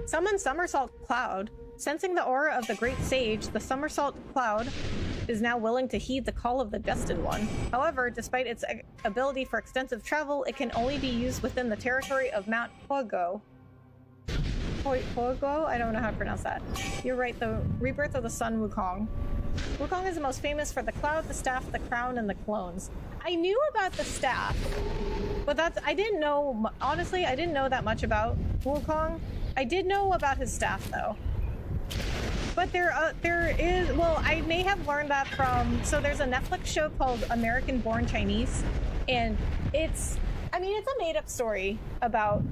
Speaker 1: Summon Somersault Cloud. Sensing the aura of the Great Sage, the Somersault Cloud is now willing to heed the call of the Destined One. However, despite its ability for extensive travel, it can only be used within the territory of Mount Huogo. Huogo? I don't know how to pronounce that. You're right, the rebirth of the sun Wukong. Wukong is the most famous for the cloud, the staff, the crown, and the clones. I knew about the staff, but I didn't know, honestly, I didn't know that much about Wukong. I did know about his staff, though. But there is, well, I may have learned that from, so there's a Netflix show called American Born Chinese, and it's a made-up story about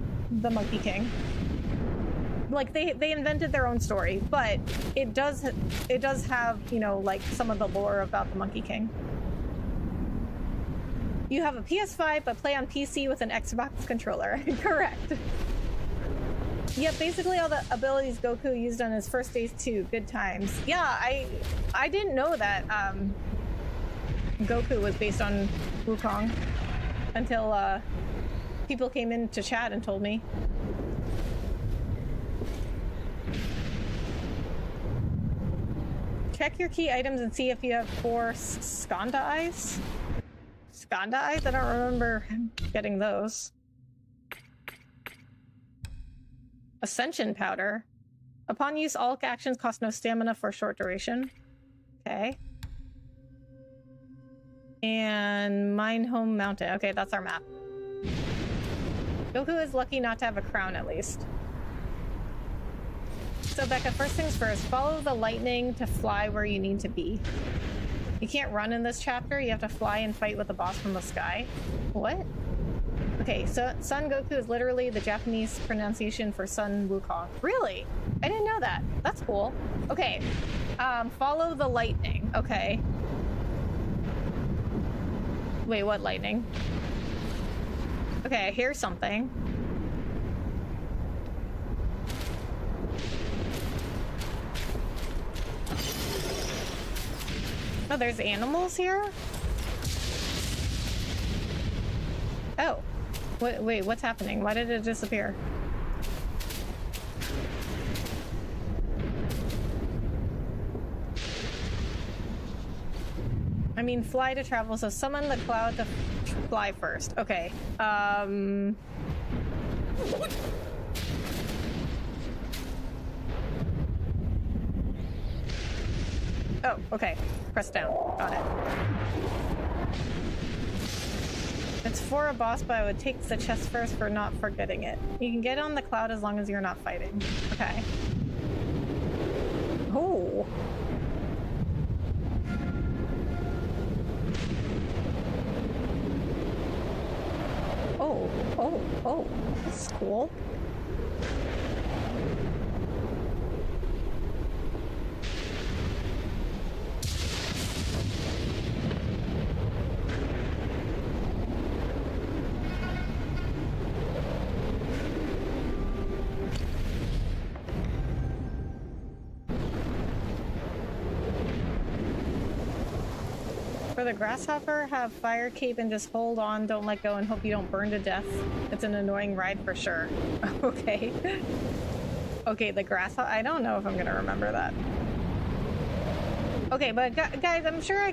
Speaker 1: the Monkey King. Like, they invented their own story, but it does have, you know, like, some of the lore about the Monkey King. You have a PS5, but play on PC with an Xbox controller. Correct. Yep, basically all the abilities Goku used on his first days too. Good times. Yeah, I didn't know that Goku was based on Wukong until people came into chat and told me. Check your key items and see if you have 4 Skanda eyes. Skanda eyes? I don't remember getting those. Ascension powder. Upon use, all actions cost no stamina for a short duration. Okay. And Mine Home Mountain. Okay, that's our map. Goku is lucky not to have a crown, at least. So, Becca, first things first, follow the lightning to fly where you need to be. You can't run in this chapter, you have to fly and fight with the boss from the sky. What? Okay, so Son Goku is literally the Japanese pronunciation for Son Wukong. Really? I didn't know that. That's cool. Okay, follow the lightning. Okay. Wait, what lightning? Okay, I hear something. Oh, there's animals here? Oh. Wait, what's happening? Why did it disappear? I mean, fly to travel, so summon the cloud to fly first. Okay. Oh, okay. Press down. Got it. It's for a boss, but I would take the chest first for not forgetting it. You can get on the cloud as long as you're not fighting. Okay. Oh. Oh. That's cool. For the grasshopper, have fire cape and just hold on, don't let go, and hope you don't burn to death. It's an annoying ride for sure. Okay. Okay, the grasshopper. I don't know if I'm gonna remember that. Okay, but guys, I'm sure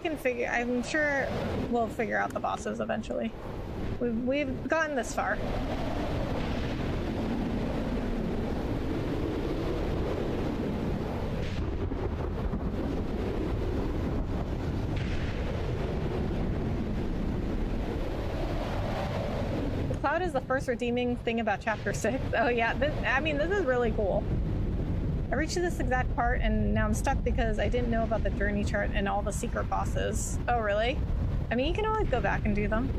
Speaker 1: we'll figure out the bosses eventually. We've gotten this far. Cloud is the first redeeming thing about Chapter 6. Oh yeah, I mean, this is really cool. I reached this exact part and now I'm stuck because I didn't know about the journey chart and all the secret bosses. Oh really? I mean, you can always go back and do them.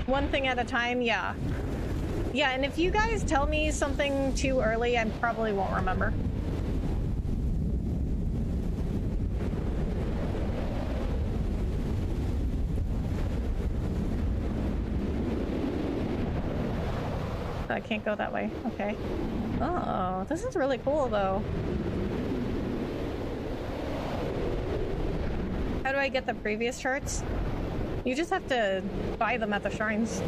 Speaker 1: One thing at a time, yeah. Yeah, and if you guys tell me something too early, I probably won't remember. I can't go that way. Okay. Oh, this is really cool, though. How do I get the previous charts? You just have to buy them at the shrines.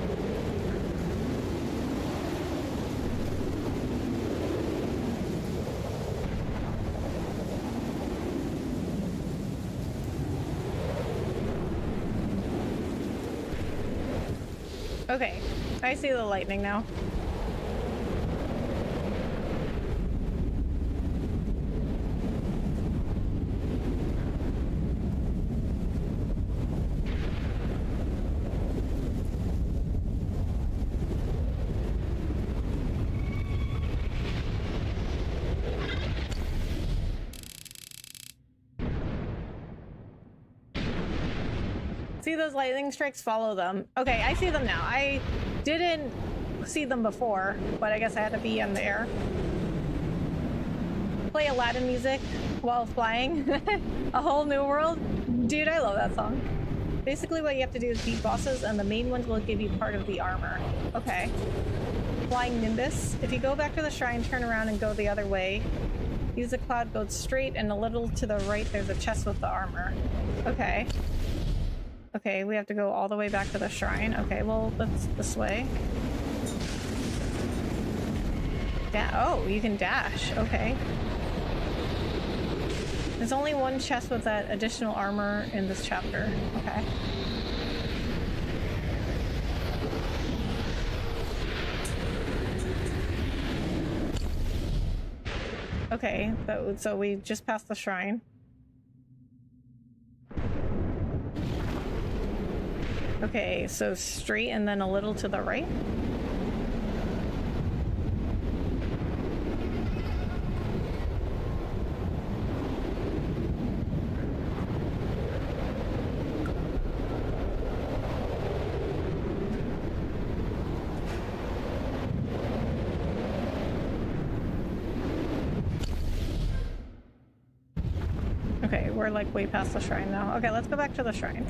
Speaker 1: Okay, I see the lightning now. See those lightning strikes? Follow them. Okay, I see them now. I didn't see them before, but I guess I had to be in the air. Play Aladdin music while flying. A whole new world. Dude, I love that song. Basically what you have to do is beat bosses and the main ones will give you part of the armor. Okay. Flying Nimbus. If you go back to the shrine, turn around and go the other way. Use the cloud, go straight, and a little to the right there's a chest with the armor. Okay. Okay, we have to go all the way back to the shrine. Okay, well, that's this way. Oh, you can dash. Okay. There's only one chest with that additional armor in this chapter. Okay. Okay, so we just passed the shrine. Okay, so straight and then a little to the right. Okay, we're like way past the shrine now. Okay, let's go back to the shrine.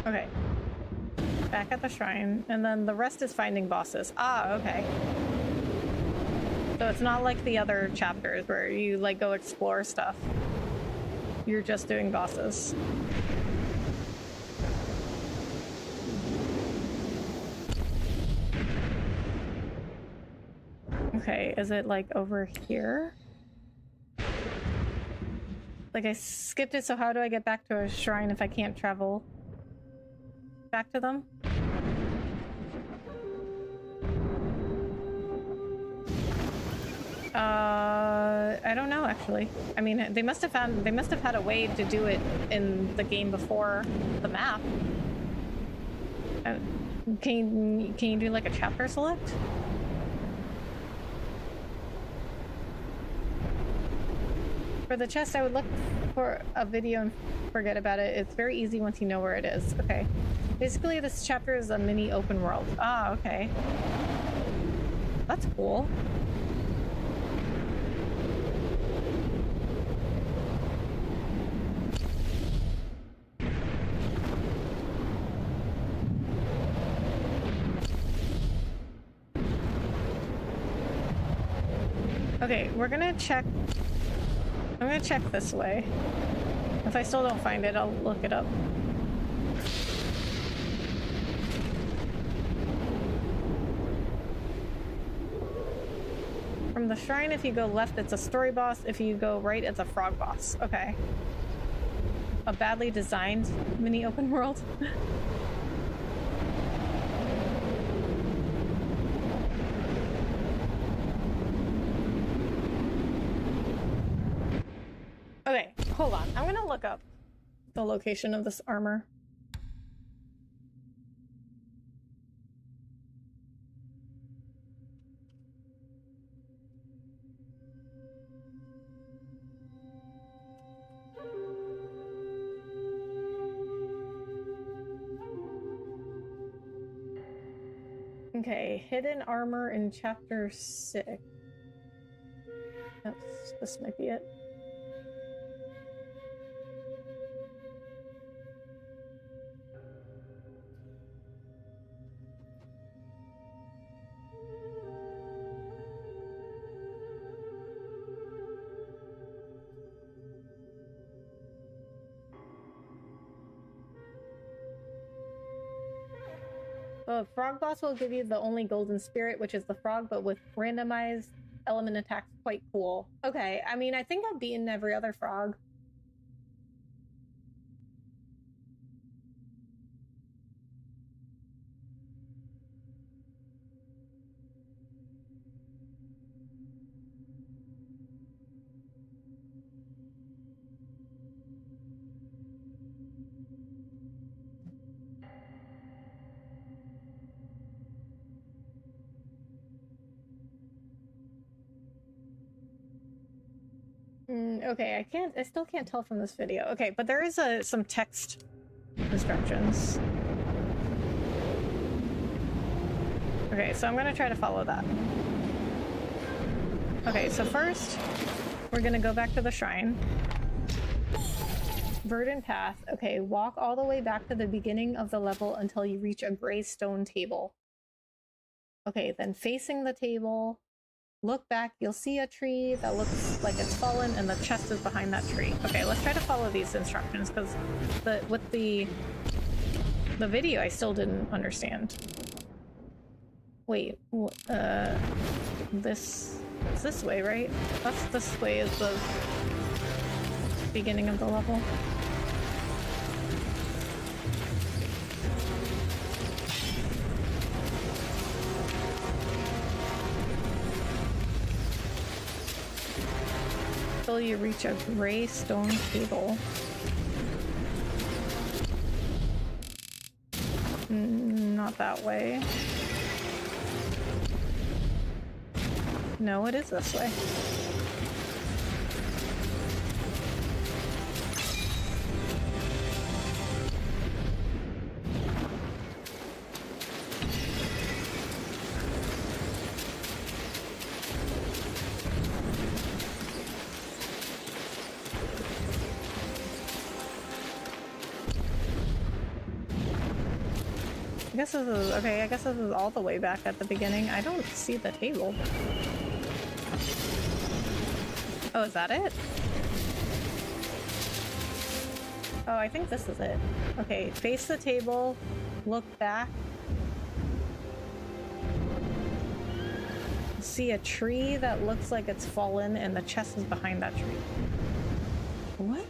Speaker 1: Okay. Back at the shrine, and then the rest is finding bosses. Ah, okay. So it's not like the other chapters where you like go explore stuff. You're just doing bosses. Okay, is it like over here? Like I skipped it, so how do I get back to a shrine if I can't travel back to them? I don't know actually. I mean, they must have had a way to do it in the game before the map. Can you do like a chapter select? For the chest, I would look for a video and forget about it. It's very easy once you know where it is. Okay. Basically, this chapter is a mini open world. Ah, okay. That's cool. Okay, we're gonna check. I'm gonna check this way. If I still don't find it, I'll look it up. From the shrine, if you go left, it's a story boss. If you go right, it's a frog boss. Okay. A badly designed mini open world. Okay, hold on. I'm gonna look up the location of this armor. Okay, hidden armor in chapter 6. This might be it. The frog boss will give you the only golden spirit, which is the frog, but with randomized element attacks. Quite cool. Okay, I mean, I think I've beaten every other frog. Okay, I still can't tell from this video. Okay, but there is some text instructions. Okay, so I'm gonna try to follow that. Okay, so first, we're gonna go back to the shrine. Verdant path. Okay, walk all the way back to the beginning of the level until you reach a gray stone table. Okay, then facing the table, look back, you'll see a tree that looks like it's fallen and the chest is behind that tree. Okay, let's try to follow these instructions, because with the video I still didn't understand. Wait, this is this way, right? This way is the beginning of the level. Until you reach a gray stone table. Not that way. No, it is this way. I guess this is, okay, I guess this is all the way back at the beginning. I don't see the table. Oh, is that it? Oh, I think this is it. Okay, face the table, look back. See a tree that looks like it's fallen and the chest is behind that tree. What?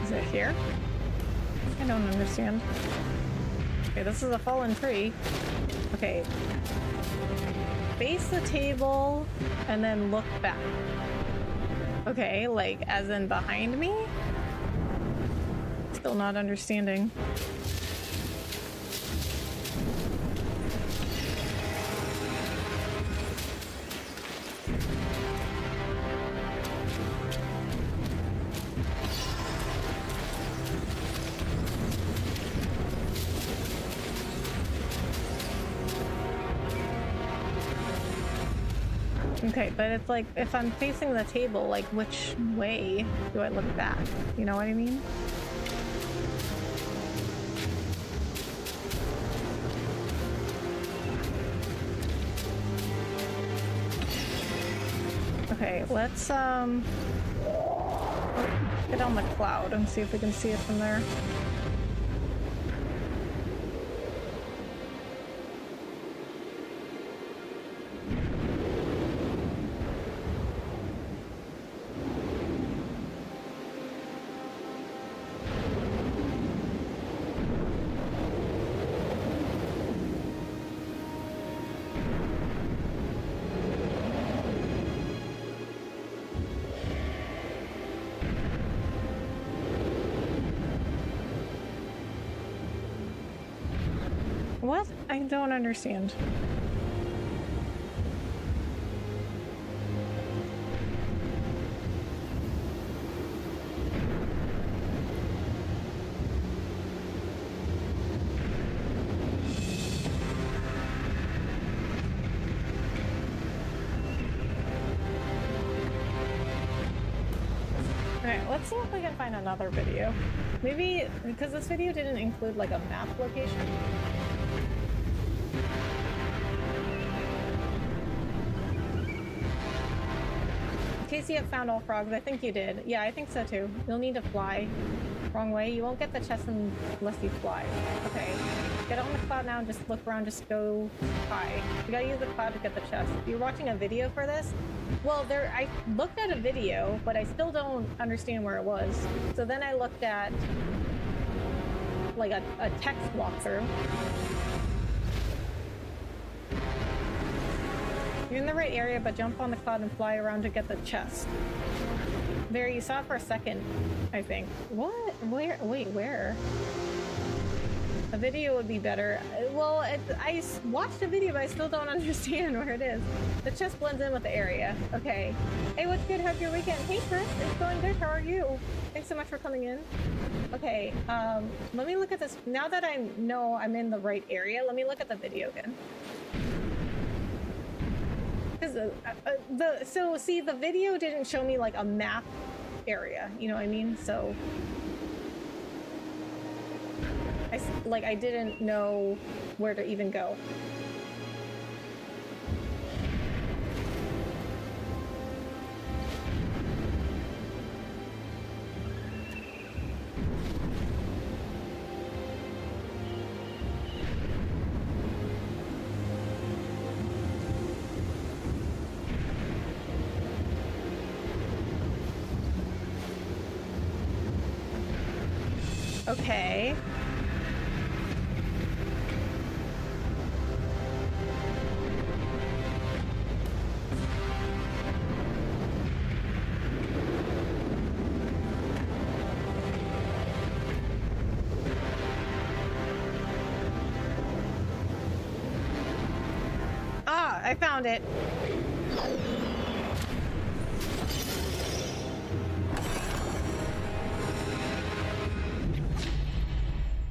Speaker 1: Is it here? I don't understand. Okay, this is a fallen tree. Okay. Face the table and then look back. Okay, like as in behind me? Still not understanding. Okay, but it's like, if I'm facing the table, like, which way do I look back? You know what I mean? Okay, let's, Get on the cloud and see if we can see it from there. What? I don't understand. Alright, let's see if we can find another video. Maybe, because this video didn't include like a map location. Casey have found all frogs. I think you did. Yeah, I think so too. You'll need to fly. Wrong way. You won't get the chest unless you fly. Okay. Get on the cloud now and just look around. Just go high. You gotta use the cloud to get the chest. You're watching a video for this? Well, I looked at a video, but I still don't understand where it was. So then I looked at like a text walkthrough. You're in the right area, but jump on the cloud and fly around to get the chest. There, you saw it for a second, I think. What? Where? Wait, where? A video would be better. Well, I watched a video, but I still don't understand where it is. The chest blends in with the area. Okay. Hey, what's good? How's your weekend? Hey, Chris. It's going good. How are you? Thanks so much for coming in. Okay, let me look at this. Now that I know I'm in the right area, let me look at the video again. So see, the video didn't show me like a map area, you know what I mean? So I didn't know where to even go. Okay. Ah, I found it.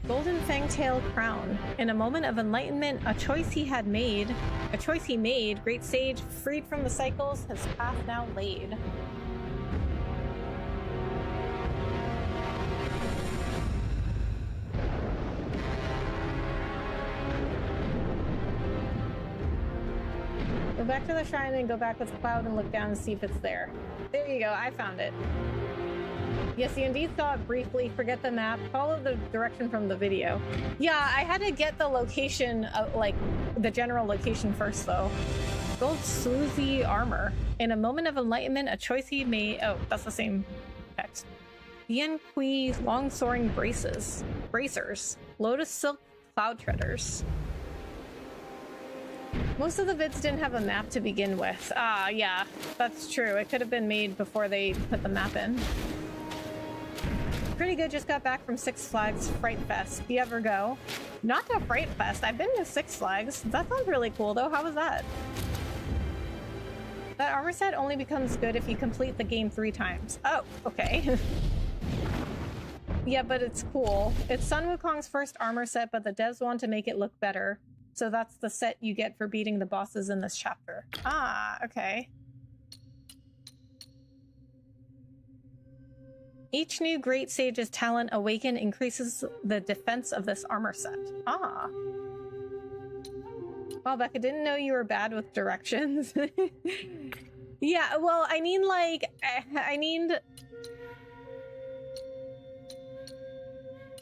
Speaker 1: Golden Fangtail Crown. In a moment of enlightenment, a choice he made, great sage, freed from the cycles, his path now laid. Go back to the shrine and go back with Cloud and look down and see if it's there. There you go, I found it. Yes, you indeed saw it briefly. Forget the map. Follow the direction from the video. Yeah, I had to get the location, like, the general location first, though. Gold Sleuzy Armor. In a moment of enlightenment, a choice he made... Oh, that's the same text. Yen Kui Long Soaring Bracers. Lotus Silk Cloud Treaders. Most of the vids didn't have a map to begin with. Ah, yeah, that's true. It could have been made before they put the map in. Pretty good. Just got back from Six Flags Fright Fest. Do you ever go? Not to Fright Fest. I've been to Six Flags. That sounds really cool, though. How was that? That armor set only becomes good if you complete the game 3 times. Oh, okay. Yeah, but it's cool. It's Sun Wukong's first armor set, but the devs want to make it look better. So that's the set you get for beating the bosses in this chapter. Ah, okay. Each new Great Sage's talent awakened increases the defense of this armor set. Ah. Well, Becca, didn't know you were bad with directions. Yeah, well, I mean, like, I need...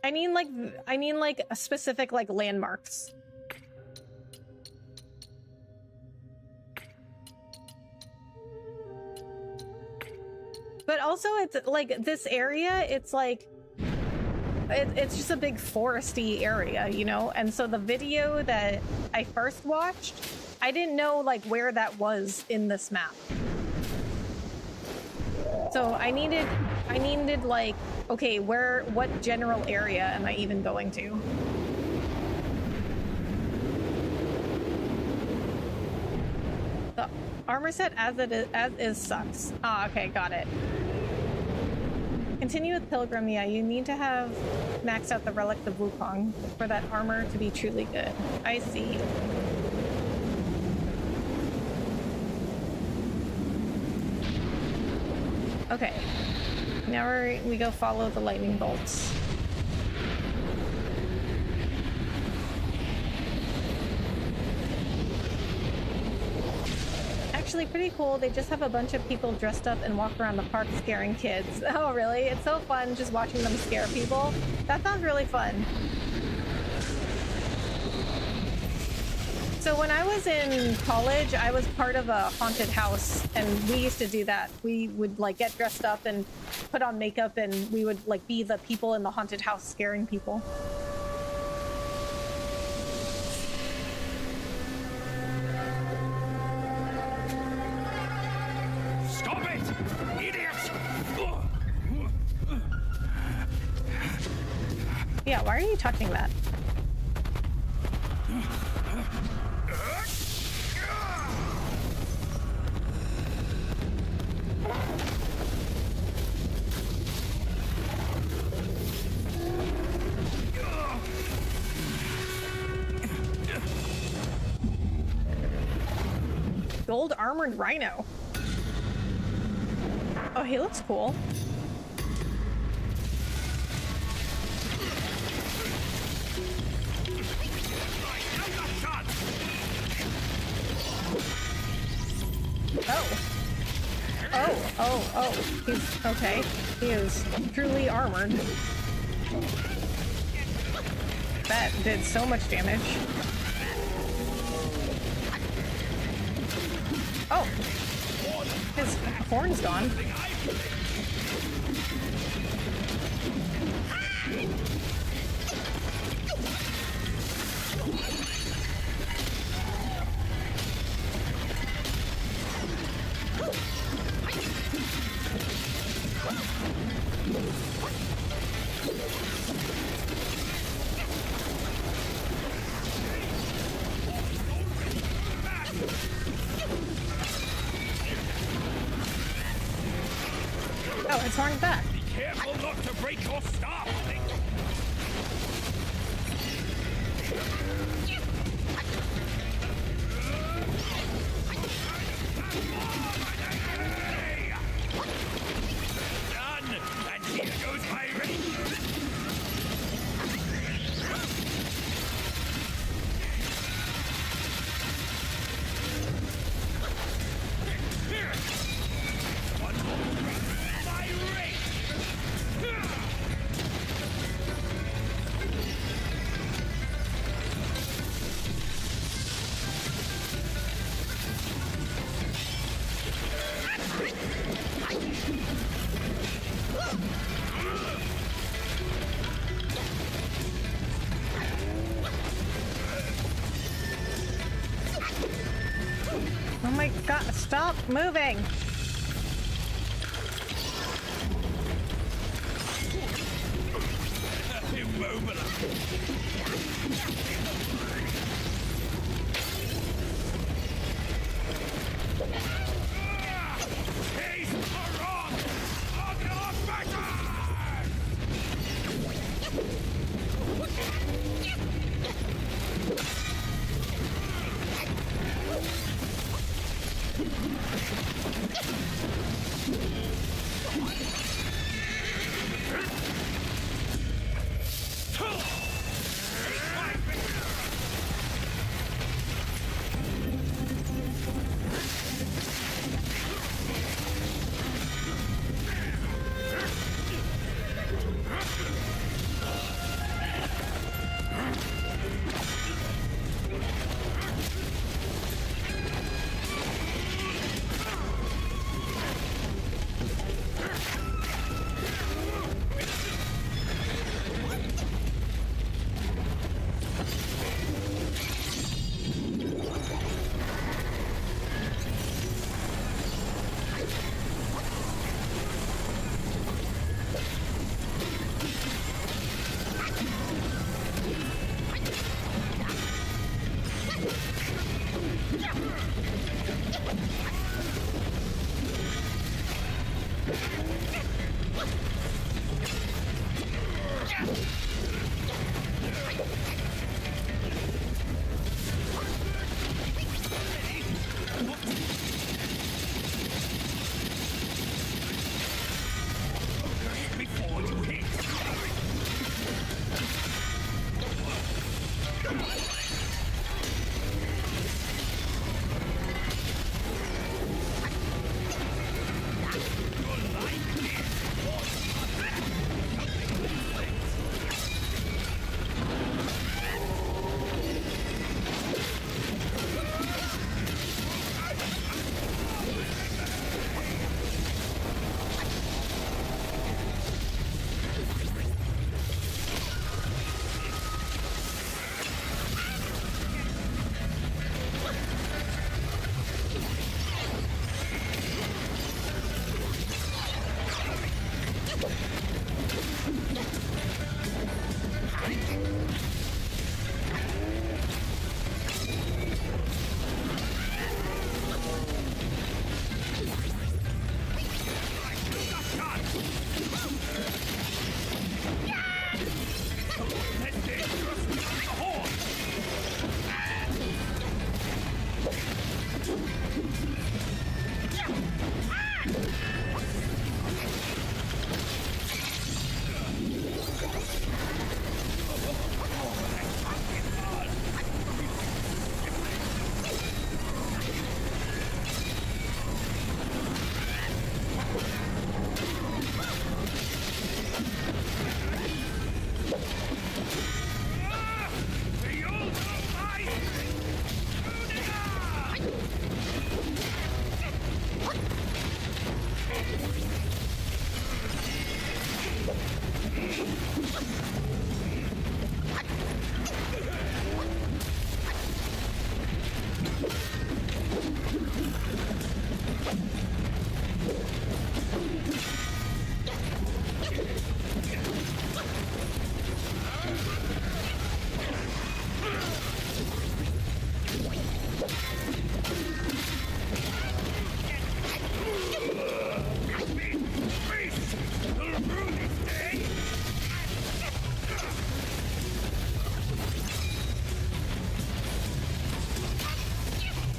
Speaker 1: I mean like a specific like landmarks. But also it's like this area, it's like it's just a big foresty area, you know? And so the video that I first watched, I didn't know like where that was in this map. So I needed like, okay, what general area am I even going to? The armor set as is sucks. Ah, okay, got it. Continue with Pilgrim. Yeah, you need to have maxed out the Relic of Wukong for that armor to be truly good. I see. Okay. Now we go follow the lightning bolts. Actually pretty cool. They just have a bunch of people dressed up and walk around the park scaring kids. Oh, really? It's so fun just watching them scare people. That sounds really fun. So when I was in college, I was part of a haunted house, and we used to do that. We would like get dressed up and put on makeup, and we would like be the people in the haunted house scaring people. Yeah, why are you touching that? Gold armored Rhino. Oh, he looks cool. Oh, he's okay. He is truly armored. That did so much damage. Oh, his horn's gone. Oh, it's horned back.
Speaker 2: Be careful not to break your staff. Done, and here goes my ring.
Speaker 1: Oh my god, stop moving!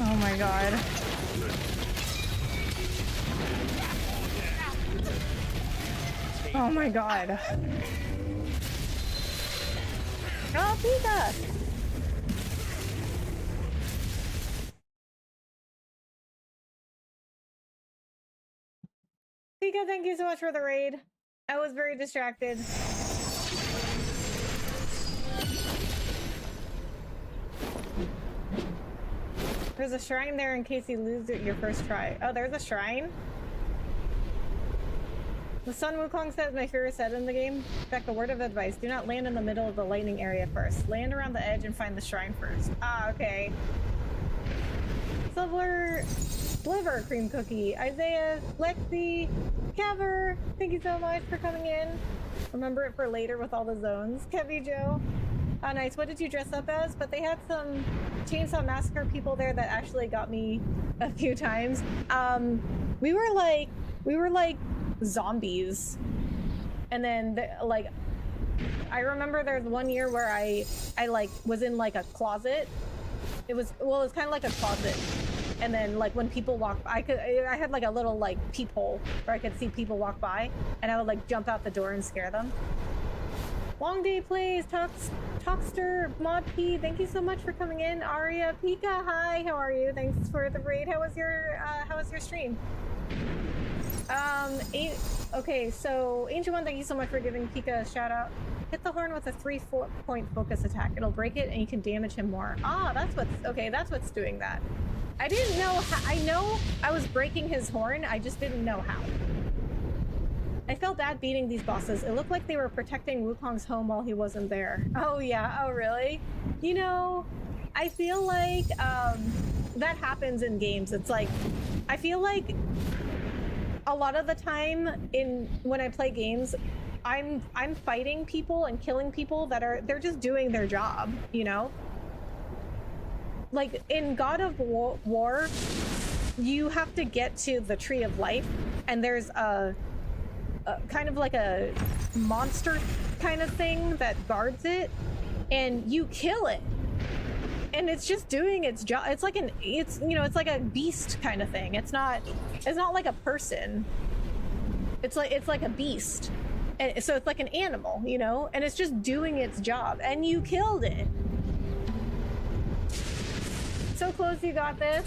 Speaker 1: Oh my god. Oh my god. Oh, Pika! Pika, thank you so much for the raid. I was very distracted. There's a shrine there in case you lose it your first try. Oh, there's a shrine? The Sun Wukong says my favorite set in the game. In fact, a word of advice. Do not land in the middle of the lightning area first. Land around the edge and find the shrine first. Ah, okay. Silver Liver Cream Cookie. Isaiah, Lexi, Kever, thank you so much for coming in. Remember it for later with all the zones. Kevy Joe. Oh, nice. What did you dress up as? But they had some Chainsaw Massacre people there that actually got me a few times. We were like zombies. And then I remember there's one year where I like was in like a closet. It was kind of like a closet. And then like when people walk by, I had like a little like peephole where I could see people walk by, and I would like jump out the door and scare them. Long Day Plays, Talkster, Mod P, thank you so much for coming in. Aria, Pika, hi, how are you? Thanks for the raid. How was your stream? Okay, so Ancient One, thank you so much for giving Pika a shout out. Hit the horn with a 3-point focus attack. It'll break it and you can damage him more. Ah, that's what's doing that. I didn't know how. I know I was breaking his horn, I just didn't know how. I felt bad beating these bosses. It looked like they were protecting Wukong's home while he wasn't there. Oh yeah, oh really? You know, I feel like that happens in games. It's like, I feel like a lot of the time when I play games, I'm fighting people and killing people they're just doing their job, you know? Like in God of War, you have to get to the Tree of Life, and there's a kind of like a monster kind of thing that guards it, and you kill it, and it's just doing its job. It's like it's like a beast kind of thing. It's not like a person. It's like a beast, and so it's like an animal, you know, and it's just doing its job, and you killed it. so close, you got this.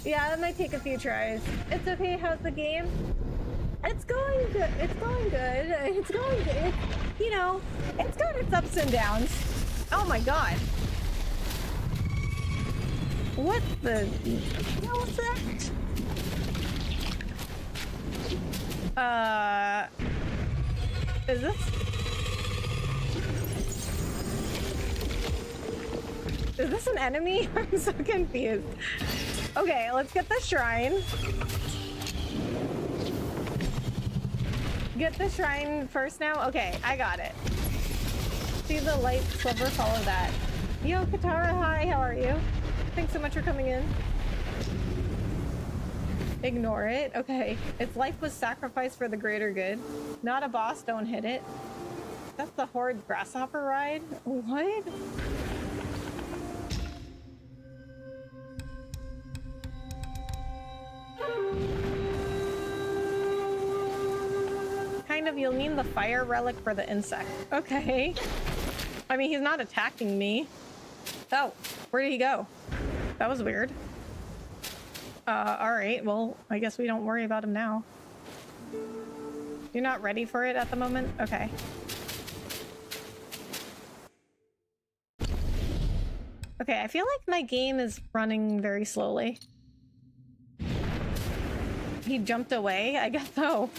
Speaker 1: Yeah, that might take a few tries. It's okay, how's the game? It's going good. It's going good. It's going good. It's, you know, it's got its ups and downs. Oh my god. What the hell was that? Is this? Is this an enemy? I'm so confused. Okay, let's get the shrine. Get the shrine first now? Okay, I got it. See the light sliver, follow that. Yo, Katara, hi, how are you? Thanks so much for coming in. Ignore it. Okay. Its life was sacrificed for the greater good. Not a boss, don't hit it. That's the Horde grasshopper ride? What? Kind of, you'll need the fire relic for the insect. Okay. I mean, he's not attacking me. Oh, where did he go? That was weird. Alright, well, I guess we don't worry about him now. You're not ready for it at the moment? Okay. Okay, I feel like my game is running very slowly. He jumped away? I guess so.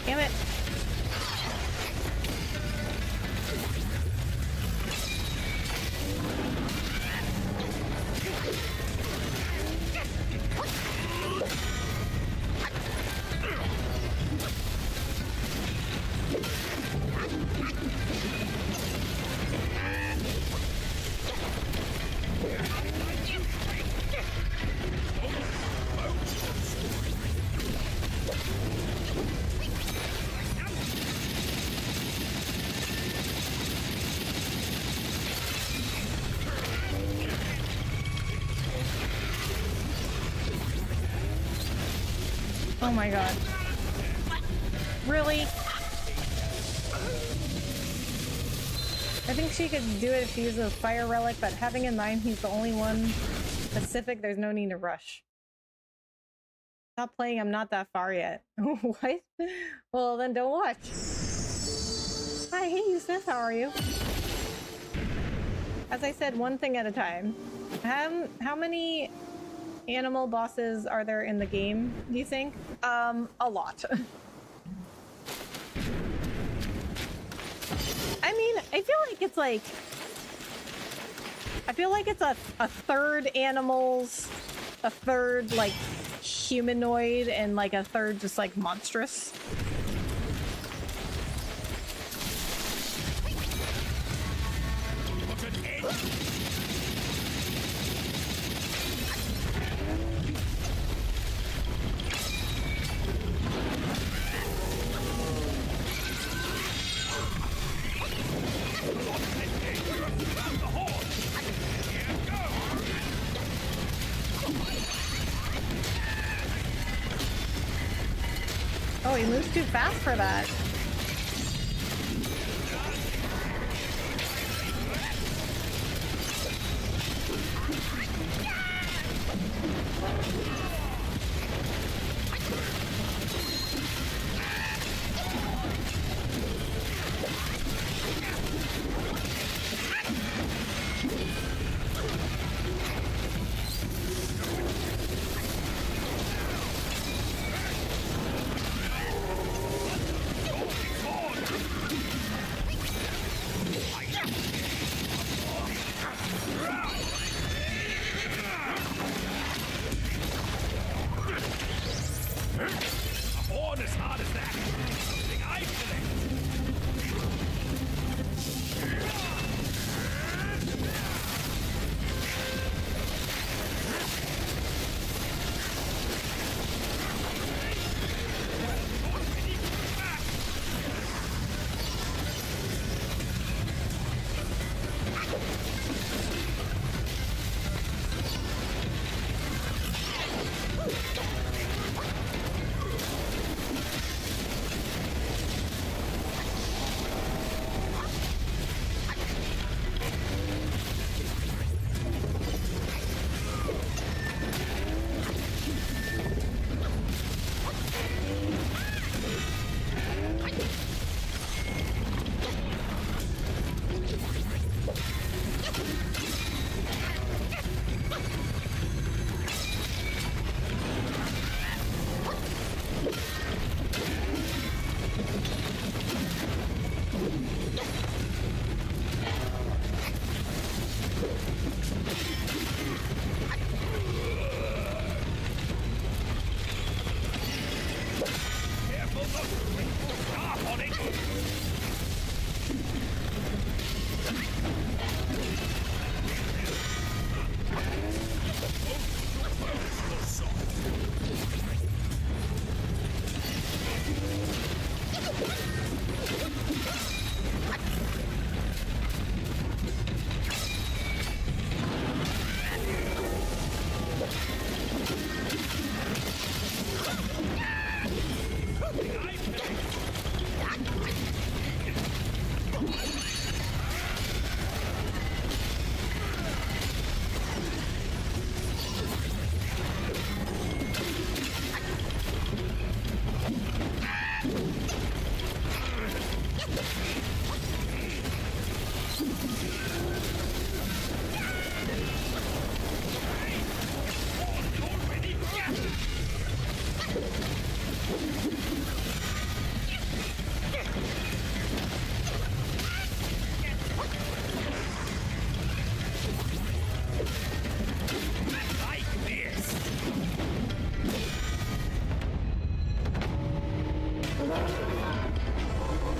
Speaker 1: Damn it. Oh my god. Really? I think she could do it if she uses a fire relic, but having in mind he's the only one specific, there's no need to rush. Stop playing, I'm not that far yet. What? Well, then don't watch. Hi, hey Yusuf, how are you? As I said, one thing at a time. How many animal bosses are there in the game, do you think? A lot. I mean, I feel like it's a third animals, a third like humanoid, and like a third just like monstrous. he moves too fast for that.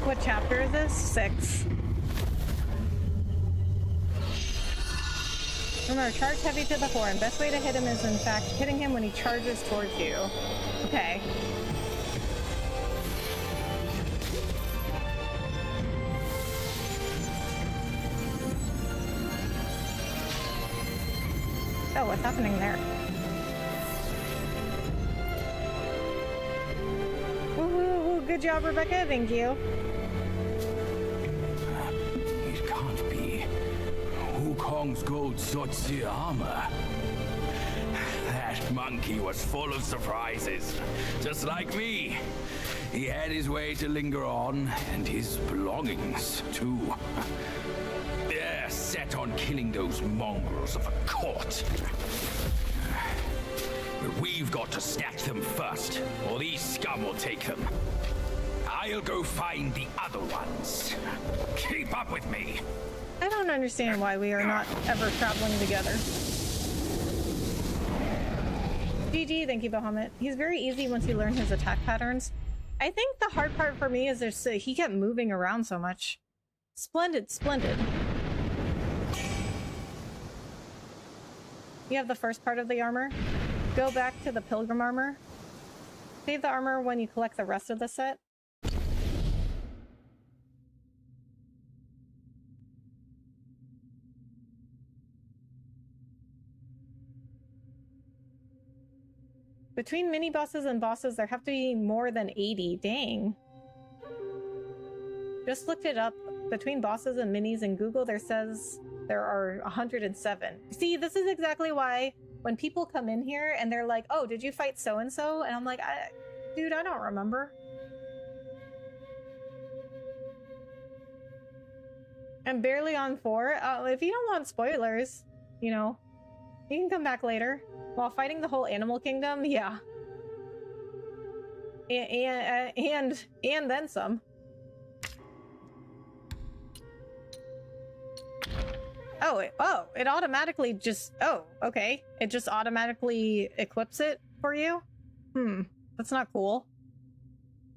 Speaker 1: What chapter is this? 6. Remember, charge heavy to the horn. Best way to hit him is, in fact, hitting him when he charges towards you. Okay. Oh, what's happening there? Woo-hoo-hoo. Good job, Rebecca. Thank you.
Speaker 2: It can't be. Wukong's gold Zotzi armor. That monkey was full of surprises. Just like me. He had his way to linger on, and his belongings, too. They're set on killing those mongrels of a court. But we've got to snatch them first, or these scum will take them. I'll go find the other ones. Keep up with me.
Speaker 1: I don't understand why we are not ever traveling together. GG, thank you, Bahamut. He's very easy once you learn his attack patterns. I think the hard part for me is just he kept moving around so much. Splendid, splendid. You have the first part of the armor. Go back to the pilgrim armor. Save the armor when you collect the rest of the set. Between mini bosses and bosses, there have to be more than 80. Dang. Just looked it up. Between bosses and minis in Google, there says there are 107. See, this is exactly why when people come in here and they're like, oh, did you fight so-and-so? And I'm like, dude, I don't remember. I'm barely on 4. If you don't want spoilers, you know, you can come back later. While fighting the whole animal kingdom, yeah. And then some. Oh, it automatically just, oh, okay. It just automatically equips it for you? That's not cool.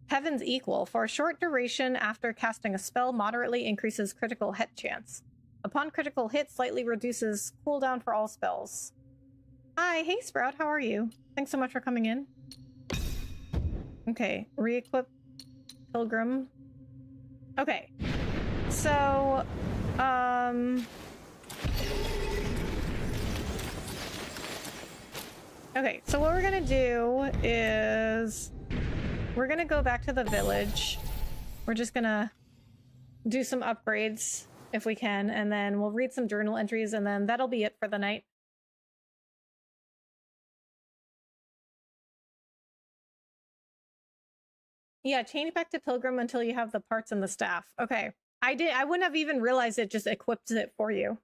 Speaker 1: Heaven's Equal. For a short duration after casting a spell, moderately increases critical hit chance. Upon critical hit, slightly reduces cooldown for all spells. Hi, hey Sprout, how are you? Thanks so much for coming in. Okay, re-equip Pilgrim. Okay, so, okay, so what we're gonna do is we're gonna go back to the village. We're just gonna do some upgrades if we can, and then we'll read some journal entries, and then that'll be it for the night. Yeah, change back to Pilgrim until you have the parts and the staff. Okay. I wouldn't have even realized it just equips it for you.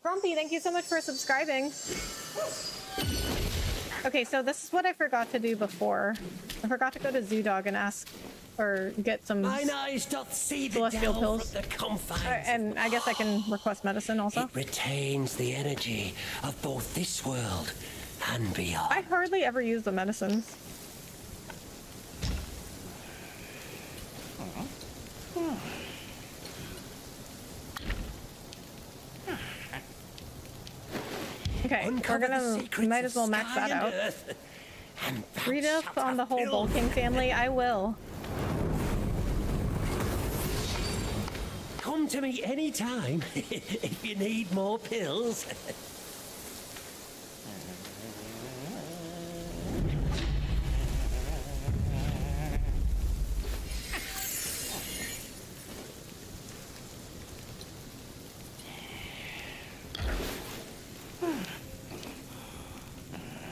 Speaker 1: Grumpy, thank you so much for subscribing. Okay, so this is what I forgot to do before. I forgot to go to Zoodog and ask or get some celestial pills. And I guess I can request medicine also.
Speaker 9: It retains the energy of both this world and beyond.
Speaker 1: I hardly ever use the medicines. Okay, we might as well max that out. Read up on the whole Bulking family. I will.
Speaker 9: Come to me anytime if you need more pills.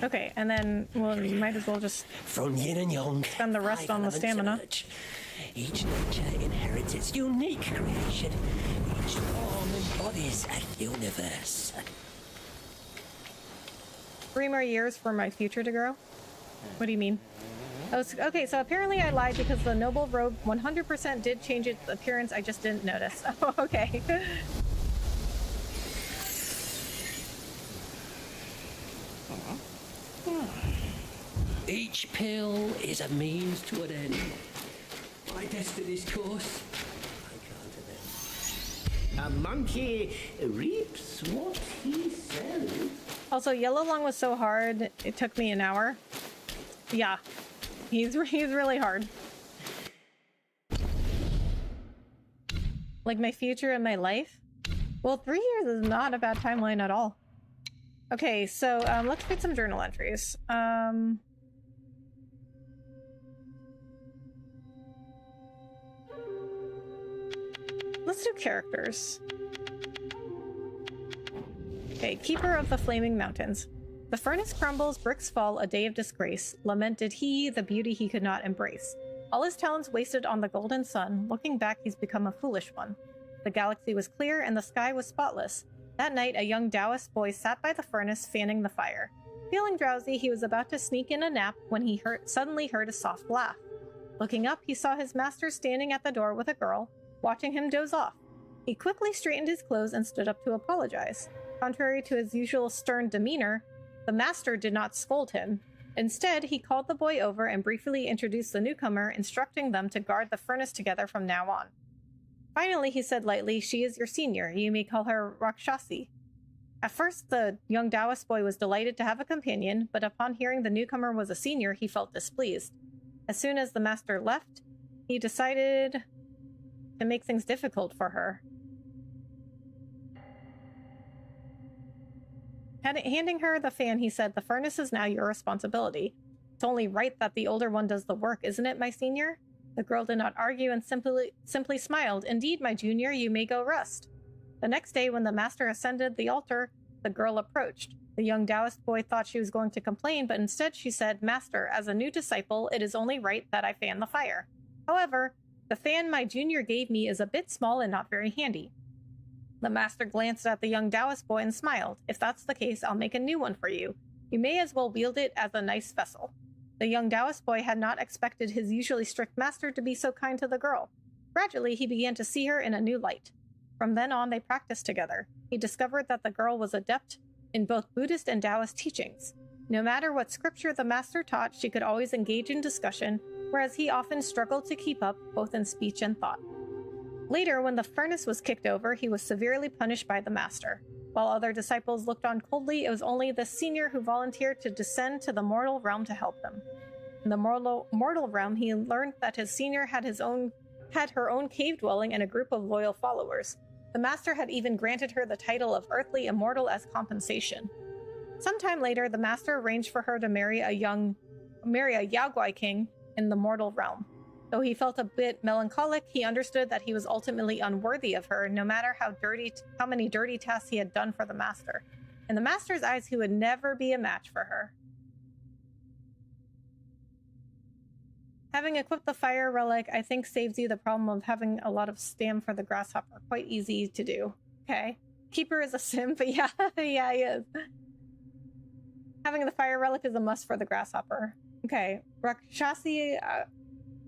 Speaker 1: Okay, and then we might as well just
Speaker 9: from yin and yang,
Speaker 1: spend the rest on the stamina.
Speaker 9: Each nature inherits its unique creation. Each form embodies a universe.
Speaker 1: 3 more years for my future to grow? What do you mean? Oh, okay, so apparently I lied because the noble robe 100% did change its appearance. I just didn't notice. Oh, okay.
Speaker 9: Each pill is a means to an end. My destiny's course.
Speaker 3: A monkey reaps what he sows.
Speaker 1: Also, Yellow Lung was so hard, it took me an hour. Yeah, he's really hard. Like my future and my life? Well, 3 years is not a bad timeline at all. Okay, so let's read some journal entries. Let's do characters. Okay, Keeper of the Flaming Mountains. The furnace crumbles, bricks fall, a day of disgrace. Lamented he, the beauty he could not embrace. All his talents wasted on the golden sun. Looking back, he's become a foolish one. The galaxy was clear and the sky was spotless. That night, a young Taoist boy sat by the furnace, fanning the fire. Feeling drowsy, he was about to sneak in a nap when he suddenly heard a soft laugh. Looking up, he saw his master standing at the door with a girl, watching him doze off. He quickly straightened his clothes and stood up to apologize. Contrary to his usual stern demeanor, the master did not scold him. Instead, he called the boy over and briefly introduced the newcomer, instructing them to guard the furnace together from now on. Finally, he said lightly, "She is your senior. You may call her Rakshasi." At first, the young Taoist boy was delighted to have a companion, but upon hearing the newcomer was a senior, he felt displeased. As soon as the master left, he decided to make things difficult for her. Handing her the fan, he said, "The furnace is now your responsibility. It's only right that the older one does the work, isn't it, my senior?" The girl did not argue and simply smiled. "Indeed, my junior, you may go rest." The next day, when the master ascended the altar, the girl approached. The young Taoist boy thought she was going to complain, but instead she said, "Master, as a new disciple, it is only right that I fan the fire. However, the fan my junior gave me is a bit small and not very handy." The master glanced at the young Taoist boy and smiled. "If that's the case, I'll make a new one for you. You may as well wield it as a nice vessel." The young Taoist boy had not expected his usually strict master to be so kind to the girl. Gradually, he began to see her in a new light. From then on, they practiced together. He discovered that the girl was adept in both Buddhist and Taoist teachings. No matter what scripture the master taught, she could always engage in discussion, whereas he often struggled to keep up, both in speech and thought. Later, when the furnace was kicked over, he was severely punished by the master. While other disciples looked on coldly, it was only the senior who volunteered to descend to the mortal realm to help them. In the mortal realm, he learned that his senior had her own cave dwelling and a group of loyal followers. The master had even granted her the title of earthly immortal as compensation. Sometime later, the master arranged for her to marry a Yaksha King in the mortal realm. Though he felt a bit melancholic, he understood that he was ultimately unworthy of her, no matter how many dirty tasks he had done for the master. In the master's eyes, he would never be a match for her. Having equipped the fire relic, I think, saves you the problem of having a lot of stam for the grasshopper. Quite easy to do. Okay. Keeper is a sim, but yeah, yeah, he is. Having the fire relic is a must for the grasshopper. Okay. Rakshasi,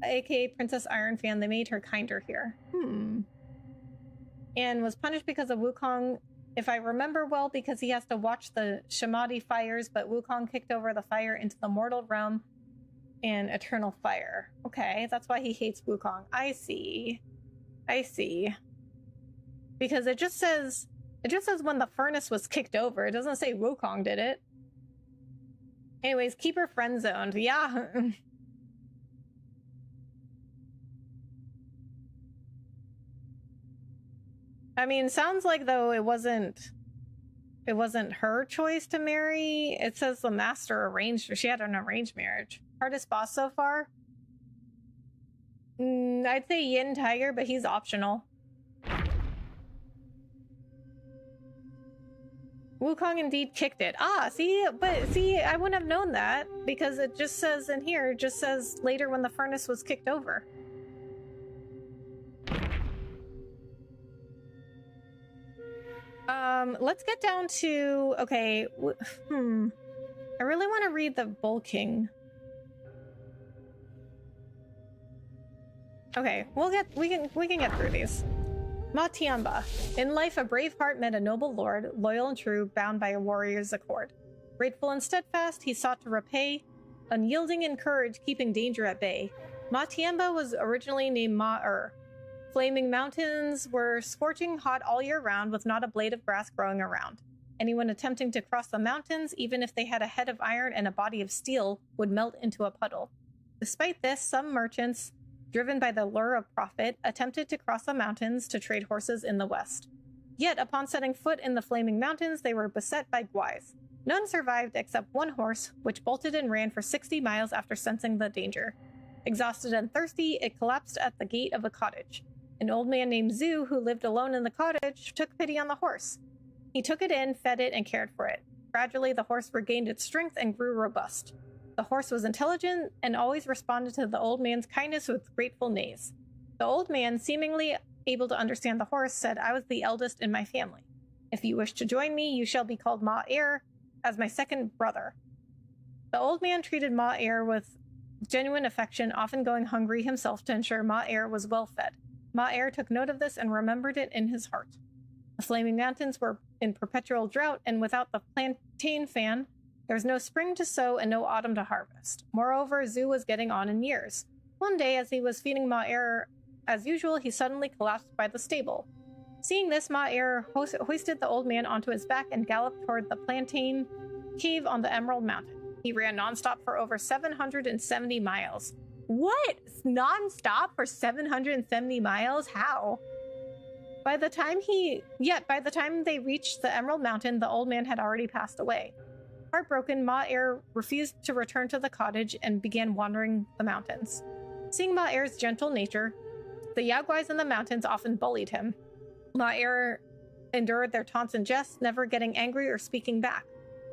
Speaker 1: aka Princess Iron Fan, they made her kinder here. And was punished because of Wukong, if I remember well, because he has to watch the Shamadi fires, but Wukong kicked over the fire into the mortal realm and eternal fire. Okay, that's why he hates Wukong. I see. Because it just says when the furnace was kicked over. It doesn't say Wukong did it. Anyways, keep her friend zoned. Yeah. I mean, sounds like though it wasn't her choice to marry. It says the master arranged her. She had an arranged marriage. Hardest boss so far? I'd say Yin Tiger, but he's optional. Wukong indeed kicked it. Ah, see, I wouldn't have known that because it just says in here, it just says later when the furnace was kicked over. Let's get down to, okay, I really want to read the Bull King. Okay, we can get through these. Ma Tiamba. In life, a brave heart met a noble lord, loyal and true, bound by a warrior's accord. Grateful and steadfast, he sought to repay, unyielding in courage, keeping danger at bay. Ma Tiamba was originally named Ma-er. Flaming mountains were scorching hot all year round, with not a blade of grass growing around. Anyone attempting to cross the mountains, even if they had a head of iron and a body of steel, would melt into a puddle. Despite this, some merchants, driven by the lure of profit, attempted to cross the mountains to trade horses in the west. Yet, upon setting foot in the flaming mountains, they were beset by guais. None survived except one horse, which bolted and ran for 60 miles after sensing the danger. Exhausted and thirsty, it collapsed at the gate of a cottage. An old man named Zhu, who lived alone in the cottage, took pity on the horse. He took it in, fed it, and cared for it. Gradually, the horse regained its strength and grew robust. The horse was intelligent and always responded to the old man's kindness with grateful neighs. The old man, seemingly able to understand the horse, said, "I was the eldest in my family. If you wish to join me, you shall be called Ma-er as my second brother." The old man treated Ma-er with genuine affection, often going hungry himself to ensure Ma-er was well fed. Ma-er took note of this and remembered it in his heart. The flaming mountains were in perpetual drought, and without the plantain fan, there was no spring to sow and no autumn to harvest. Moreover, Zhu was getting on in years. One day, as he was feeding Ma-er as usual, he suddenly collapsed by the stable. Seeing this, Ma-er hoisted the old man onto his back and galloped toward the plantain cave on the Emerald Mountain. He ran nonstop for over 770 miles. What? Non-stop for 770 miles? How? By the time they reached the Emerald Mountain, the old man had already passed away. Heartbroken, Ma-Er refused to return to the cottage and began wandering the mountains. Seeing Ma-Er's gentle nature, the Yaguais in the mountains often bullied him. Ma-Er endured their taunts and jests, never getting angry or speaking back.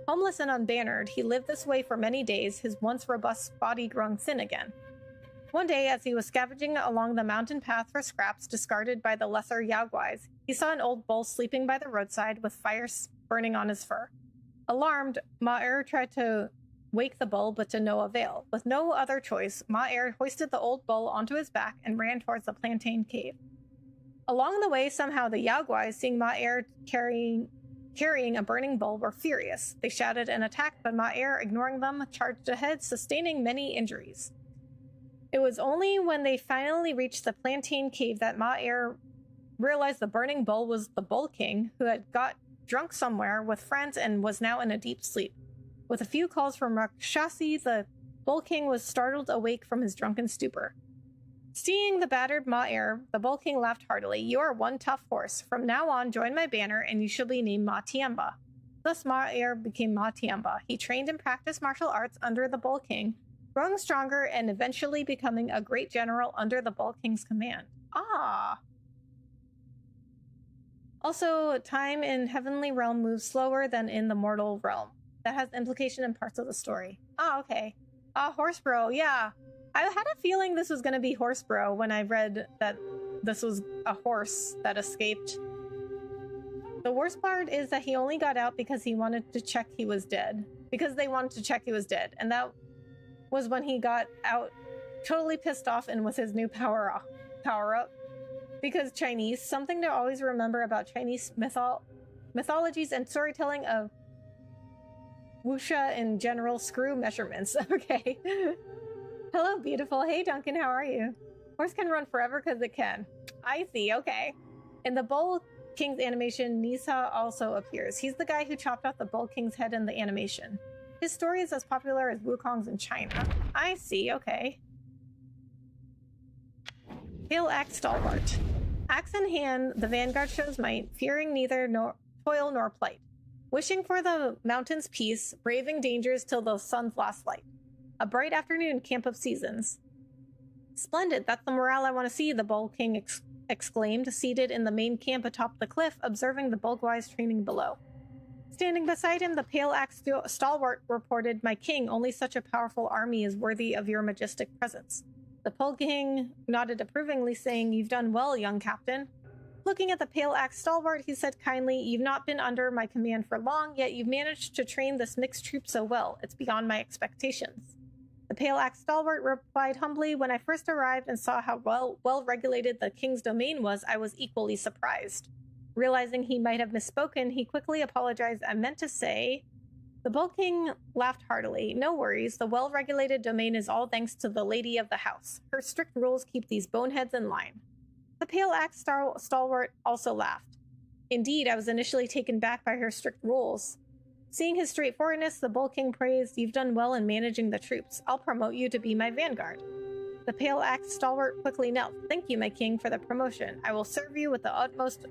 Speaker 1: Homeless and unbannered, he lived this way for many days, his once robust body growing thin again. One day, as he was scavenging along the mountain path for scraps discarded by the lesser Yaguais, he saw an old bull sleeping by the roadside with fires burning on his fur. Alarmed, Ma-Er tried to wake the bull, but to no avail. With no other choice, Ma-Er hoisted the old bull onto his back and ran towards the plantain cave. Along the way, somehow the Yaguais, seeing Ma-Er carrying a burning bull, were furious. They shouted and attacked, but Ma-Er, ignoring them, charged ahead, sustaining many injuries. It was only when they finally reached the plantain cave that Ma-Er realized the burning bull was the Bull King, who had got drunk somewhere with friends and was now in a deep sleep. With a few calls from Rakshasi, the Bull King was startled awake from his drunken stupor. Seeing the battered Ma-Er, the Bull King laughed heartily. "You are one tough horse. From now on, join my banner, and you shall be named Ma Tiamba." Thus Ma-Er became Ma Tiamba. He trained and practiced martial arts under the Bull King, growing stronger and eventually becoming a great general under the Bull King's command. Ah! Also, time in Heavenly Realm moves slower than in the mortal realm. That has implication in parts of the story. Ah, okay. Horse Bro, yeah. I had a feeling this was going to be Horse Bro when I read that this was a horse that escaped. The worst part is that he only got out because he wanted to check he was dead. Because they wanted to check he was dead. And that was when he got out totally pissed off and with his new power up. Because Chinese, something to always remember about Chinese mythologies and storytelling of wuxia in general, screw measurements. Okay. Hello, beautiful. Hey, Duncan, how are you? Horse can run forever because it can. I see, okay. In the Bull King's animation, Nisa also appears. He's the guy who chopped off the Bull King's head in the animation. His story is as popular as Wukong's in China. I see, okay. Pale Axe Stalwart. Axe in hand, the vanguard shows might, fearing neither toil nor plight. Wishing for the mountain's peace, braving dangers till the sun's last light. A bright afternoon camp of seasons. Splendid, that's the morale I want to see, the Bull King exclaimed, seated in the main camp atop the cliff, observing the Bulgwais training below. Standing beside him, the Pale Axe Stalwart reported, "My king, only such a powerful army is worthy of your majestic presence." The Bull King nodded approvingly, saying, "You've done well, young captain." Looking at the Pale Axe Stalwart, he said kindly, "You've not been under my command for long, yet you've managed to train this mixed troop so well. It's beyond my expectations." The Pale Axe Stalwart replied humbly, "When I first arrived and saw how well-regulated the king's domain was, I was equally surprised." Realizing he might have misspoken, he quickly apologized. "I meant to say..." The Bull King laughed heartily. "No worries, the well-regulated domain is all thanks to the lady of the house. Her strict rules keep these boneheads in line." The Pale Axe Stalwart also laughed. "Indeed, I was initially taken back by her strict rules." Seeing his straightforwardness, the Bull King praised, "You've done well in managing the troops. I'll promote you to be my vanguard." The Pale Axe Stalwart quickly knelt. "Thank you, my king, for the promotion. I will serve you with utmost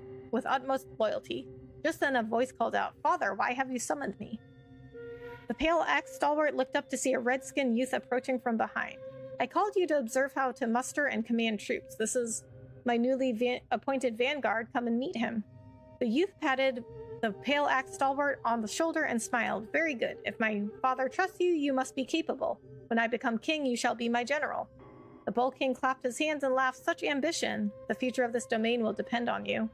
Speaker 1: loyalty." Just then a voice called out, "Father, why have you summoned me?" The Pale Axe Stalwart looked up to see a red-skinned youth approaching from behind. "I called you to observe how to muster and command troops. This is my newly appointed vanguard. Come and meet him." The youth patted the Pale Axe Stalwart on the shoulder and smiled. "Very good. If my father trusts you, you must be capable. When I become king, you shall be my general." The Bull King clapped his hands and laughed. "Such ambition! The future of this domain will depend on you."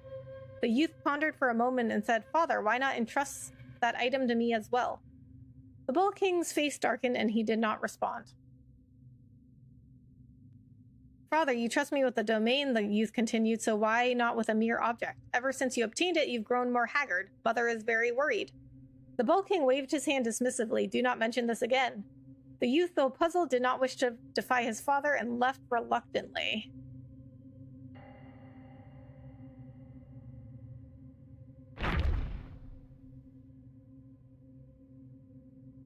Speaker 1: The youth pondered for a moment and said, "Father, why not entrust that item to me as well?" The Bull King's face darkened and he did not respond. "Father, you trust me with the domain," the youth continued, "so why not with a mere object? Ever since you obtained it, you've grown more haggard. Mother is very worried." The Bull King waved his hand dismissively. "Do not mention this again." The youth, though puzzled, did not wish to defy his father and left reluctantly.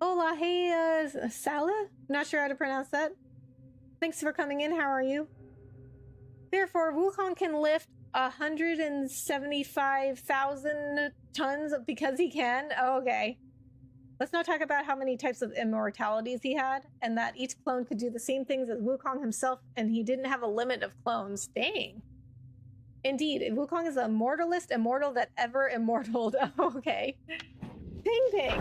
Speaker 1: Hola, hey, Sala? Not sure how to pronounce that. Thanks for coming in, how are you? Therefore, Wukong can lift 175,000 tons because he can? Oh, okay. Let's not talk about how many types of immortalities he had, and that each clone could do the same things as Wukong himself, and he didn't have a limit of clones. Dang. Indeed, Wukong is the immortalist immortal that ever immortaled. Oh, okay. Ping Ping.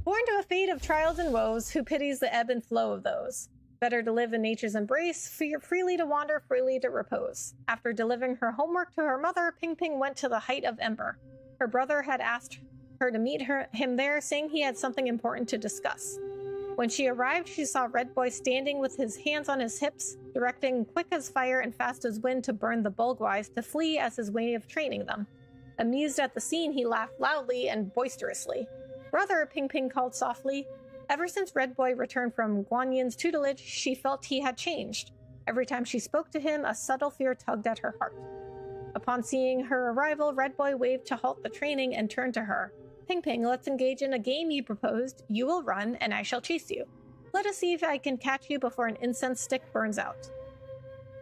Speaker 1: Born to a fate of trials and woes, who pities the ebb and flow of those? Better to live in nature's embrace, freely to wander, freely to repose. After delivering her homework to her mother, Ping Ping went to the height of Ember. Her brother had asked her to meet him there, saying he had something important to discuss. When she arrived, she saw Red Boy standing with his hands on his hips, directing quick as fire and fast as wind to burn the Bulgwise to flee as his way of training them. Amused at the scene, he laughed loudly and boisterously. Brother, Ping Ping called softly. Ever since Red Boy returned from Guanyin's tutelage, she felt he had changed. Every time she spoke to him, a subtle fear tugged at her heart. Upon seeing her arrival, Red Boy waved to halt the training and turned to her. Ping Ping, let's engage in a game you proposed. You will run, and I shall chase you. Let us see if I can catch you before an incense stick burns out.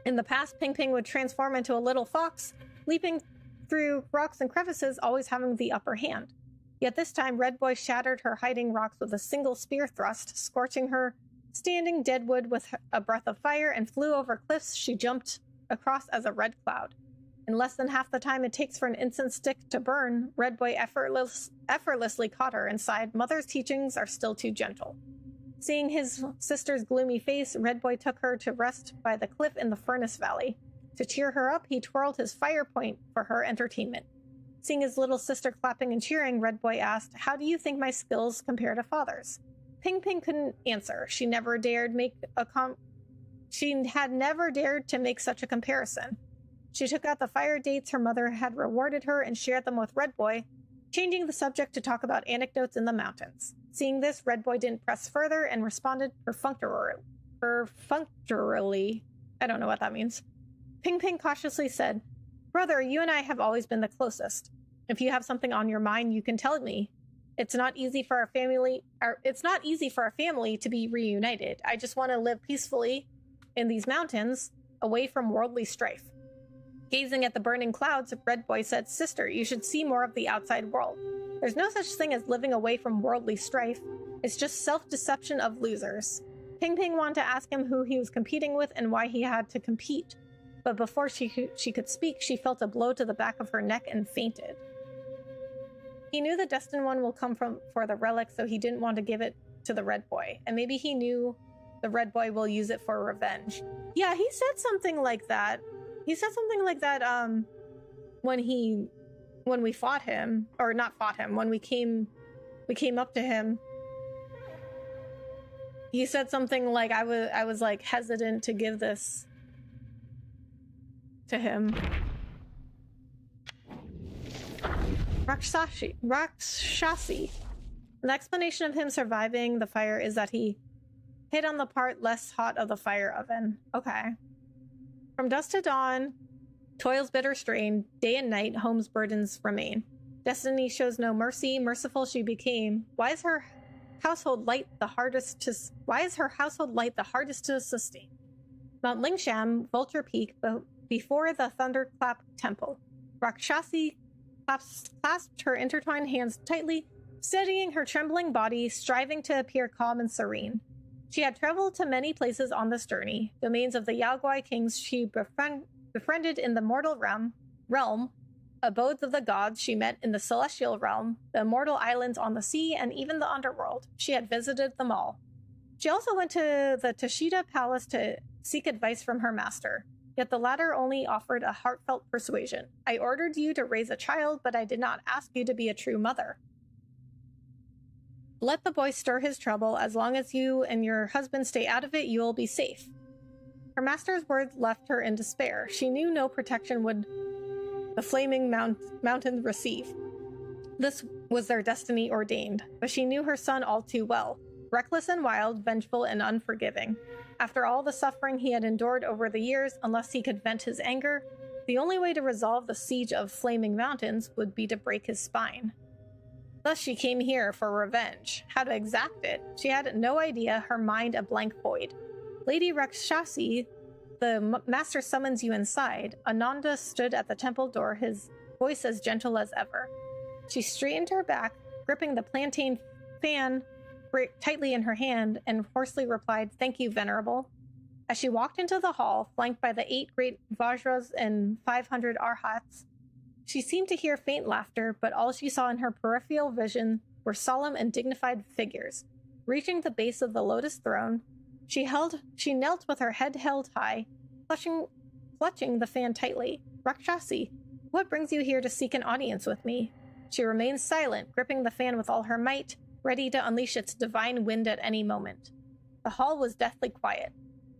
Speaker 1: In the past, Ping Ping would transform into a little fox, leaping through rocks and crevices, always having the upper hand. Yet this time, Red Boy shattered her hiding rocks with a single spear thrust, scorching her standing deadwood with a breath of fire, and flew over cliffs she jumped across as a red cloud. In less than half the time it takes for an incense stick to burn, Red Boy effortlessly caught her and sighed, "Mother's teachings are still too gentle." Seeing his sister's gloomy face, Red Boy took her to rest by the cliff in the Furnace Valley. To cheer her up, he twirled his fire point for her entertainment. Seeing his little sister clapping and cheering, Red Boy asked, "How do you think my skills compare to Father's?" Ping Ping couldn't answer. She had never dared to make such a comparison. She took out the fire dates her mother had rewarded her and shared them with Red Boy, changing the subject to talk about anecdotes in the mountains. Seeing this, Red Boy didn't press further and responded perfunctorily. I don't know what that means. Ping Ping cautiously said, "Brother, you and I have always been the closest. If you have something on your mind, you can tell me. It's not easy for our family to be reunited. I just want to live peacefully in these mountains, away from worldly strife." Gazing at the burning clouds, Red Boy said, "Sister, you should see more of the outside world. There's no such thing as living away from worldly strife. It's just self-deception of losers." Ping Ping wanted to ask him who he was competing with and why he had to compete. But before she could speak, she felt a blow to the back of her neck and fainted. He knew the Destined One will come for the relic, so he didn't want to give it to the Red Boy. And maybe he knew the Red Boy will use it for revenge. Yeah, he said something like that. When we fought him, or not fought him, when we came up to him. He said something like, I was like hesitant to give this to him. Rakshasi. An explanation of him surviving the fire is that he hit on the part less hot of the fire oven. Okay. From dusk to dawn, toil's bitter strain, day and night, home's burdens remain. Destiny shows no mercy, merciful she became. Why is her household light the hardest to sustain? Mount Lingsham, Vulture Peak, before the Thunderclap Temple. Rakshasi clasped her intertwined hands tightly, steadying her trembling body, striving to appear calm and serene. She had traveled to many places on this journey, domains of the Yaksha Kings she befriended in the mortal realm, abodes of the gods she met in the celestial realm, the immortal islands on the sea, and even the underworld. She had visited them all. She also went to the Tashida Palace to seek advice from her master, yet the latter only offered a heartfelt persuasion. "I ordered you to raise a child, but I did not ask you to be a true mother. Let the boy stir his trouble. As long as you and your husband stay out of it, you will be safe." Her master's words left her in despair. She knew no protection would the flaming mountains receive. This was their destiny ordained, but she knew her son all too well. Reckless and wild, vengeful and unforgiving. After all the suffering he had endured over the years, unless he could vent his anger, the only way to resolve the siege of flaming mountains would be to break his spine. Thus she came here for revenge. How to exact it? She had no idea, her mind a blank void. Lady Rakshasi the master summons you inside. Ananda stood at the temple door, his voice as gentle as ever. She straightened her back, gripping the plantain fan tightly in her hand, and hoarsely replied, "Thank you, Venerable." As she walked into the hall, flanked by the 8 great Vajras and 500 Arhats, she seemed to hear faint laughter, but all she saw in her peripheral vision were solemn and dignified figures. Reaching the base of the lotus throne, she knelt with her head held high, clutching the fan tightly. "Rakshasi, what brings you here to seek an audience with me?" She remained silent, gripping the fan with all her might, ready to unleash its divine wind at any moment. The hall was deathly quiet.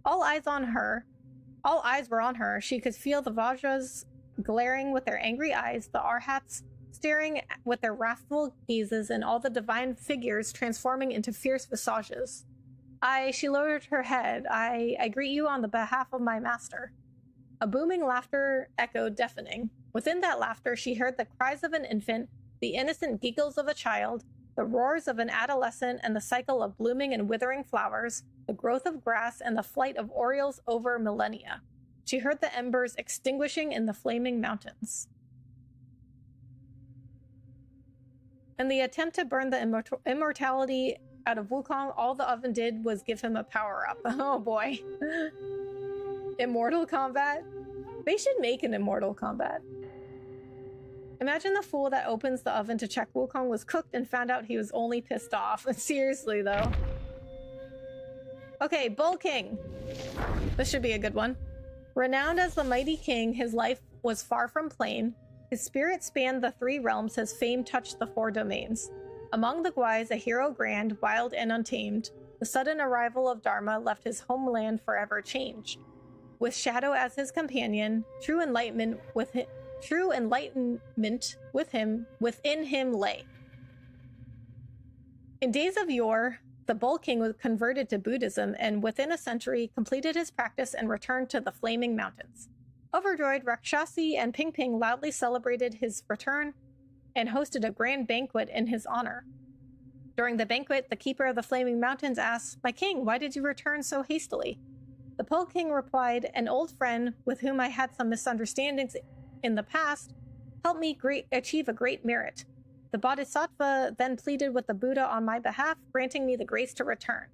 Speaker 1: All eyes were on her. She could feel the Vajras glaring with their angry eyes, the Arhats staring with their wrathful gazes, and all the divine figures transforming into fierce visages. She lowered her head. I greet you on the behalf of my master." A booming laughter echoed deafening. Within that laughter, she heard the cries of an infant, the innocent giggles of a child, the roars of an adolescent, and the cycle of blooming and withering flowers, the growth of grass, and the flight of orioles over millennia. She heard the embers extinguishing in the flaming mountains. In the attempt to burn the immortality out of Wukong, all the oven did was give him a power-up. Oh boy. Immortal combat? They should make an immortal combat. Imagine the fool that opens the oven to check Wukong was cooked and found out he was only pissed off. Seriously, though. Okay, Bull King. This should be a good one. Renowned as the mighty king, his life was far from plain. His spirit spanned the 3 realms, his fame touched the 4 domains. Among the Guais, a hero grand, wild and untamed, the sudden arrival of Dharma left his homeland forever changed. With Shadow as his companion, true enlightenment within him lay. In days of yore, the Bull King was converted to Buddhism and within a century completed his practice and returned to the Flaming Mountains. Overjoyed, Rakshasi and Ping Ping loudly celebrated his return and hosted a grand banquet in his honor. During the banquet, the keeper of the Flaming Mountains asked, "My king, why did you return so hastily?" The Bull King replied, "An old friend with whom I had some misunderstandings in the past helped me achieve a great merit. The Bodhisattva then pleaded with the Buddha on my behalf, granting me the grace to return.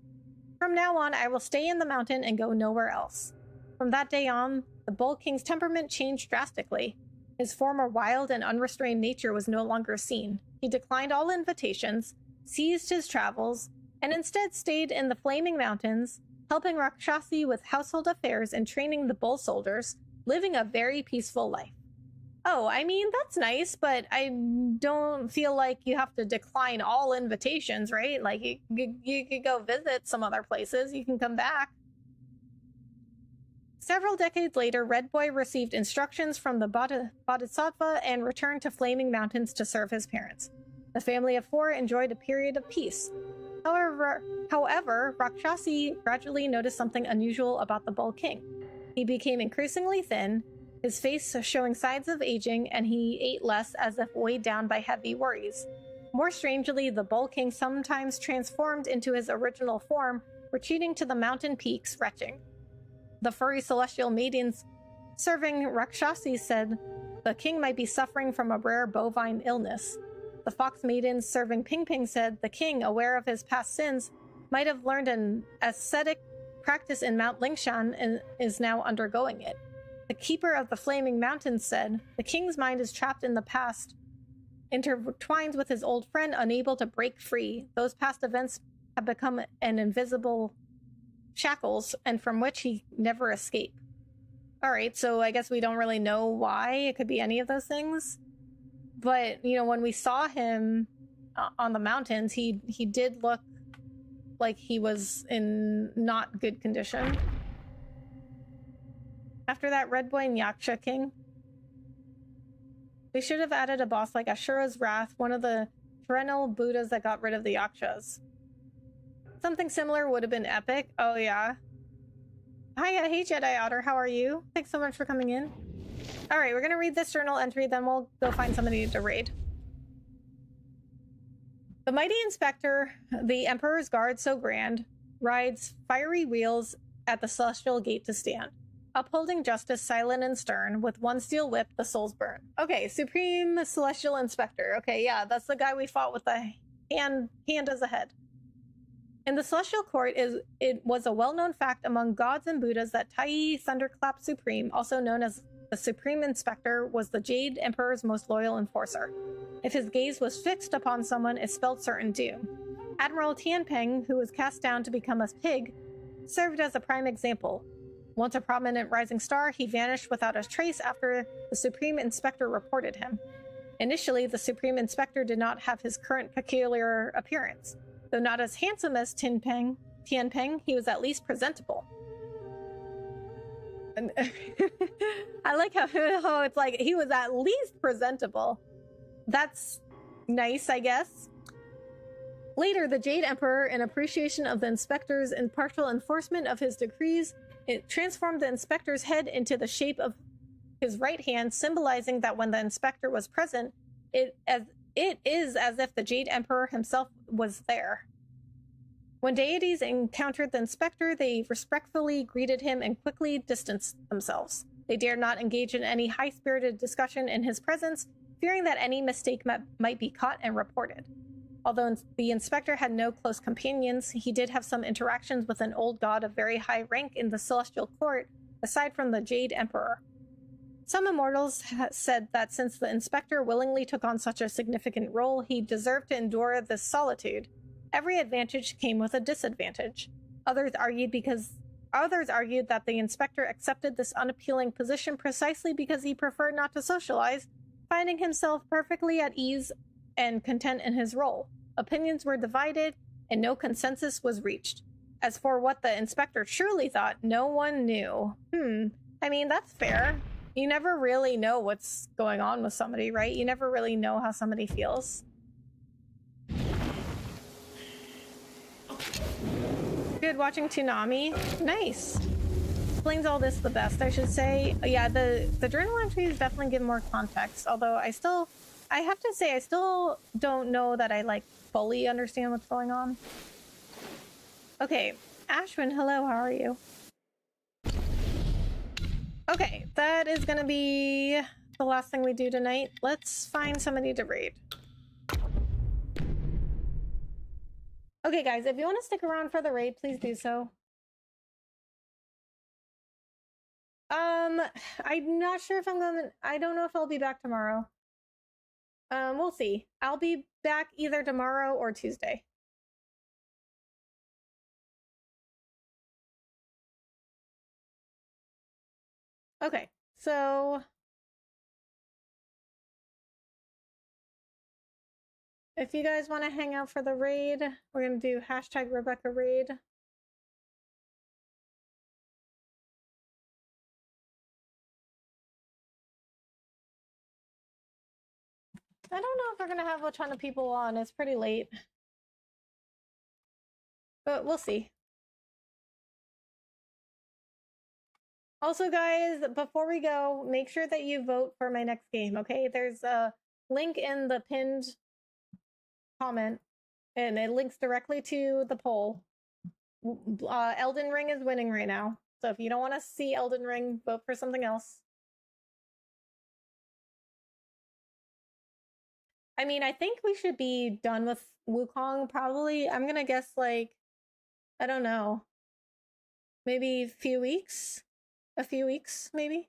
Speaker 1: From now on, I will stay in the mountain and go nowhere else." From that day on, the Bull King's temperament changed drastically. His former wild and unrestrained nature was no longer seen. He declined all invitations, ceased his travels, and instead stayed in the Flaming Mountains, helping Rakshasi with household affairs and training the bull soldiers, living a very peaceful life. Oh, I mean, that's nice, but I don't feel like you have to decline all invitations, right? Like, you could go visit some other places, you can come back. Several decades later, Red Boy received instructions from the Bodhisattva and returned to Flaming Mountains to serve his parents. The family of 4 enjoyed a period of peace. However, Rakshasi gradually noticed something unusual about the Bull King. He became increasingly thin, his face showing signs of aging, and he ate less as if weighed down by heavy worries. More strangely, the Bull King sometimes transformed into his original form, retreating to the mountain peaks, retching. The furry celestial maidens serving Rakshasi said the king might be suffering from a rare bovine illness. The fox maidens serving Ping Ping said the king, aware of his past sins, might have learned an ascetic practice in Mount Lingshan and is now undergoing it. The keeper of the Flaming Mountains said the king's mind is trapped in the past, intertwined with his old friend, unable to break free. Those past events have become an invisible shackles, and from which he never escaped. All right, so I guess we don't really know why. It could be any of those things. But, you know, when we saw him on the mountains, he did look like he was in not good condition. After that, Red Boy and Yaksha King. They should have added a boss like Ashura's Wrath, one of the perennial Buddhas that got rid of the Yakshas. Something similar would have been epic. Oh, yeah. Hey, Jedi Otter, how are you? Thanks so much for coming in. All right, we're going to read this journal entry, then we'll go find somebody to raid. The mighty inspector, the Emperor's guard so grand, rides fiery wheels at the celestial gate to stand. upholding justice silent and stern, with one steel whip, the souls burn. Okay, Supreme Celestial Inspector. Okay, yeah, that's the guy we fought with the hand as a head. In the Celestial Court, it was a well-known fact among gods and Buddhas that Tai Thunderclap Supreme, also known as the Supreme Inspector, was the Jade Emperor's most loyal enforcer. If his gaze was fixed upon someone, it spelled certain doom. Admiral Tianpeng, who was cast down to become a pig, served as a prime example. Once a prominent rising star, he vanished without a trace after the Supreme Inspector reported him. Initially, the Supreme Inspector did not have his current peculiar appearance. Though not as handsome as Tianpeng, he was at least presentable. I like how it's like he was at least presentable. That's nice, I guess. Later, the Jade Emperor, in appreciation of the Inspector's impartial enforcement of his decrees, it transformed the Inspector's head into the shape of his right hand, symbolizing that when the Inspector was present, it is as if the Jade Emperor himself was there. When deities encountered the Inspector, they respectfully greeted him and quickly distanced themselves. They dared not engage in any high-spirited discussion in his presence, fearing that any mistake might be caught and reported. Although the Inspector had no close companions, he did have some interactions with an old god of very high rank in the Celestial Court, aside from the Jade Emperor. Some immortals said that since the Inspector willingly took on such a significant role, he deserved to endure this solitude. Every advantage came with a disadvantage. Others argued that the Inspector accepted this unappealing position precisely because he preferred not to socialize, finding himself perfectly at ease and content in his role. Opinions were divided, and no consensus was reached. As for what the Inspector truly thought, no one knew. I mean, that's fair. You never really know what's going on with somebody, right? You never really know how somebody feels. Good, watching Toonami. Nice. Explains all this the best, I should say. Yeah, the journal entries definitely give more context, although I have to say I still don't know that I like fully understand what's going on. Okay, Ashwin, hello, how are you? Okay, that is gonna be the last thing we do tonight. Let's find somebody to raid. Okay, guys, if you want to stick around for the raid, please do so. I'm not sure if I don't know if I'll be back tomorrow. We'll see. I'll be back either tomorrow or Tuesday. Okay, so if you guys want to hang out for the raid, we're gonna do hashtag Rebecca raid. I don't know if we're gonna have a ton of people on. It's pretty late, but we'll see. Also, guys, before we go, make sure that you vote for my next game, okay? There's a link in the pinned comment, and it links directly to the poll. Elden Ring is winning right now, so if you don't want to see Elden Ring, vote for something else. I mean, I think we should be done with Wukong, probably. I'm gonna guess, like, I don't know, maybe a few weeks, maybe.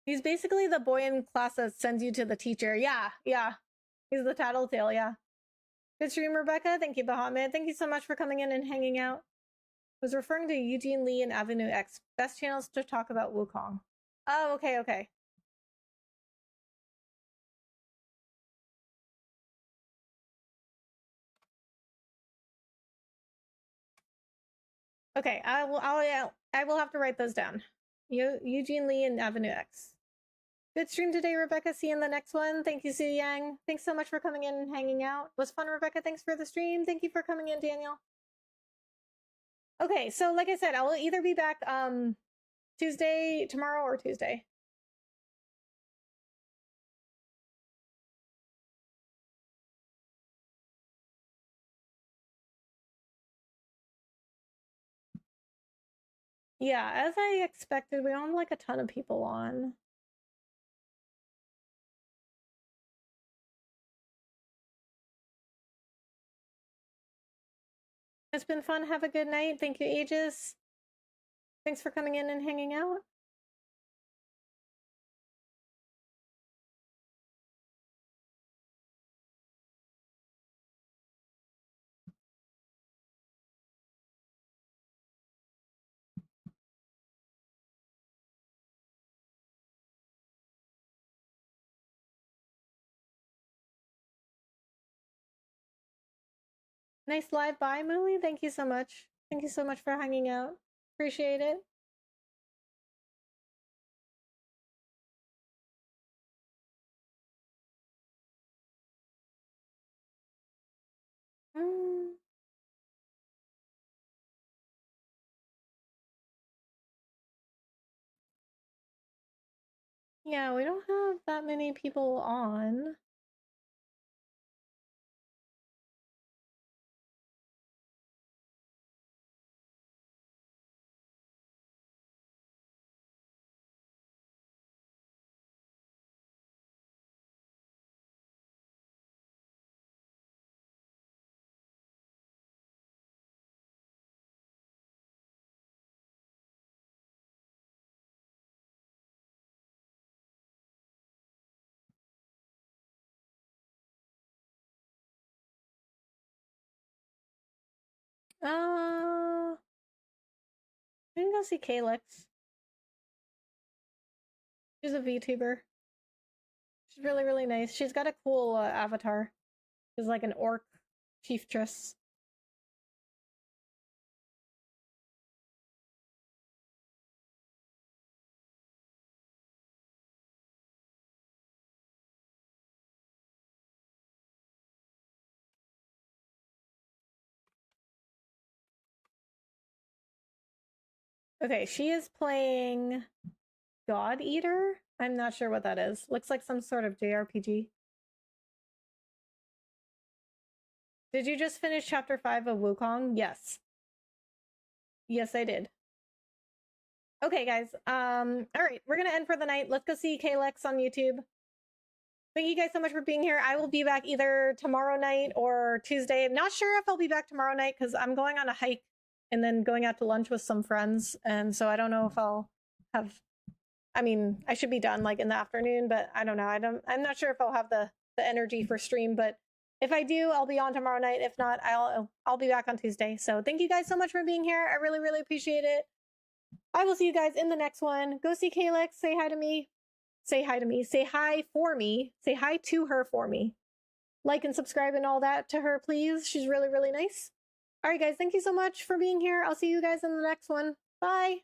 Speaker 1: He's basically the boy in class that sends you to the teacher. Yeah. He's the tattletale, yeah. Good stream, Rebecca. Thank you, Bahamut. Thank you so much for coming in and hanging out. I was referring to Eugene Lee and Avenue X. Best channels to talk about Wukong. Oh, okay. Okay, I will have to write those down. Eugene Lee and Avenue X. Good stream today, Rebecca. See you in the next one. Thank you, Su Yang. Thanks so much for coming in and hanging out. It was fun, Rebecca. Thanks for the stream. Thank you for coming in, Daniel. Okay, so like I said, I will either be back tomorrow or Tuesday. Yeah, as I expected, we don't have like a ton of people on. It's been fun. Have a good night. Thank you, Aegis. Thanks for coming in and hanging out. Nice live. Bye, Mooly. Thank you so much. Thank you so much for hanging out. Appreciate it. Mm. Yeah, we don't have that many people on. We can go see Calyx. She's a VTuber. She's really, really nice. She's got a cool avatar. She's like an orc chieftress. Okay, she is playing God Eater. I'm not sure what that is. Looks like some sort of JRPG. Did you just finish chapter 5 of Wukong? Yes. Yes, I did. Okay, guys. All right, we're gonna end for the night. Let's go see Kalex on YouTube. Thank you guys so much for being here. I will be back either tomorrow night or Tuesday. I'm not sure if I'll be back tomorrow night because I'm going on a hike and then going out to lunch with some friends. And so I don't know if I'll have, I mean, I should be done like in the afternoon, but I don't know. I'm not sure if I'll have the energy for stream, but if I do, I'll be on tomorrow night. If not, I'll be back on Tuesday. So thank you guys so much for being here. I really, really appreciate it. I will see you guys in the next one. Go see Kalex. Say hi to me. Say hi to me. Say hi for me. Say hi to her for me. Like and subscribe and all that to her, please. She's really, really nice. All right, guys. Thank you so much for being here. I'll see you guys in the next one. Bye.